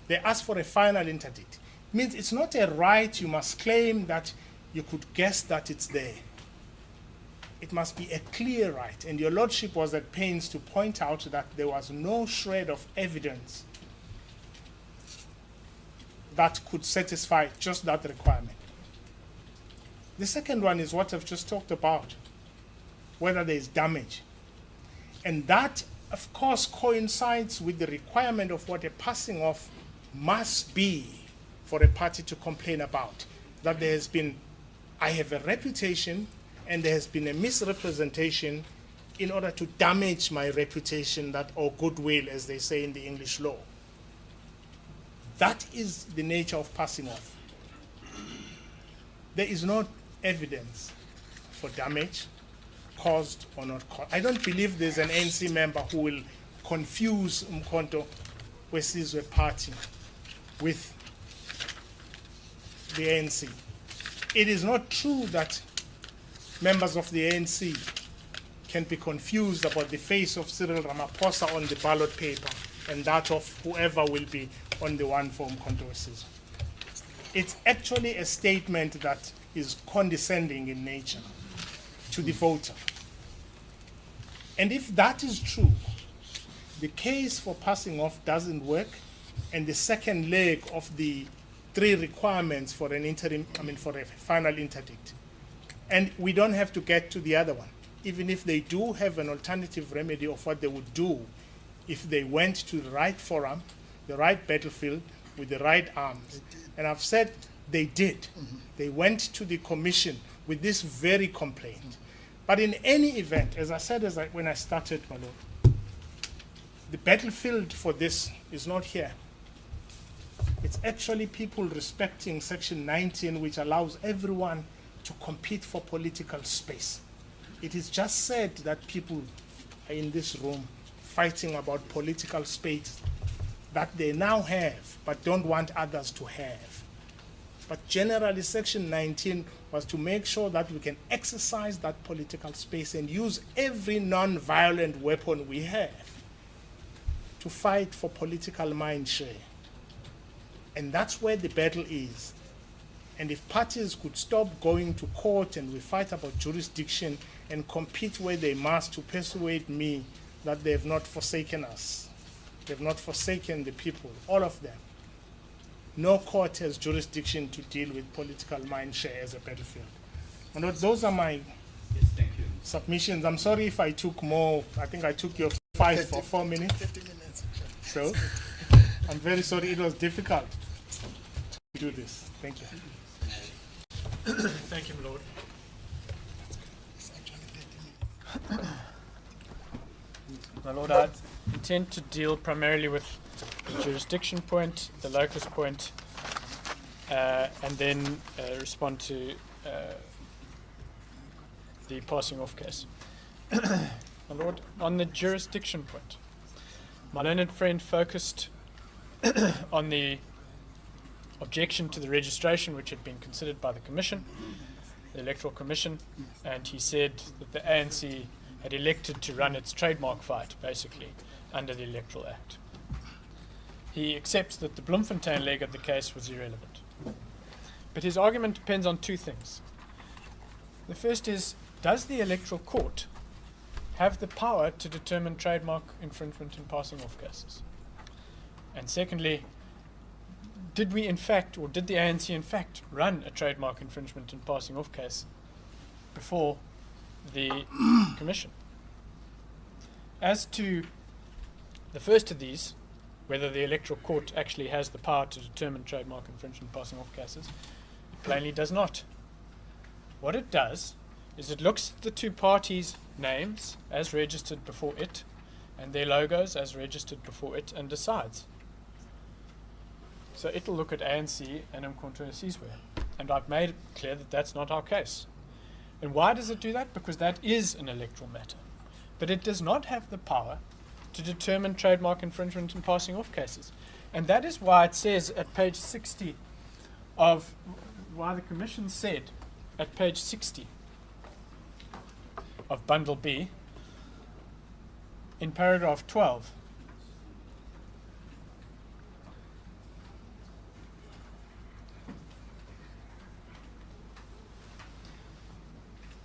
They ask for a final interdict. Means it's not a right you must claim that you could guess that it's there. It must be a clear right. And your lordship was at pains to point out that there was no shred of evidence that could satisfy just that requirement. The second one is what I've just talked about, whether there is damage. And that, of course, coincides with the requirement of what a passing off must be for a party to complain about. That there has been, I have a reputation, and there has been a misrepresentation in order to damage my reputation, that, or goodwill, as they say in the English law. That is the nature of passing off. There is no evidence for damage caused or not caused. I don't believe there's an ANC member who will confuse uMkhonto weSizwe party with the ANC. It is not true that members of the ANC can be confused about the face of Cyril Ramaphosa on the ballot paper and that of whoever will be on the one for uMkhonto weSizwe. It's actually a statement that is condescending in nature to the voter. And if that is true, the case for passing off doesn't work, and the second leg of the 3 requirements for an for a final interdict. And we don't have to get to the other one. Even if they do have an alternative remedy of what they would do if they went to the right forum, the right battlefield, with the right arms. And I've said they did. They went to the commission with this very complaint. But in any event, as I said when I started, my lord, the battlefield for this is not here. It's actually people respecting Section 19, which allows everyone to compete for political space. It is just said that people are in this room fighting about political space that they now have, but don't want others to have. But generally, Section 19 was to make sure that we can exercise that political space and use every non-violent weapon we have to fight for political mind share. And that's where the battle is. And if parties could stop going to court and we fight about jurisdiction and compete where they must to persuade me that they have not forsaken us, they have not forsaken the people, all of them. No court has jurisdiction to deal with political mind share as a battlefield. And those are my submissions. I'm sorry if I took more. I think I took your 5 or 4 minutes. 50 minutes. So I'm very sorry. It was difficult to do this. Thank you. Thank you, my lord. My lord, I intend to deal primarily with the jurisdiction point, the locus point, and then respond to the passing off case. My lord, on the jurisdiction point, my learned friend focused on the objection to the registration which had been considered by the Commission, the Electoral Commission, and he said that the ANC had elected to run its trademark fight, basically, under the Electoral Act. He accepts that the Bloemfontein leg of the case was irrelevant. But his argument depends on 2 things. The first is, does the Electoral Court have the power to determine trademark infringement in passing off cases? And secondly, did we in fact, or did the ANC in fact, run a trademark infringement in passing off case before the Commission? As to the first of these, whether the Electoral Court actually has the power to determine trademark infringement in passing off cases, it plainly does not. What it does is it looks at the 2 parties' names as registered before it and their logos as registered before it and decides. So it'll look at ANC and uMkhonto and weSizwe. And I've made it clear that that's not our case. And why does it do that? Because that is an electoral matter. But it does not have the power to determine trademark infringement in passing off cases. And that is why it says at page 60 of, why the Commission said at page 60 of Bundle B, in paragraph 12,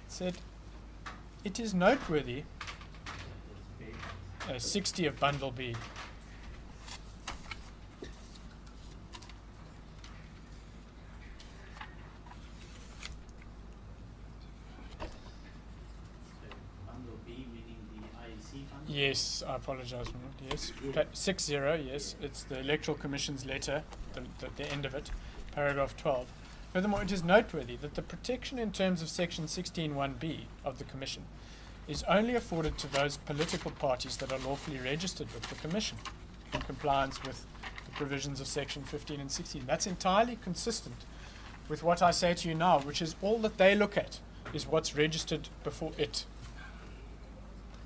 said, it is noteworthy, 60 of Bundle B, Bundle B meaning the IEC fund? yes, I apologize, yes, 60, yes, it's the Electoral Commission's letter, the end of it, paragraph 12. Furthermore, it is noteworthy that the protection in terms of section 16(1)(b) of the Commission is only afforded to those political parties that are lawfully registered with the Commission in compliance with the provisions of section 15 and 16. That's entirely consistent with what I say to you now, which is all that they look at is what's registered before it.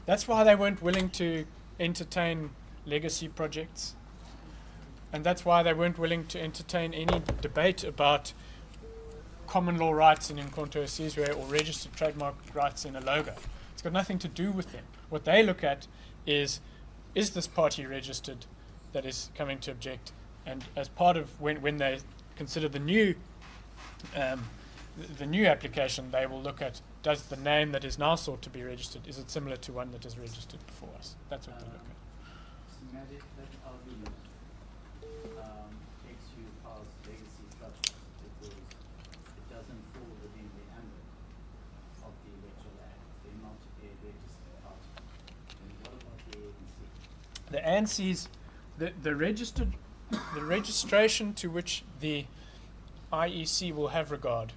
That's why they weren't willing to entertain legacy projects, and that's why they weren't willing to entertain any debate about common law rights in uMkhonto weSizwe or registered trademark rights in a logo. It's got nothing to do with them. What they look at is this party registered that is coming to object? And as part of when they consider the new the new application, they will look at, does the name that is now sought to be registered, is it similar to one that is registered before us? That's what they look at. Semantic argument takes you past legacy trust because it doesn't fall within the ambit of the Electoral Act. They're not a registered party. And what about the ANC? The ANC's, the registration to which the IEC will have regard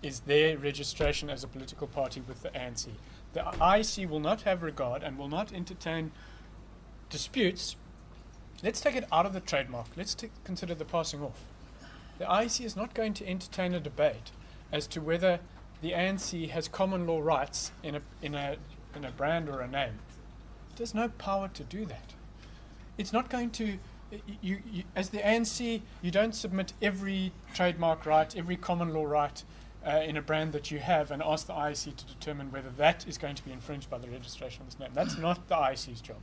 is their registration as a political party with the ANC. The IEC will not have regard and will not entertain disputes. Let's take it out of the trademark. Let's consider the passing off. The IEC is not going to entertain a debate as to whether the ANC has common law rights in a brand or a name. It has no power to do that. It's not going to. You, as the ANC, you don't submit every trademark right, every common law right in a brand that you have and ask the IEC to determine whether that is going to be infringed by the registration of this name. That's not the IEC's job.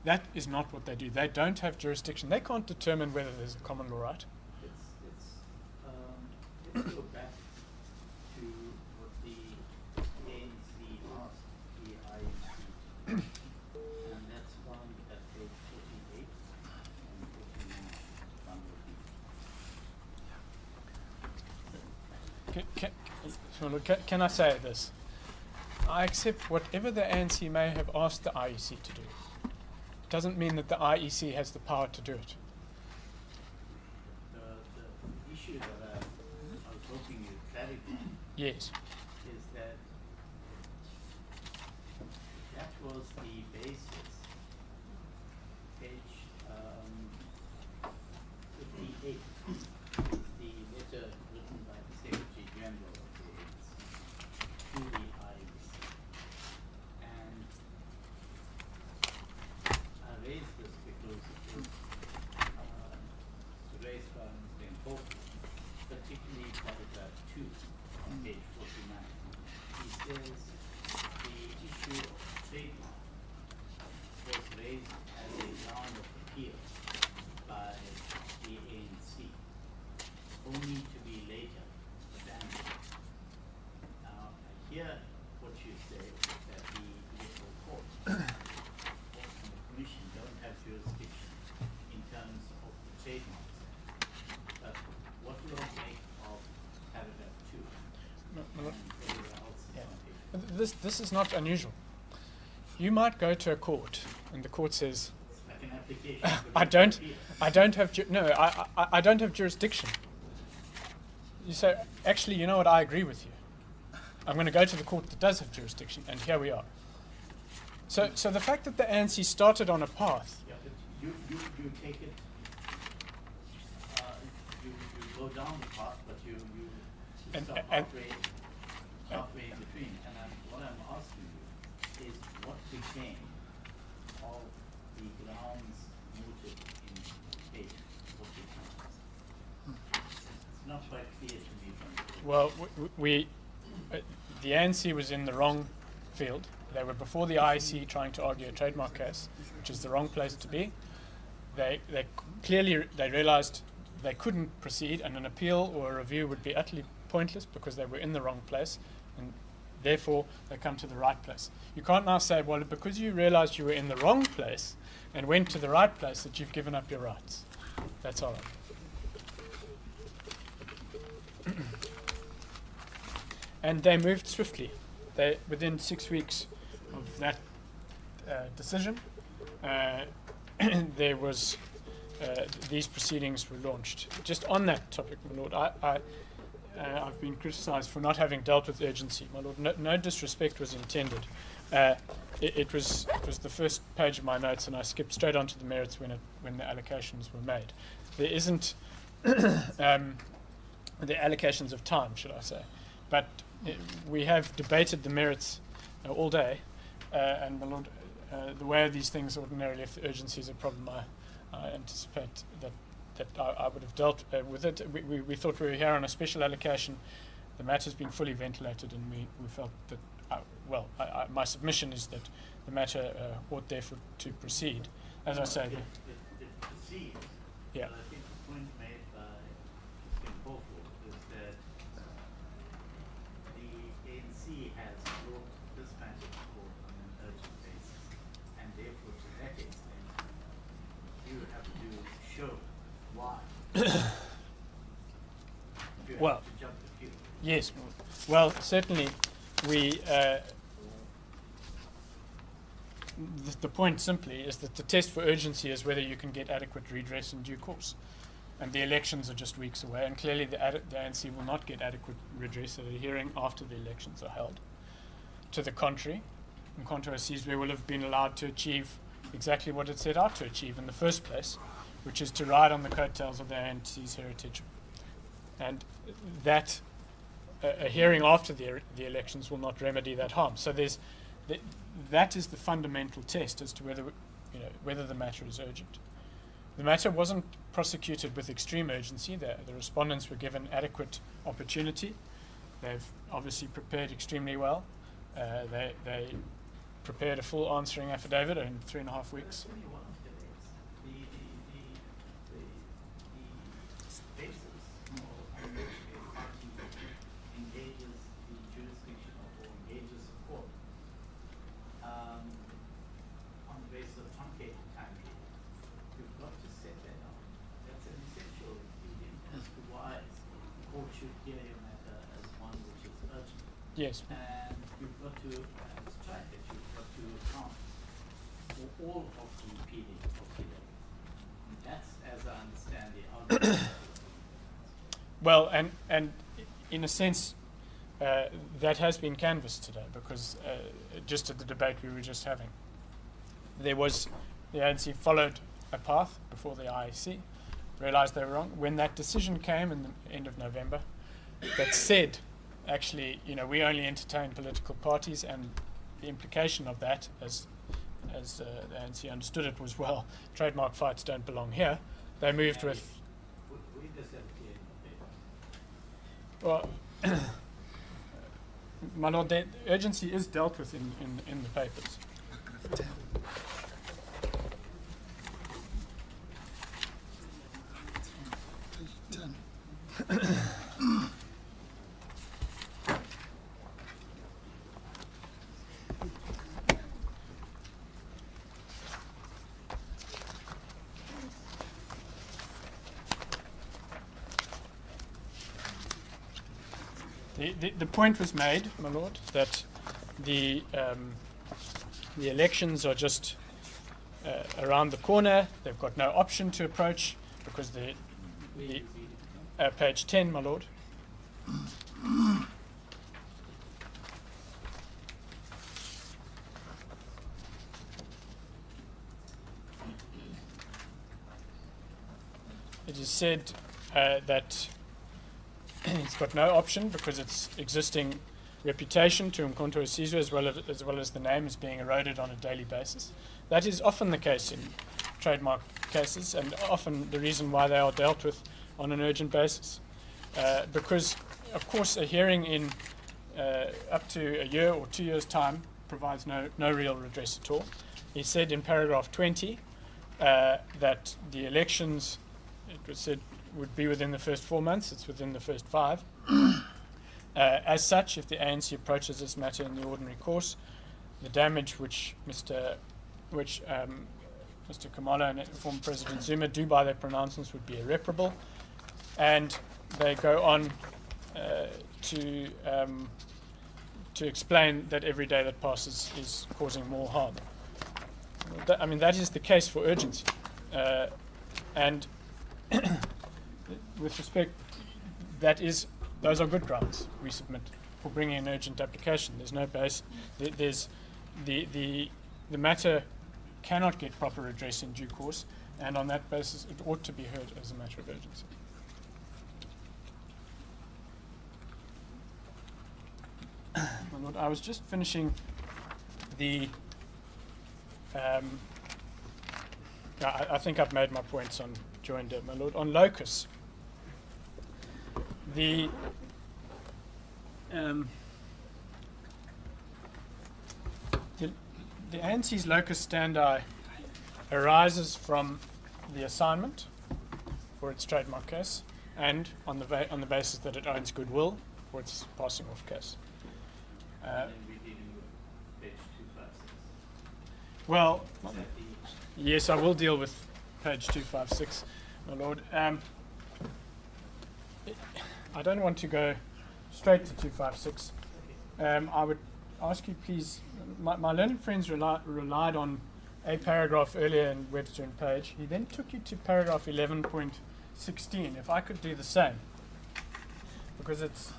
That is not what they do. They don't have jurisdiction. They can't determine whether there's a common law right. Let's go back to what the ANC asked the IEC, and that's found at page 48 and 49. Can I say this? I accept whatever the ANC may have asked the IEC to do. It doesn't mean that the IEC has the power to do it. The issue that I was hoping you clarify Yes. is that that was the basis. Page 58 is the letter written by the Secretary General of the ANC to the IEC. And I raised this because it was raised by Mr. Mkhonto, particularly paragraph 2 on page 49. He says the issue of trademark was raised as a ground of appeal by the ANC, only to be later abandoned. Now, I hear what you say, that the Electoral Court and the Commission don't have jurisdiction in terms of the Trademarks Act. But what will I make of paragraph 2? And everywhere else is on page This is not unusual. You might go to a court and the court says, like an application. I don't have jurisdiction. You say, actually, you know what, I agree with you. I'm going to go to the court that does have jurisdiction, and here we are. So the fact that the ANC started on a path. Yeah, but you take it, you go down the path, but you stop halfway in between. And what I'm asking you is what became of the grounds noted in page 49? It's not quite clear to me from the Well, the ANC was in the wrong field. They were before the IEC trying to argue a trademark case, which is the wrong place to be. They clearly realized they couldn't proceed, and an appeal or a review would be utterly pointless because they were in the wrong place, and therefore they come to the right place. You can't now say, well, because you realized you were in the wrong place and went to the right place, that you've given up your rights. That's all right. And they moved swiftly. Within 6 weeks of that decision, there was these proceedings were launched. Just on that topic, my lord, I've been criticised for not having dealt with urgency, my lord. No disrespect was intended. It was the first page of my notes, and I skipped straight onto the merits when the allocations were made. There isn't the allocations of time, should I say, but we have debated the merits all day, and my lord, the way of these things ordinarily, if the urgency is a problem, I anticipate that I would have dealt with it. We thought we were here on a special allocation. The matter's been fully ventilated, and we felt that, my submission is that the matter ought therefore to proceed. As I say, it proceeds. Yeah. But I think the point made by Mr. Mkhonto is that has brought this matter to court on an urgent basis, and therefore to that extent, you have to show why. You have Well, to jump the queue. yes. Well, certainly we. The point simply is that the test for urgency is whether you can get adequate redress in due course. And the elections are just weeks away, and clearly the ANC will not get adequate redress at a hearing after the elections are held. To the contrary, uMkhonto weSizwe will have been allowed to achieve exactly what it set out to achieve in the first place, which is to ride on the coattails of the ANC's heritage. And that a hearing after the elections will not remedy that harm. So that is the fundamental test as to whether the matter is urgent. The matter wasn't prosecuted with extreme urgency. The respondents were given adequate opportunity. They've obviously prepared extremely well. They prepared a full answering affidavit in 3.5 weeks. Only one of the ways. The basis on which a party engages the jurisdiction or engages the court on the basis of truncated time period, you've got to set that out. That's an essential ingredient as to why the court should hear your matter as one which is urgent. Yes. And you've got to strike it, you've got to account for all of the appealing of the law. And that's, as I understand the argument. Well, and in a sense, that has been canvassed today, because just at the debate we were just having, the ANC followed a path before the IEC, realised they were wrong. When that decision came in the end of November, that said, actually, we only entertain political parties, and the implication of that, as the ANC understood it, was, well, trademark fights don't belong here. They moved with. We just have to Well, my lord, the urgency is dealt with in the papers. The point was made, my lord, that the elections are just around the corner. They've got no option to approach because page 10, my lord. It is said that it's got no option because its existing reputation to uMkhonto weSizwe, as well as the name, is being eroded on a daily basis. That is often the case in trademark cases, and often the reason why they are dealt with on an urgent basis. Because, of course, a hearing in up to a year or 2 years' time provides no real redress at all. He said in paragraph 20 that the elections, it was said, would be within the first 4 months. It's within the first 5. As such, if the ANC approaches this matter in the ordinary course, the damage which Mr. Kamala and former President Zuma do by their pronouncements would be irreparable, and they go on to explain that every day that passes is causing more harm. That is the case for urgency, and with respect, those are good grounds we submit for bringing an urgent application. There's no base. The matter cannot get proper redress in due course, and on that basis, it ought to be heard as a matter of urgency. My lord, I was just finishing the. I think I've made my points on joinder, my lord. On locus, the ANC's locus standi arises from the assignment for its trademark case, and on the basis that it owns goodwill for its passing off case. And then we're dealing with page 256. Well, Is that the yes, I will deal with page 256, my lord. I don't want to go straight to 256. I would ask you, please, my learned friends relied on a paragraph earlier in Webster and Page. He then took you to paragraph 11.16. If I could do the same, because it's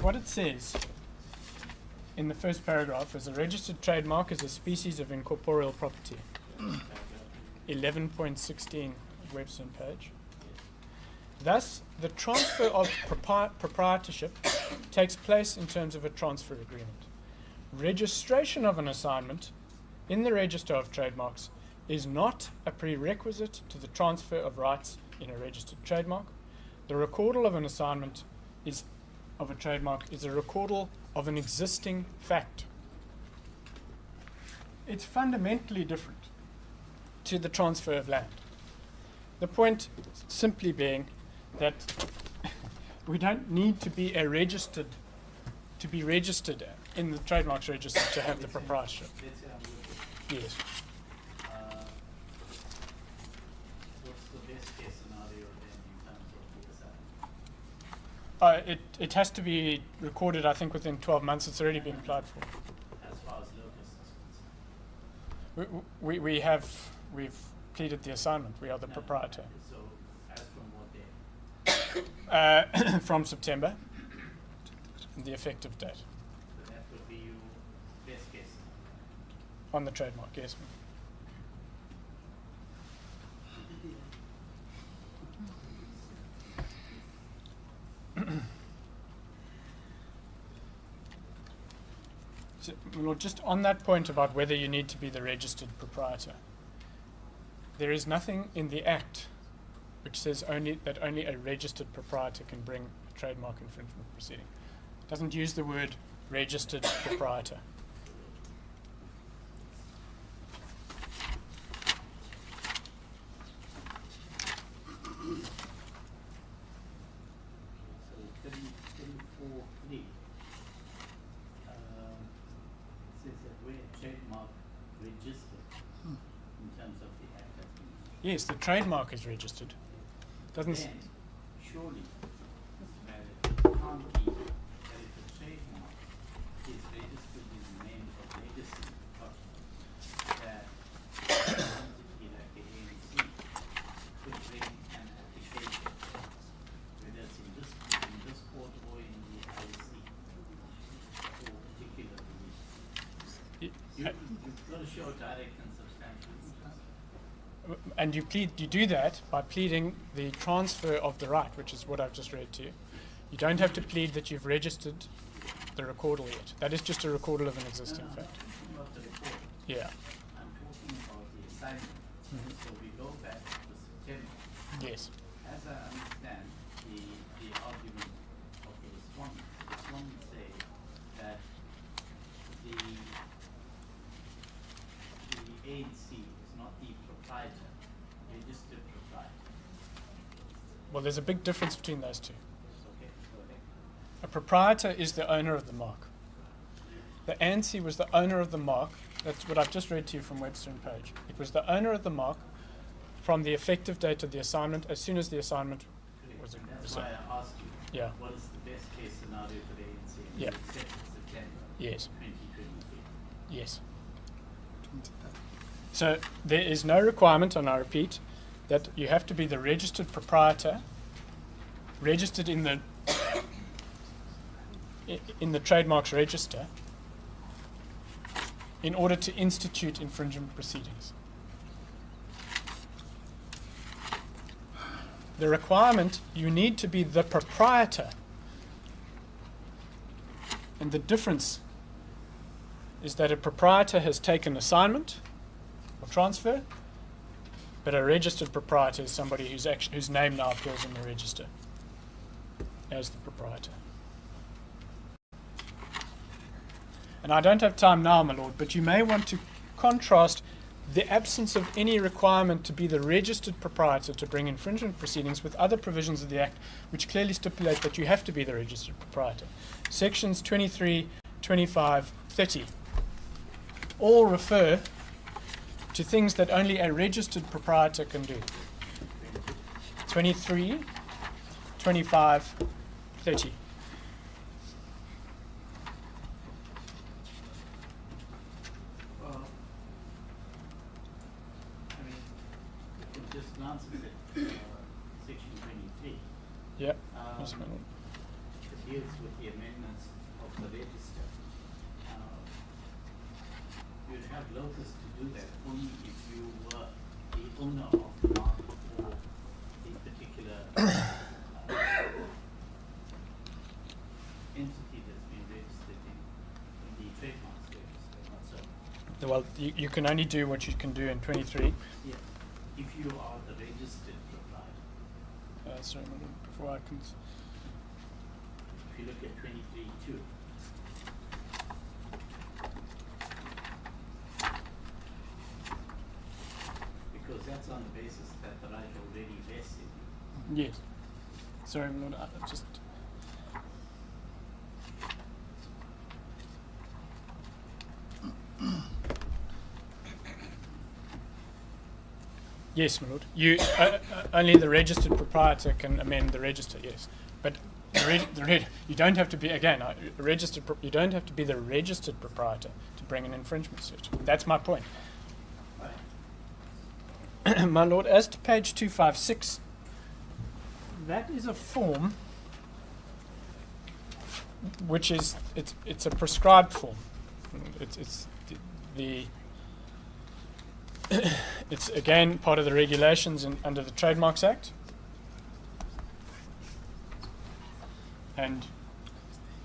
what it says in the first paragraph is a registered trademark is a species of incorporeal property. 11.16 Webster and Page. Thus, the transfer of proprietorship takes place in terms of a transfer agreement. Registration of an assignment in the Register of Trademarks is not a prerequisite to the transfer of rights in a registered trademark. The recordal of an assignment of a trademark is a recordal of an existing fact. It's fundamentally different to the transfer of land. The point simply being that we don't need to be registered in the Trademarks Register to have the proprietorship. let's say I'm looking. Yes. What's the best case scenario then in terms of the assignment? It has to be recorded, I think, within 12 months. It's already been applied for. As far as locus is concerned. We've pleaded the assignment. We are the proprietor. So, as from what day? From September, the effective date So that would be your best case scenario. on the trademark. Yes. So, well, just on that point about whether you need to be the registered proprietor, there is nothing in the Act which says that only a registered proprietor can bring a trademark infringement proceeding. It doesn't use the word registered proprietor. So 34.3 says that where a trademark registered in terms of the Act has been. Yes, the trademark is registered. Doesn't Then, surely, Mr. Barrett, it can't be that if a trademark is registered in the name of legacy document, that an entity like the ANC could bring an application, whether it's in this court or in the IC, for particular relief. You've got to show direct and substantial interest. and you do that by pleading the transfer of the right, which is what I've just read to you. You don't have to plead that you've registered the recordal yet. That is just a recordal of an existing No, fact. I'm talking about the report. Yeah. I'm talking about the assignment. So we go back to September. Yes. As I understand the argument of the respondents say that the ANC is not the proprietor, registered proprietor. Well, there's a big difference between those two. Okay, go ahead. A proprietor is the owner of the mark. The ANC was the owner of the mark. That's what I've just read to you from Webster and Page. It was the owner of the mark from the effective date of the assignment, as soon as the assignment was And that's received. why I asked you, Yeah. what is the best case scenario for the ANC? And Yeah. you accepted September Yes. 2023. Yes. So there is no requirement, and I repeat, that you have to be the registered proprietor, registered in the Trademarks Register, in order to institute infringement proceedings. The requirement, you need to be the proprietor. And the difference is that a proprietor has taken assignment or transfer, but a registered proprietor is somebody whose name now appears in the register as the proprietor. and I don't have time now, my lord, but you may want to contrast the absence of any requirement to be the registered proprietor to bring infringement proceedings with other provisions of the Act which clearly stipulate that you have to be the registered proprietor. Sections 23, 25, 30 all refer to things that only a registered proprietor can do. 23, 25, 30. Just glances at section 23. Yeah. It deals with the amendments of the register. You'd have lotus to do that only if you were the owner of the mark or the particular entity that's been registered in the Trademarks Register, not so. Well, you can only do what you can do in 23. Yeah. If you are the registered proprietor. Sorry, before I can. If you look at 23.2. Because that's on the basis that the right already vested. Yes. Sorry, my lord, I just. Yes, my lord. You only the registered proprietor can amend the register. Yes, but you don't have to be again registered. You don't have to be the registered proprietor to bring an infringement suit. That's my point. My lord, as to page 256, that is a form which is it's a prescribed form. It's the it's again part of the regulations under the Trademarks Act, and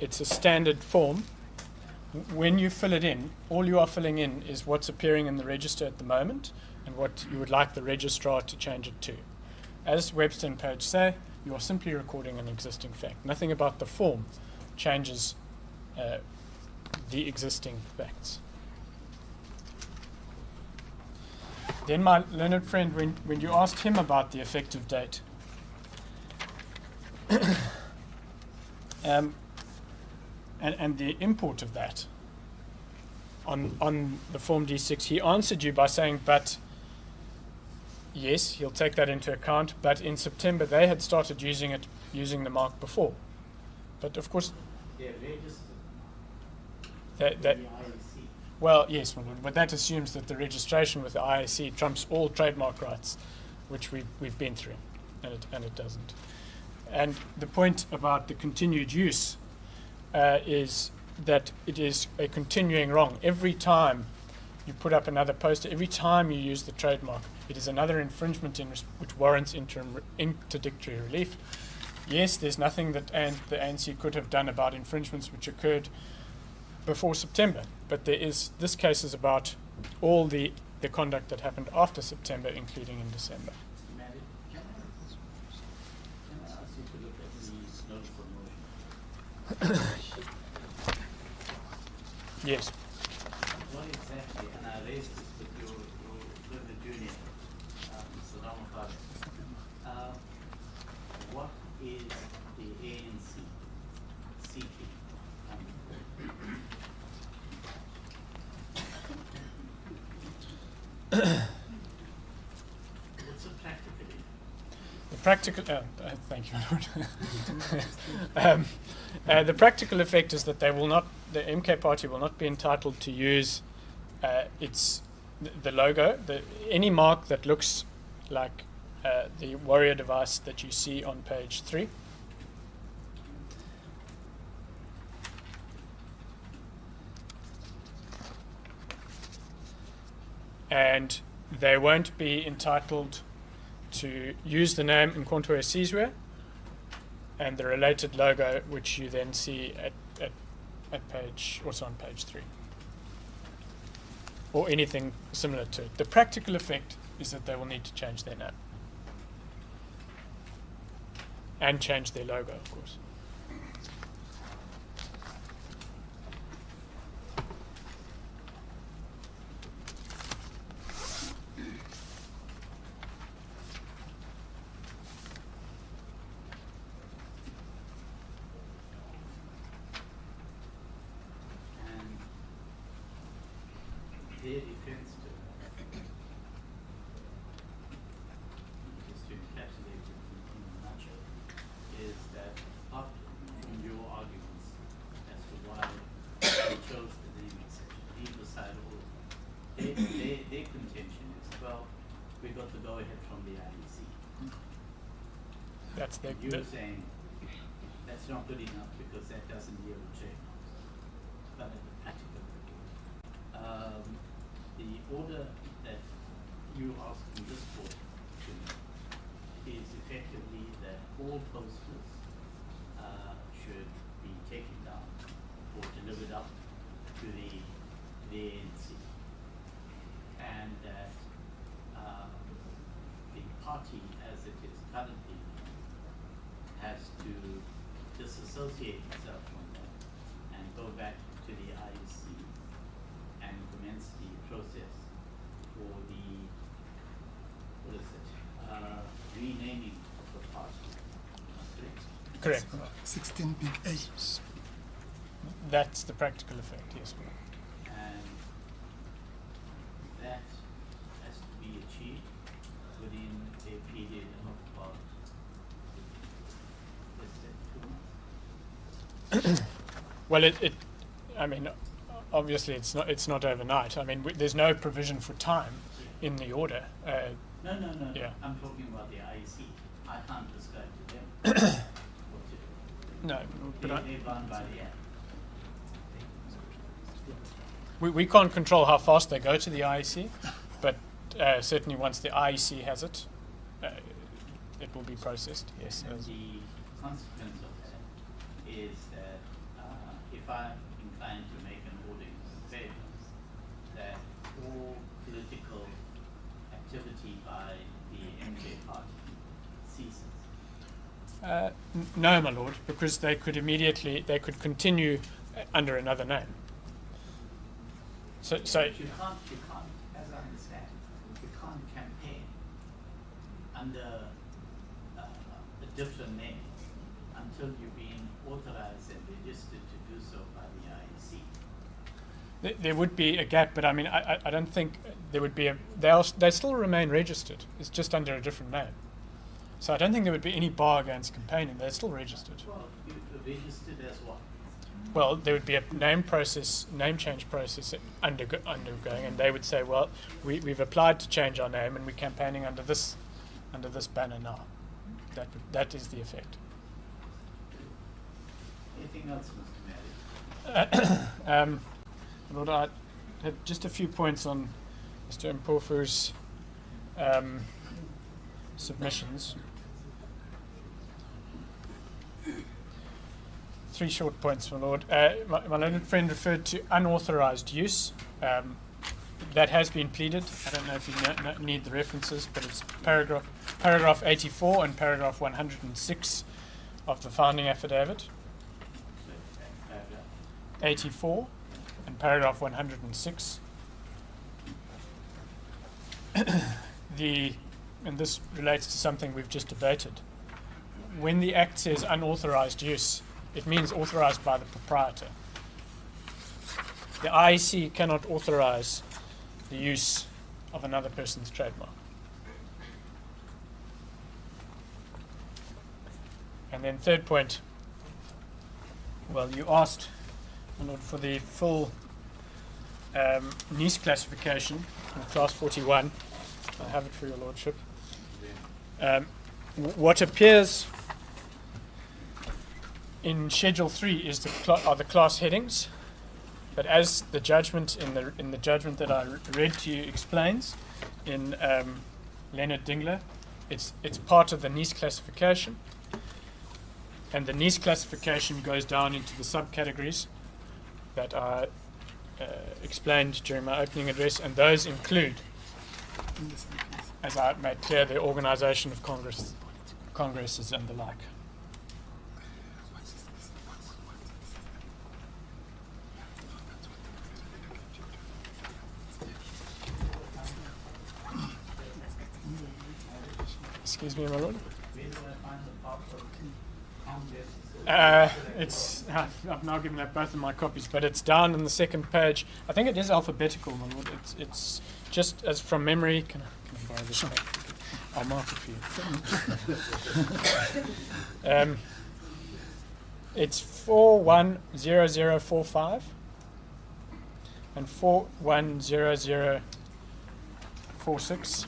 it's a standard form. When you fill it in, all you are filling in is what's appearing in the register at the moment and what you would like the registrar to change it to. As Webster and Page say, you are simply recording an existing fact. Nothing about the form changes the existing facts. Then my learned friend, when you asked him about the effective date, and the import of that on the Form D6, he answered you by saying, but yes, he'll take that into account, but in September they had started using the mark before. But of course, they're registered. that well, yes, but that assumes that the registration with the IAC trumps all trademark rights, which we've been through, and it doesn't. And the point about the continued use is that it is a continuing wrong. Every time you put up another poster, every time you use the trademark, it is another infringement which warrants interdictory relief. Yes, there's nothing that the ANC could have done about infringements which occurred before September, but this case is about all the conduct that happened after September, including in December. Can I ask you to look at the notice of motion? Yes. What exactly, and I raised this with the junior, Mr. Ramakar, what is the ANC seeking? What's a practically? The practical, thank you, Lord. The practical effect is that the MK Party will not be entitled to use the logo, any mark that looks like the warrior device that you see on page 3. And they won't be entitled to use the name uMkhonto weSizwe and the related logo, which you then see at page, also on page 3, or anything similar to it. The practical effect is that they will need to change their name and change their logo, of course. their defense to just to encapsulate it in a nutshell, is that apart from your arguments as to why they chose the naming section, leave aside all of them, their contention is, well, we got to go ahead from the IEC. That's the You're saying that's not good enough because that doesn't deal with trademarks. But at the practical level, the order that you asking this court to make is effectively that all posters should be taken down or delivered up to the ANC, and that the party as it is currently has to disassociate itself from that and go back to the IEC and commence the process for the, renaming of the party. correct. 16 big A. That's the practical effect, yes. And that has to be achieved within a period of about, let's say, 2 months. Well, I mean, obviously it's not overnight. I mean, there's no provision for time in the order. No. Yeah. I'm talking about the IEC. I can't prescribe to them what to do. No, but They're bound by the act. we can't control how fast they go to the IEC, but certainly once the IEC has it, it will be processed. Yes. And the consequence of that is that if I'm inclined to make an order in favor, that all political activity by the MK party ceases. No, my lord, because they could continue under another name. So But you can't, as I understand, you can't campaign under a different name until you've been authorized and registered to do so by the IEC. there would be a gap, but I mean, I don't think there would be they still remain registered. It's just under a different name. So I don't think there would be any bar against campaigning. They're still registered. Well, you're registered as what? Well, there would be a name change process undergoing, and they would say, well, we've applied to change our name, and we're campaigning under this banner now. That is the effect. Anything else, Mr. Mayor? Lord, I had just a few points on Mr. Mpofu's submissions. 3 short points, my lord. My learned friend referred to unauthorized use. That has been pleaded. I don't know if you need the references, but it's paragraph 84 and paragraph 106 of the founding affidavit. 84 and paragraph 106. And this relates to something we've just debated. When the Act says unauthorized use, it means authorized by the proprietor. The IEC cannot authorize the use of another person's trademark. And then third point, well, you asked for the full niche classification in class 41. I have it for your lordship. What appears in Schedule 3 are the class headings, but as the judgment in the judgment that I read to you explains in Leonard Dingler, it's part of the niche classification, and the niche classification goes down into the subcategories that I explained during my opening address, and those include, as I made clear, the organisation of congresses and the like. Excuse me, my lord. Where do I find the part of Congress I've now given out both of my copies, but it's down on the second page. I think it is alphabetical, my lord. It's just as from memory. Can I borrow this? Sure. I'll mark it for you. It's 410045 and 410046.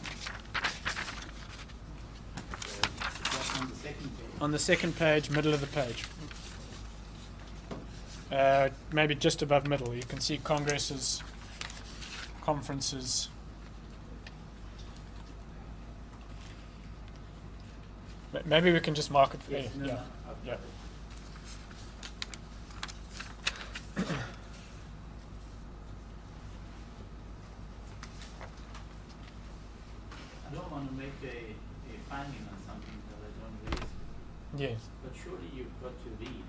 On the second page, middle of the page. Maybe just above middle. You can see congresses, conferences. Maybe we can just mark it for you. Yeah. Yeah. I don't want to make a finding on something that I don't raise. Yes. But surely you've got to read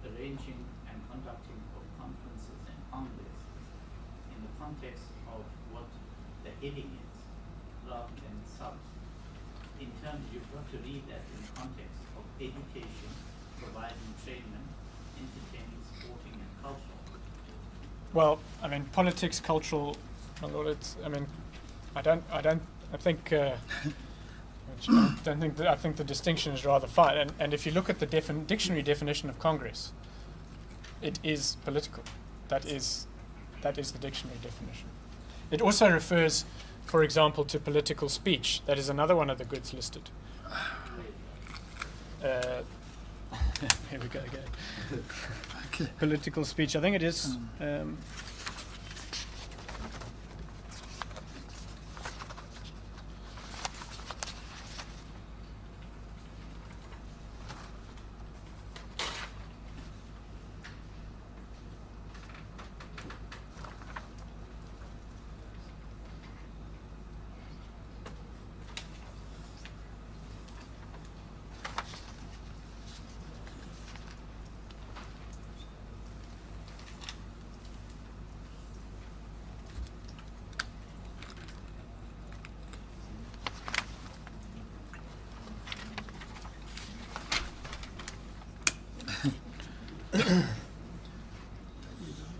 arranging and conducting of conferences and congresses in the context of what the heading is, rather than subs. In terms, you've got to read that in the context of education, providing training, entertaining, sporting, and cultural. Well, I mean, politics, cultural, my lord. I think the distinction is rather fine. And if you look at the dictionary definition of Congress, it is political. That is the dictionary definition. It also refers, for example, to political speech. That is another one of the goods listed. Here we go again. Okay. Political speech. I think it is.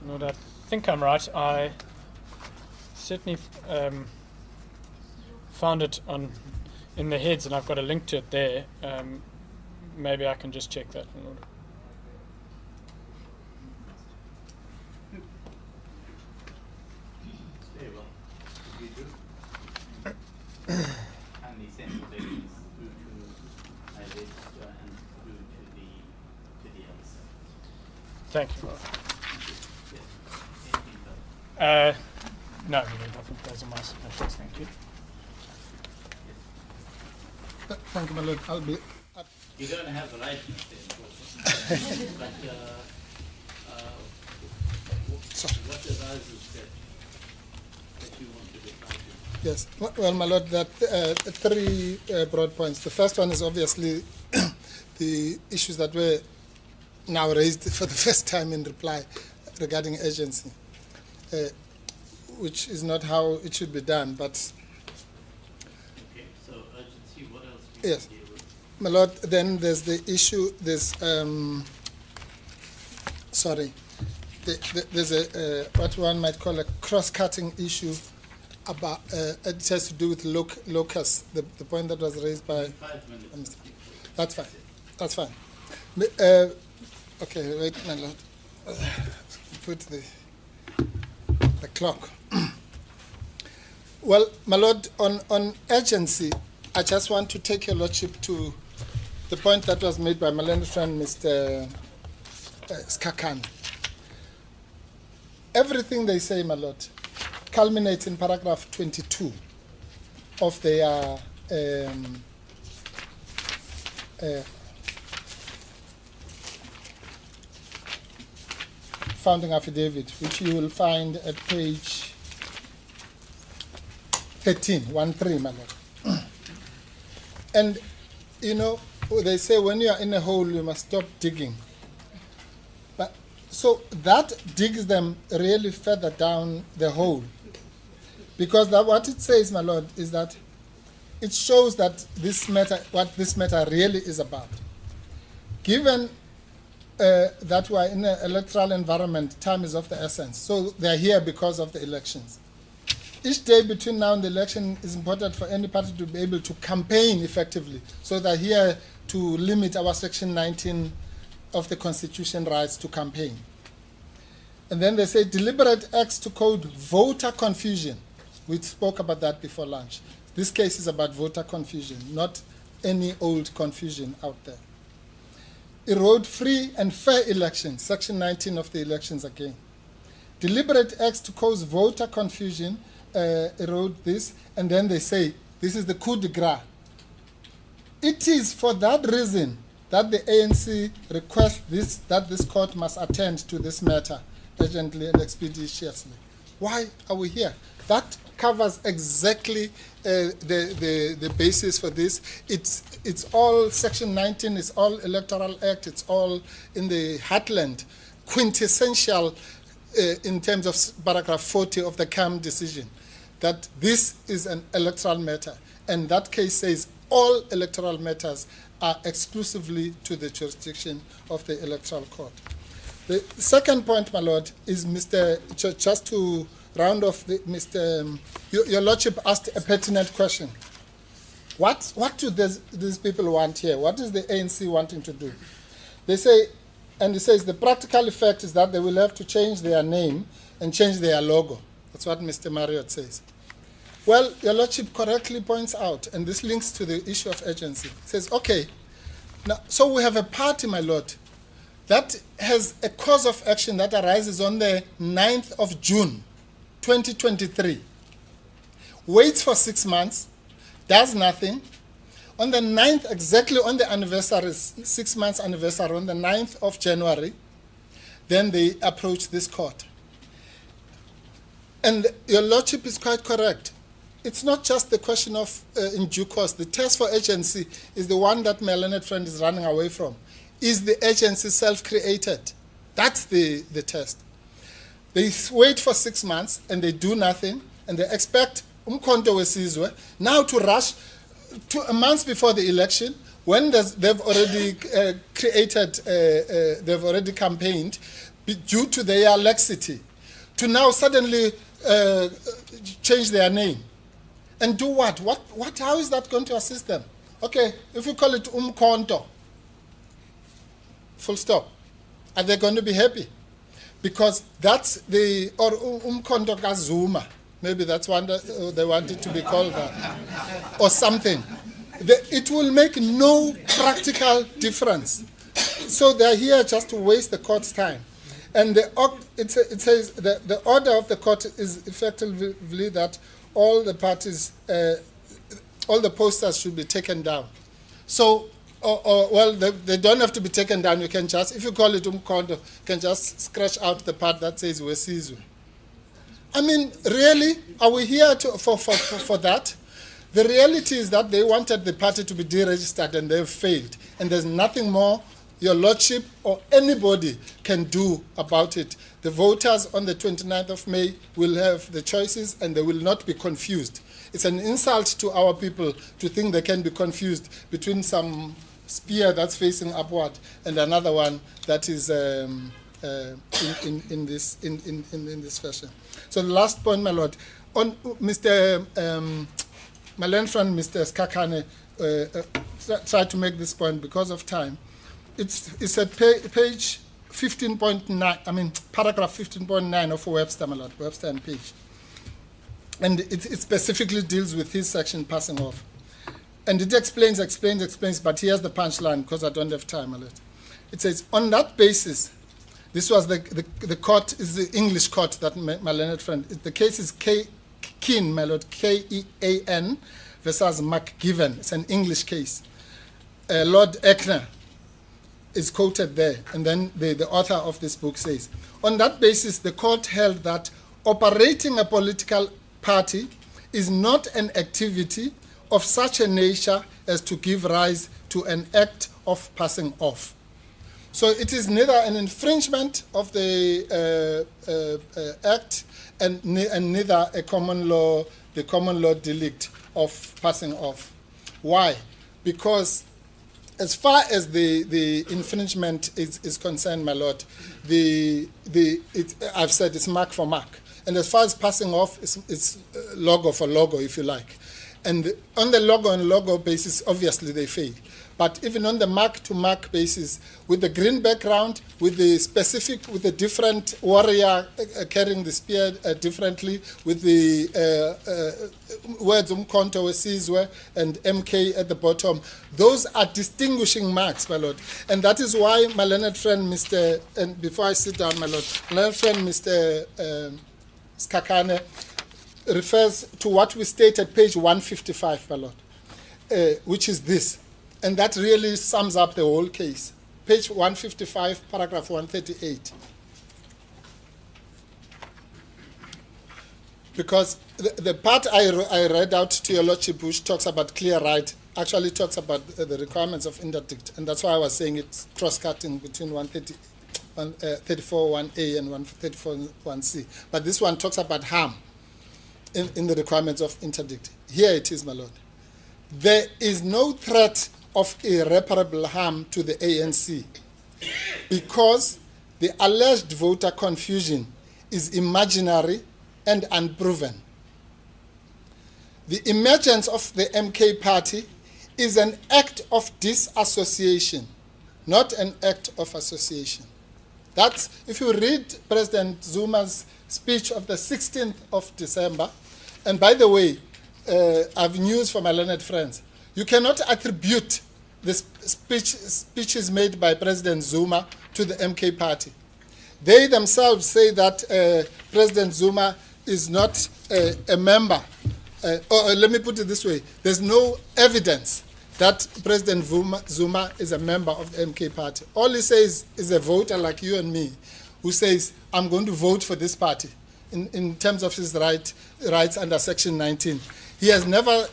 Lord, I think I'm right. I certainly found it in the heads, and I've got a link to it there. Maybe I can just check that. Lord. Very well. You do. And the same thing is through to my register and through to the other side. Thank you. No, I think those are my submissions. Thank you. Thank you, my lord. I'll be. You don't have the right to stay in court. But what arises that you want to reply to? Yes. Well, my lord, that three broad points. The first one is obviously the issues that were now raised for the first time in reply regarding agency, which is not how it should be done. But okay, so urgency. What else do you yes, deal with? my lord. Then there's the issue. There's there's a what one might call a cross-cutting issue about it has to do with locus. The point that was raised by. 5 minutes. That's fine. That's fine. Okay, wait, my lord. Put the clock. Well, my lord, on urgency, I just want to take your lordship to the point that was made by my learned friend, Mr. Skakan. Everything they say, my lord, culminates in paragraph 22 of their founding affidavit, which you will find at page 13, my lord. And, you know, they say when you are in a hole, you must stop digging. But so that digs them really further down the hole. Because what it says, my lord, is that it shows that this matter, what this matter really is about. Given that we are in an electoral environment, time is of the essence. So they are here because of the elections. Each day between now and the election is important for any party to be able to campaign effectively. So they're here to limit our Section 19 of the Constitution rights to campaign. And then they say deliberate acts to cause voter confusion. We spoke about that before lunch. This case is about voter confusion, not any old confusion out there. Erode free and fair elections, Section 19 of the elections again. Deliberate acts to cause voter confusion, erode this, and then they say this is the coup de grace. It is for that reason that the ANC requests that this court must attend to this matter urgently and expeditiously. Why are we here? That covers exactly the basis for this. It's all Section 19, it's all Electoral Act, it's all in the heartland, quintessential in terms of paragraph 40 of the CAM decision, that this is an electoral matter. And that case says all electoral matters are exclusively to the jurisdiction of the Electoral Court. The second point, my Lord, is just to round off, your Lordship asked a pertinent question. What do these people want here? What is the ANC wanting to do? They say, and it says the practical effect is that they will have to change their name and change their logo. That's what Mr. Marriott says. Well, your Lordship correctly points out, and this links to the issue of urgency. It says, okay, now, so we have a party, my Lord, that has a cause of action that arises on the 9th of June, 2023. Waits for 6 months, does nothing. On the 9th, exactly on the anniversary, 6 months anniversary, on the 9th of January, then they approach this court. And your Lordship is quite correct. It's not just the question of, in due course, the test for urgency is the one that my learned friend is running away from. Is the urgency self-created? That's the test. They wait for 6 months and they do nothing, and they expect uMkhonto weSizwe now to rush to a month before the election, when they've already they've already campaigned due to their laxity, to now suddenly change their name. And do what? How is that going to assist them? Okay, if we call it uMkhonto, full stop. Are they going to be happy? Because that's or uMkhonto kaZuma. Maybe that's one that they want it to be called that. Or something. It will make no practical difference. So they're here just to waste the court's time. And it says the order of the court is effectively that all the parties, all the posters should be taken down. So, well, they don't have to be taken down. You can just, if you call it uMkhonto, you can just scratch out the part that says weSizwe. I mean, really, are we here for that? The reality is that they wanted the party to be deregistered and they've failed. And there's nothing more your Lordship or anybody can do about it. The voters on the 29th of May will have the choices and they will not be confused. It's an insult to our people to think they can be confused between some spear that's facing upward and another one that is in this fashion. So the last point, my Lord, on Mr. My learned friend, Mr. Skakane, tried to make this point because of time. It's at page 15.9, I mean, paragraph 15.9 of Webster, my Lord, Webster and page. And it specifically deals with his section passing off. And it explains, but here's the punchline because I don't have time, my Lord. It says, on that basis, this was the court, is the English court that my learned friend, the case is Kean, my Lord, Kean versus McGiven. It's an English case. Lord Eckner is quoted there, and then the author of this book says, on that basis, the court held that operating a political party is not an activity of such a nature as to give rise to an act of passing off. So it is neither an infringement of the act and neither the common law delict of passing off. Why? Because as far as the infringement is concerned, my lord, I've said it's mark for mark. And as far as passing off, it's logo for logo, if you like. And on the logo and logo basis, obviously they fail. But even on the mark-to-mark basis, with the green background, with the different warrior carrying the spear differently, with the words uMkhonto, weSizwe, and MK at the bottom, those are distinguishing marks, my lord. And that is why my learned friend, and before I sit down, my lord, learned friend, Mr. Skakane, refers to what we state at page 155, my lord, which is this. And that really sums up the whole case. Page 155, paragraph 138. Because the part I read out to your lordship, which talks about clear right, actually talks about the requirements of interdict. And that's why I was saying it's cross-cutting between 134.1a and 134.1c. But this one talks about harm in the requirements of interdict. Here it is, my lord. There is no threat of irreparable harm to the ANC because the alleged voter confusion is imaginary and unproven. The emergence of the MK party is an act of disassociation, not an act of association. That's, if you read President Zuma's speech of the 16th of December, and by the way, I have news for my learned friends. You cannot attribute the speeches made by President Zuma to the MK party. They themselves say that President Zuma is not a member. Or let me put it this way. There's no evidence that President Zuma is a member of the MK party. All he says is a voter like you and me who says, I'm going to vote for this party in terms of his rights under Section 19. He is never,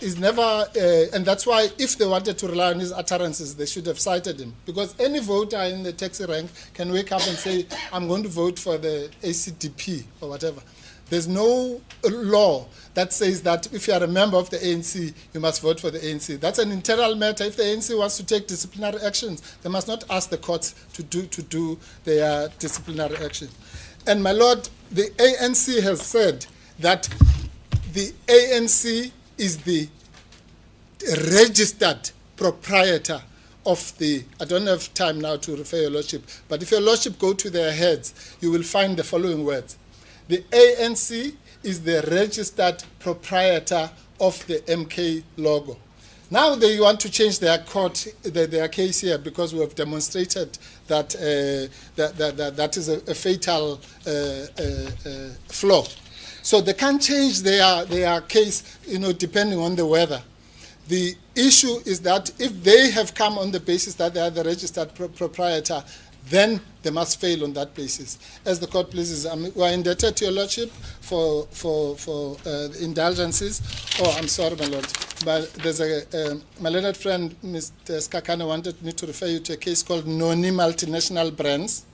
and that's why if they wanted to rely on his utterances, they should have cited him. Because any voter in the taxi rank can wake up and say, I'm going to vote for the ACDP or whatever. There's no law that says that if you are a member of the ANC, you must vote for the ANC. That's an internal matter. If the ANC wants to take disciplinary actions, they must not ask the courts to do their disciplinary action. And my lord, the ANC has said that the ANC is the registered proprietor of the, I don't have time now to refer your lordship, but if your lordship go to their heads, you will find the following words. The ANC is the registered proprietor of the MK logo. Now they want to change their their case here because we have demonstrated that that is a fatal flaw. So they can't change their case, depending on the weather. The issue is that if they have come on the basis that they are the registered proprietor, then they must fail on that basis. As the court pleases, we are indebted to your lordship for the indulgences. Oh, I'm sorry, my lord. But there's my learned friend, Mr. Skakane, wanted me to refer you to a case called Noni Multinational Brands.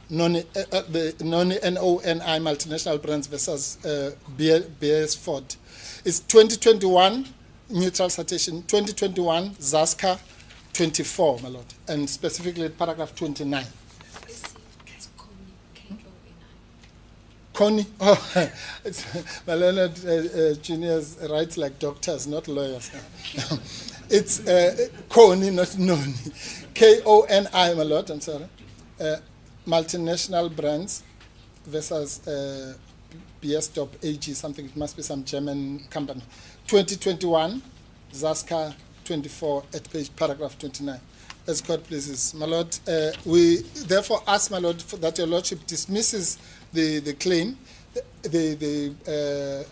Noni, N-O-N-I Multinational Brands versus BS Ford. It's 2021, neutral citation, 2021, Zaska 24, my lord, and specifically paragraph 29. It's Connie? Oh, my learned juniors write like doctors, not lawyers. It's Connie, not Noni. K-O-N-I, my lord, I'm sorry. Multinational Brands versus BS.AG, something, it must be some German company. 2021, Zaska 24 at paragraph 29. As court pleases. My lord, we therefore ask, my lord, that your lordship dismisses the claim, the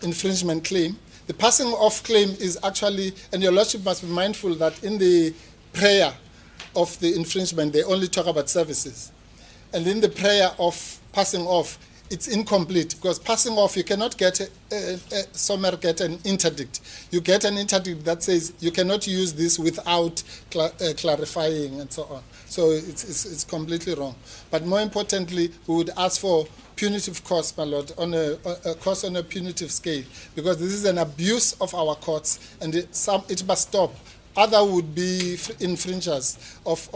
infringement claim. The passing off claim is actually, and your lordship must be mindful that in the prayer of the infringement, they only talk about services. And in the prayer of passing off, it's incomplete, because passing off, you cannot get somewhere get an interdict. You get an interdict that says you cannot use this without clarifying and so on. So it's completely wrong. But more importantly, we would ask for punitive costs, my lord, on a cost on a punitive scale, because this is an abuse of our courts, and it must stop. Other would be infringers of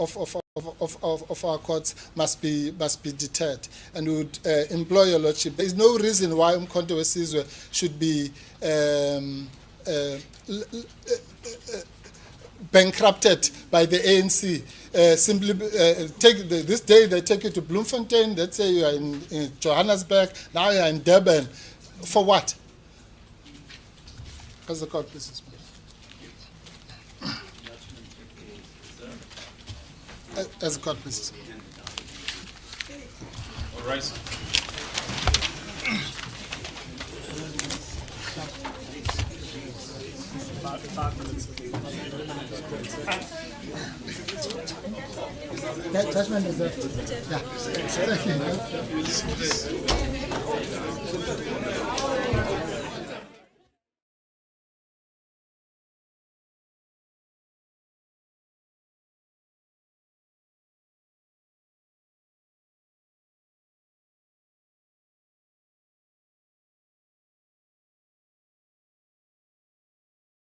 our courts must be deterred, and would employ your lordship. There is no reason why uMkhonto weSizwe should be bankrupted by the ANC. Simply this day they take you to Bloemfontein. Let's say you are in Johannesburg. Now you are in Durban. For what? As the court please. As the court please. All right. Judgment reserved. Yeah. Thank you.